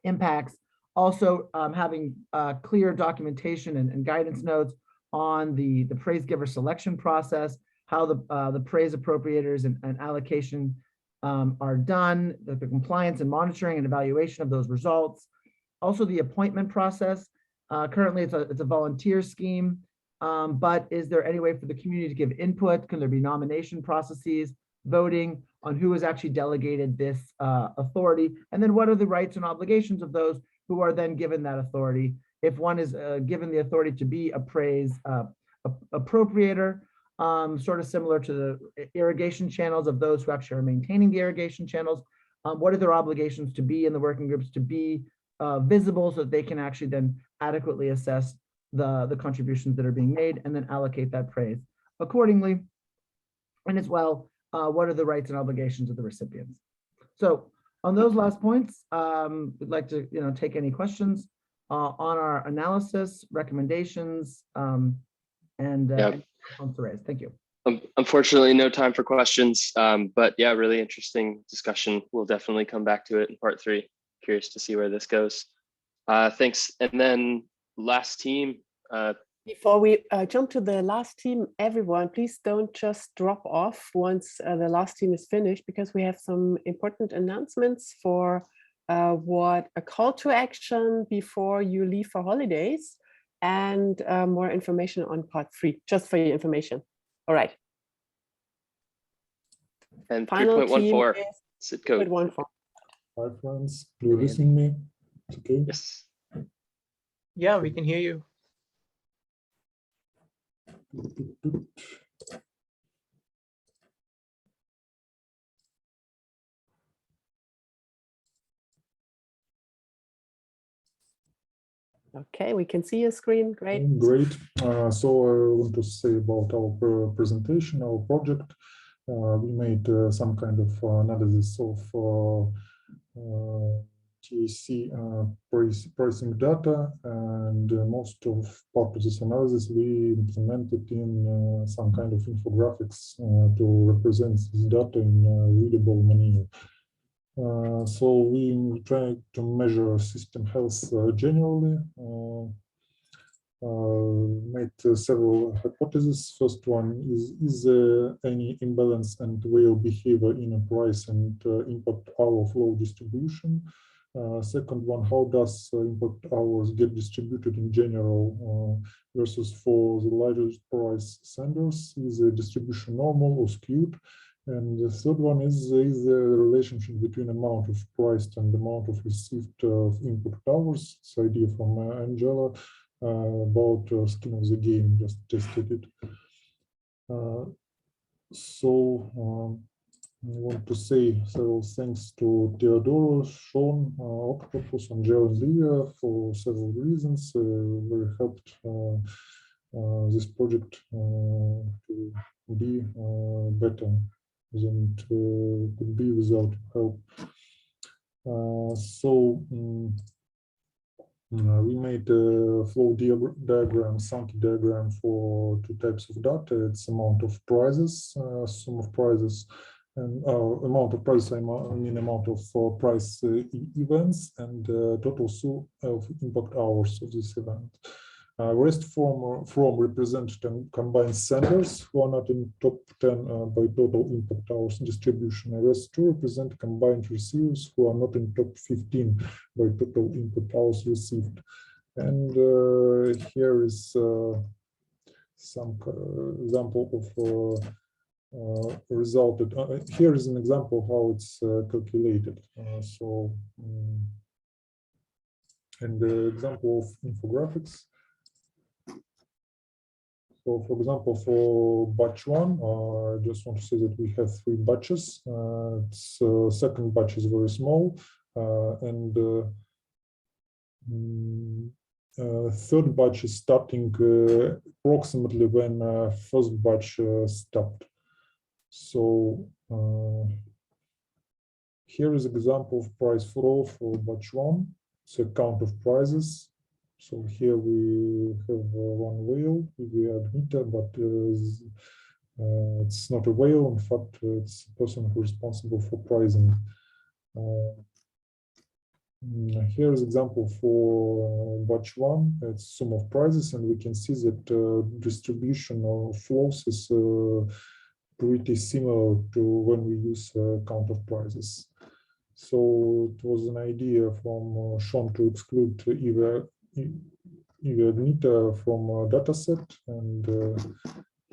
impacts. Also having clear documentation and guidance notes on the praise giver selection process, how the praise appropriators and allocation are done, the compliance and monitoring and evaluation of those results. Also the appointment process. Currently it's a volunteer scheme, but is there any way for the community to give input? Can there be nomination processes, voting on who has actually delegated this authority? And then what are the rights and obligations of those who are then given that authority? If one is given the authority to be a praise appropriator, sort of similar to the irrigation channels of those who actually are maintaining the irrigation channels, what are their obligations to be in the working groups, to be visible so that they can actually then adequately assess the contributions that are being made and then allocate that praise accordingly. And as well, what are the rights and obligations of the recipients? So on those last points, we'd like to take any questions on our analysis, recommendations, and on Therese. Thank you. Unfortunately, no time for questions, but yeah, really interesting discussion. We'll definitely come back to it in part 3. Curious to see where this goes. Thanks. And then last team. Before we jump to the last team, everyone, please don't just drop off once the last team is finished, because we have some important announcements for what a call to action before you leave for holidays, and more information on part 3, just for your information. All right. And 3.14, SID code. 3.14. Hi friends, do you listen to me? Okay. Yes. Yeah, we can hear you. Okay, we can see your screen. Great. Great. So I want to say about our presentation, our project. we made some kind of analysis of TAC pricing data, and most of part of this analysis we implemented in some kind of infographics to represent this data in a readable manner. So we try to measure system health generally. Made several hypotheses. First one is there any imbalance and whale behavior in a price and impact hour flow distribution? Second one, how does impact hours get distributed in general versus for the largest price senders? Is the distribution normal or skewed? And the third one is the relationship between amount of priced and amount of received impact hours. It's idea from Angela. About skin of the game, just tested it. I want to say several thanks to Theodoro, Sean, Octopus, Angela, and Livia for several reasons. Very helped this project to be better than it could be without help. We made a flow diagram, Sankey diagram for two types of data. It's amount of prizes, sum of prizes, and amount of prizes, I mean amount of price events, and total sum of impact hours of this event. Rest from represent combined senders who are not in top 10 by total impact hours distribution. Rest 2 represent combined receivers who are not in top 15 by total impact hours received. And here is some example of resulted. Here is an example how it's calculated. And the example of infographics. So, for example, for batch 1, I just want to say that we have 3 batches. Second batch is very small, and third batch is starting approximately when first batch stopped. So here is an example of price flow for batch 1. It's a count of prices. So here we have one whale, we add meter, but it's not a whale. In fact, it's a person who is responsible for pricing. Here is example for batch 1. It's sum of prices, and we can see that distribution of flows is pretty similar to when we use count of prices. So it was an idea from Sean to exclude either meter from a data set, and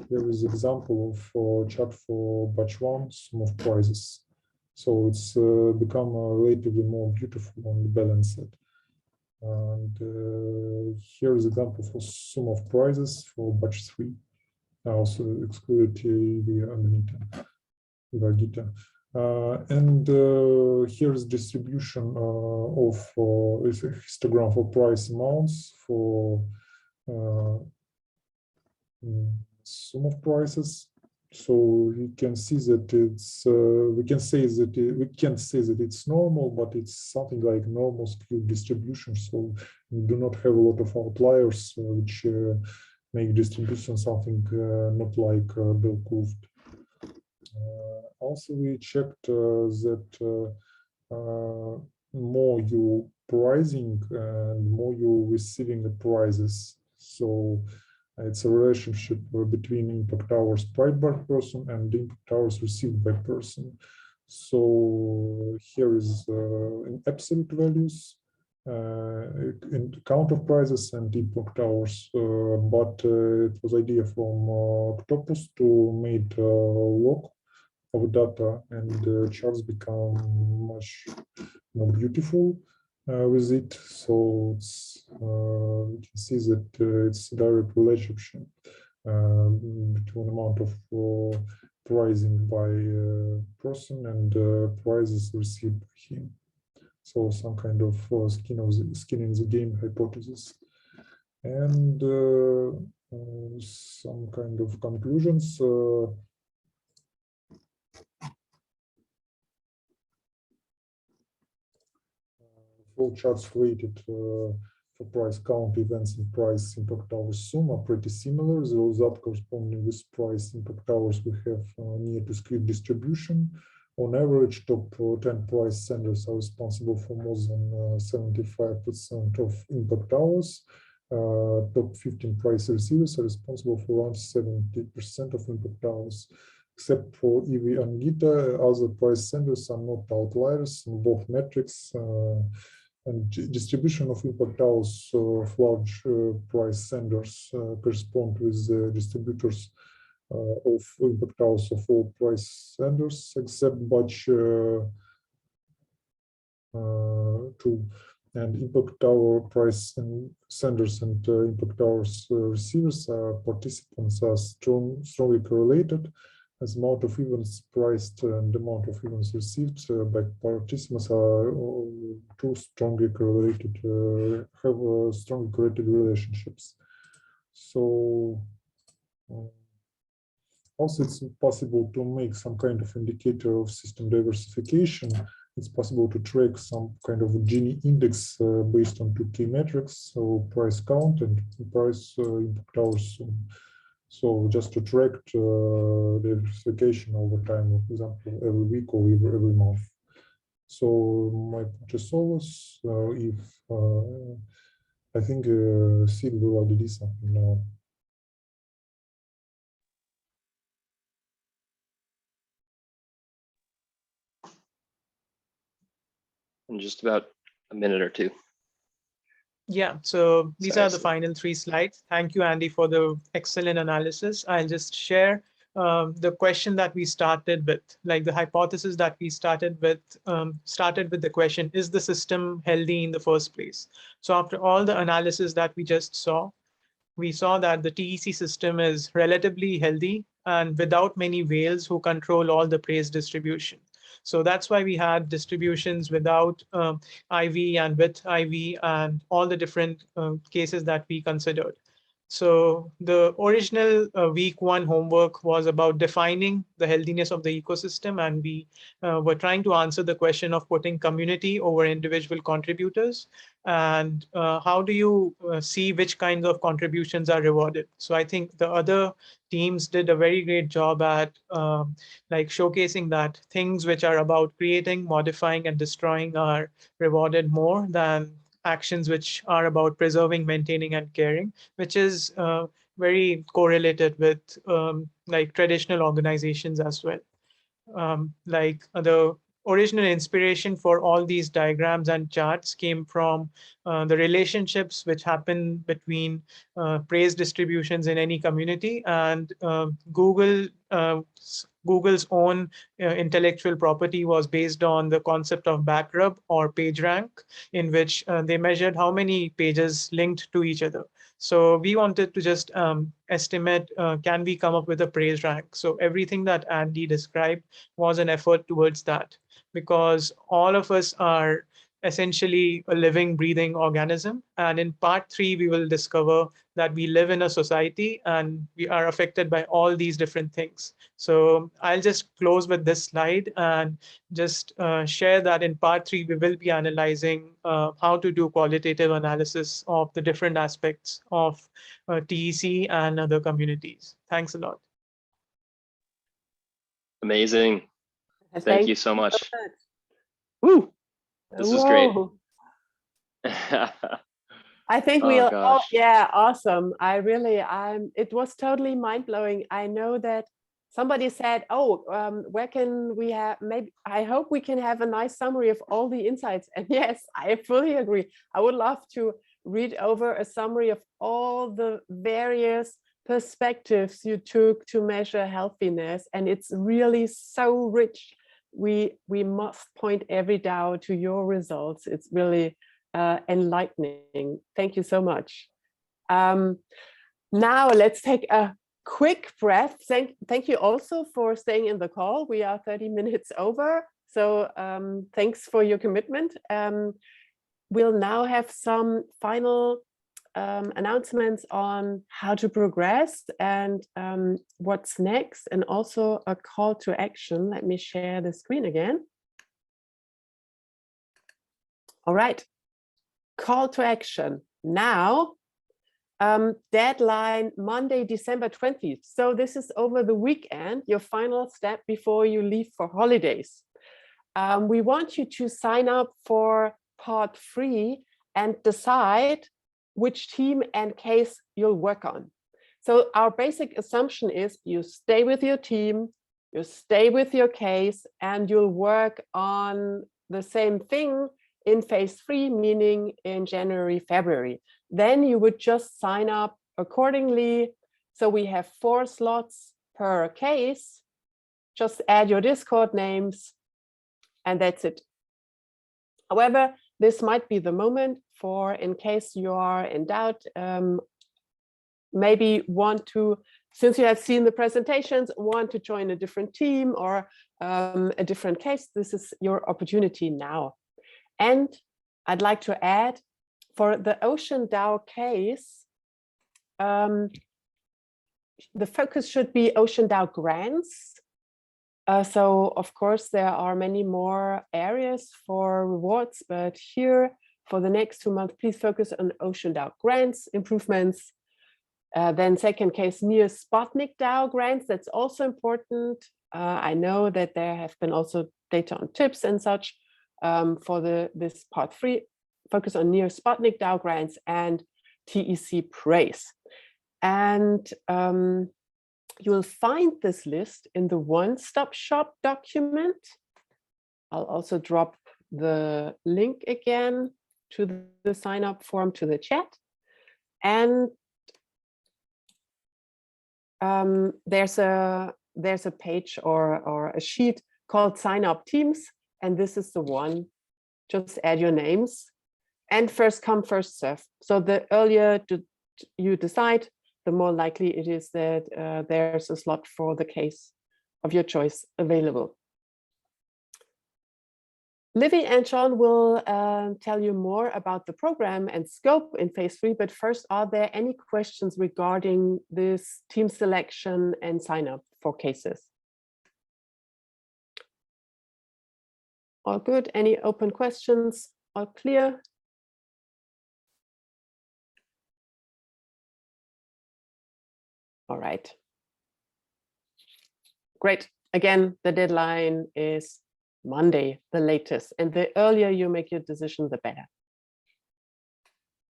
there is example of chart for batch 1, sum of prices. So it's become relatively more beautiful and balanced. And here is example for sum of prices for batch 3. I also excluded the meter. And here's distribution of is a histogram for price amounts for sum of prices. So you can see that it's we can't say that it's normal, but it's something like normal skewed distribution. So we do not have a lot of outliers which make distribution something not like bell-curved. Also, we checked that more you pricing and more you receiving the prizes. So it's a relationship between impact hours paid by person and impact hours received by person. So here is in absolute values, in count of prices and impact hours, but it was idea from Octopus to make log of data, and charts become much more beautiful with it. So it's, you can see that it's a direct relationship between amount of pricing by person and prices received by him. So some kind of skin in the game hypothesis, and some kind of conclusions. flowcharts created for price count events and price impact hours sum are pretty similar. Those up corresponding with price impact hours, we have near to skew distribution. On average, top 10 price senders are responsible for more than 75% of impact hours. Top 15 price receivers are responsible for around 70% of impact hours. Except for EV and Gita, other price senders are not outliers in both metrics and distribution of impact hours of large price senders correspond with distributors of impact hours of all price senders, except batch 2 and impact hour price and senders and impact hours receivers participants are strongly correlated, as amount of events priced and amount of events received by participants are too strongly correlated, have strongly correlated relationships. So also it's possible to make some kind of indicator of system diversification. It's possible to track some kind of Gini index based on 2 key metrics, so price count and price impact hours. So just to track diversification over time, for example, every week or every month. So my purchase always, if I think Sid will already do something now. In just about a minute or two. Yeah, so these Sorry, are the final 3 slides. Thank you, Andy, for the excellent analysis. I'll just share the question that we started with, like the hypothesis that we started with the question, is the system healthy in the first place? So after all the analysis that we just saw, we saw that the TEC system is relatively healthy and without many whales who control all the praise distribution. So that's why we had distributions without IV and with IV and all the different cases that we considered. So the original week 1 homework was about defining the healthiness of the ecosystem, and we were trying to answer the question of putting community over individual contributors, and how do you see which kinds of contributions are rewarded. So I think the other teams did a very great job at like showcasing that things which are about creating, modifying, and destroying are rewarded more than actions which are about preserving, maintaining, and caring, which is very correlated with like traditional organizations as well. Like the original inspiration for all these diagrams and charts came from the relationships which happen between praise distributions in any community and Google's own intellectual property was based on the concept of backrub or page rank, in which they measured how many pages linked to each other. So we wanted to just estimate, can we come up with a praise rank? So everything that Andy described was an effort towards that, because all of us are essentially a living, breathing organism. And in part 3, we will discover that we live in a society and we are affected by all these different things. So I'll just close with this slide and just share that in part 3, we will be analyzing how to do qualitative analysis of the different aspects of TEC and other communities. Thanks a lot. Amazing. Thank you so much. Woo! This was great. I think Oh, we'll, gosh. yeah, awesome. It was totally mind-blowing. I know that somebody said, oh, where can we have, maybe, I hope we can have a nice summary of all the insights. And yes, I fully agree. I would love to read over a summary of all the various perspectives you took to measure healthiness. And it's really so rich. We must point every DAO to your results. It's really enlightening. Thank you so much. Now let's take a quick breath. Thank you also for staying in the call. We are 30 minutes over, so thanks for your commitment. We'll now have some final announcements on how to progress and what's next, and also a call to action. Let me share the screen again. All right. call to action now. Deadline Monday, December 20th. So this is over the weekend, your final step before you leave for holidays. We want you to sign up for part 3 and decide which team and case you'll work on. So our basic assumption is you stay with your team, you stay with your case, and you'll work on the same thing in phase 3, meaning in January, February. Then you would just sign up accordingly. So we have 4 slots per case. Just add your Discord names, and that's it. However, this might be the moment for, in case you are in doubt, maybe want to, since you have seen the presentations, want to join a different team or a different case, this is your opportunity now. And I'd like to add, for the OceanDAO case, the focus should be OceanDAO Grants. So of course, there are many more areas for rewards, but here for the next 2 months, please focus on OceanDAO Grants improvements. Then second case, near Sputnik DAO grants, that's also important. I know that there have been also data on tips and such. For this part 3, focus on near Sputnik DAO grants and TEC praise. And you'll find this list in the one-stop shop document. I'll also drop the link again to the sign up form to the chat. And there's a page or a sheet called sign up teams. And this is the one, just add your names and first come, first serve. So the earlier you decide, the more likely it is that there's a slot for the case of your choice available. Livy and Sean will tell you more about the program and scope in phase 3, but first, are there any questions regarding this team selection and sign up for cases? All good, any open questions? All clear? All right. Great. Again, the deadline is Monday, the latest, and the earlier you make your decision, the better.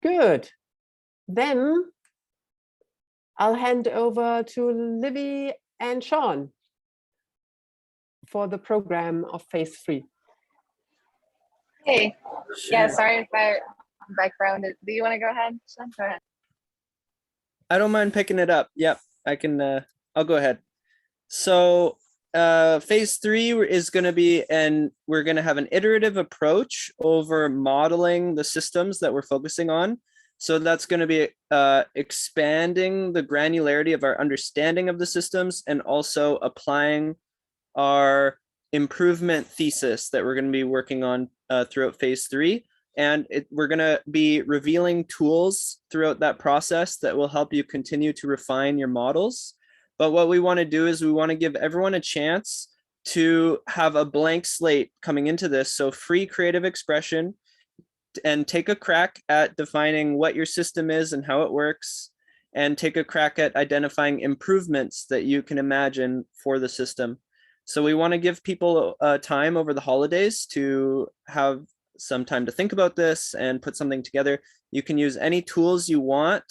Good. Then I'll hand over to Livy and Sean for the program of phase 3. Hey, yeah, sorry if I'm background. Do you want to go ahead, Sean? Go ahead. I don't mind picking it up. Yep, I can, I'll go ahead. So phase 3 is going to be, and we're going to have an iterative approach over modeling the systems that we're focusing on. So that's going to be expanding the granularity of our understanding of the systems and also applying our improvement thesis that we're going to be working on throughout phase 3. And we're going to be revealing tools throughout that process that will help you continue to refine your models. But what we want to do is we want to give everyone a chance to have a blank slate coming into this. So free creative expression, and take a crack at defining what your system is and how it works, and take a crack at identifying improvements that you can imagine for the system. So we want to give people time over the holidays to have some time to think about this and put something together. You can use any tools you want.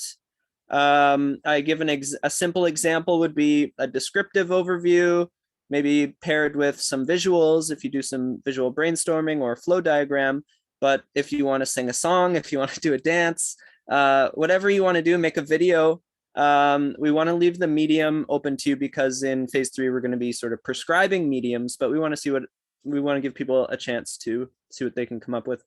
I give a simple example would be a descriptive overview, maybe paired with some visuals if you do some visual brainstorming or flow diagram. But if you want to sing a song, if you want to do a dance, whatever you want to do, make a video. We want to leave the medium open to you because in phase 3, we're going to be sort of prescribing mediums, but we want to see we want to give people a chance to see what they can come up with.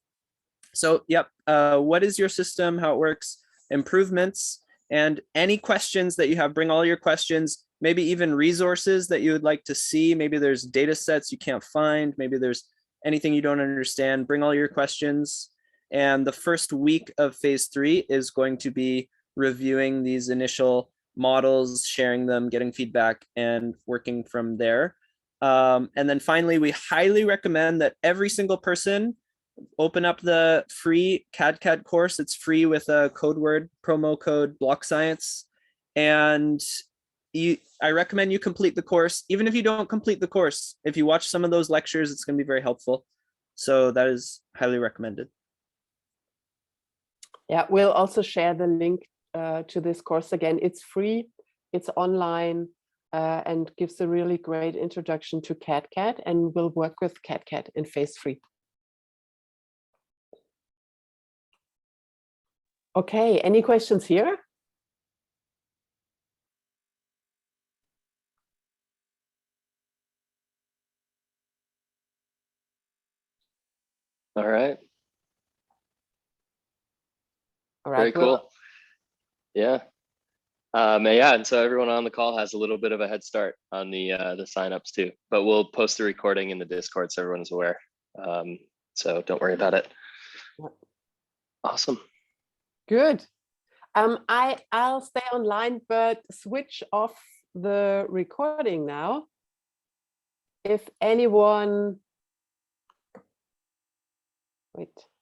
So, yep. What is your system, how it works, improvements, and any questions that you have, bring all your questions, maybe even resources that you would like to see. Maybe there's data sets you can't find. Maybe there's anything you don't understand, bring all your questions. And the first week of phase 3 is going to be reviewing these initial models, sharing them, getting feedback, and working from there. And then finally, we highly recommend that every single person open up the free CAD course. It's free with a code word, promo code block science. And I recommend you complete the course. Even if you don't complete the course, if you watch some of those lectures, it's going to be very helpful. So that is highly recommended. Yeah, we'll also share the link to this course again. It's free, it's online, and gives a really great introduction to CAD, and we'll work with CAD in phase 3. Okay, any questions here? All right. All right. Very cool. Yeah. Yeah, and so everyone on the call has a little bit of a head start on the signups too, but we'll post the recording in the Discord so everyone's aware. So don't worry about it. Awesome. Good. I'll stay online, but switch off the recording now. If anyone, wait,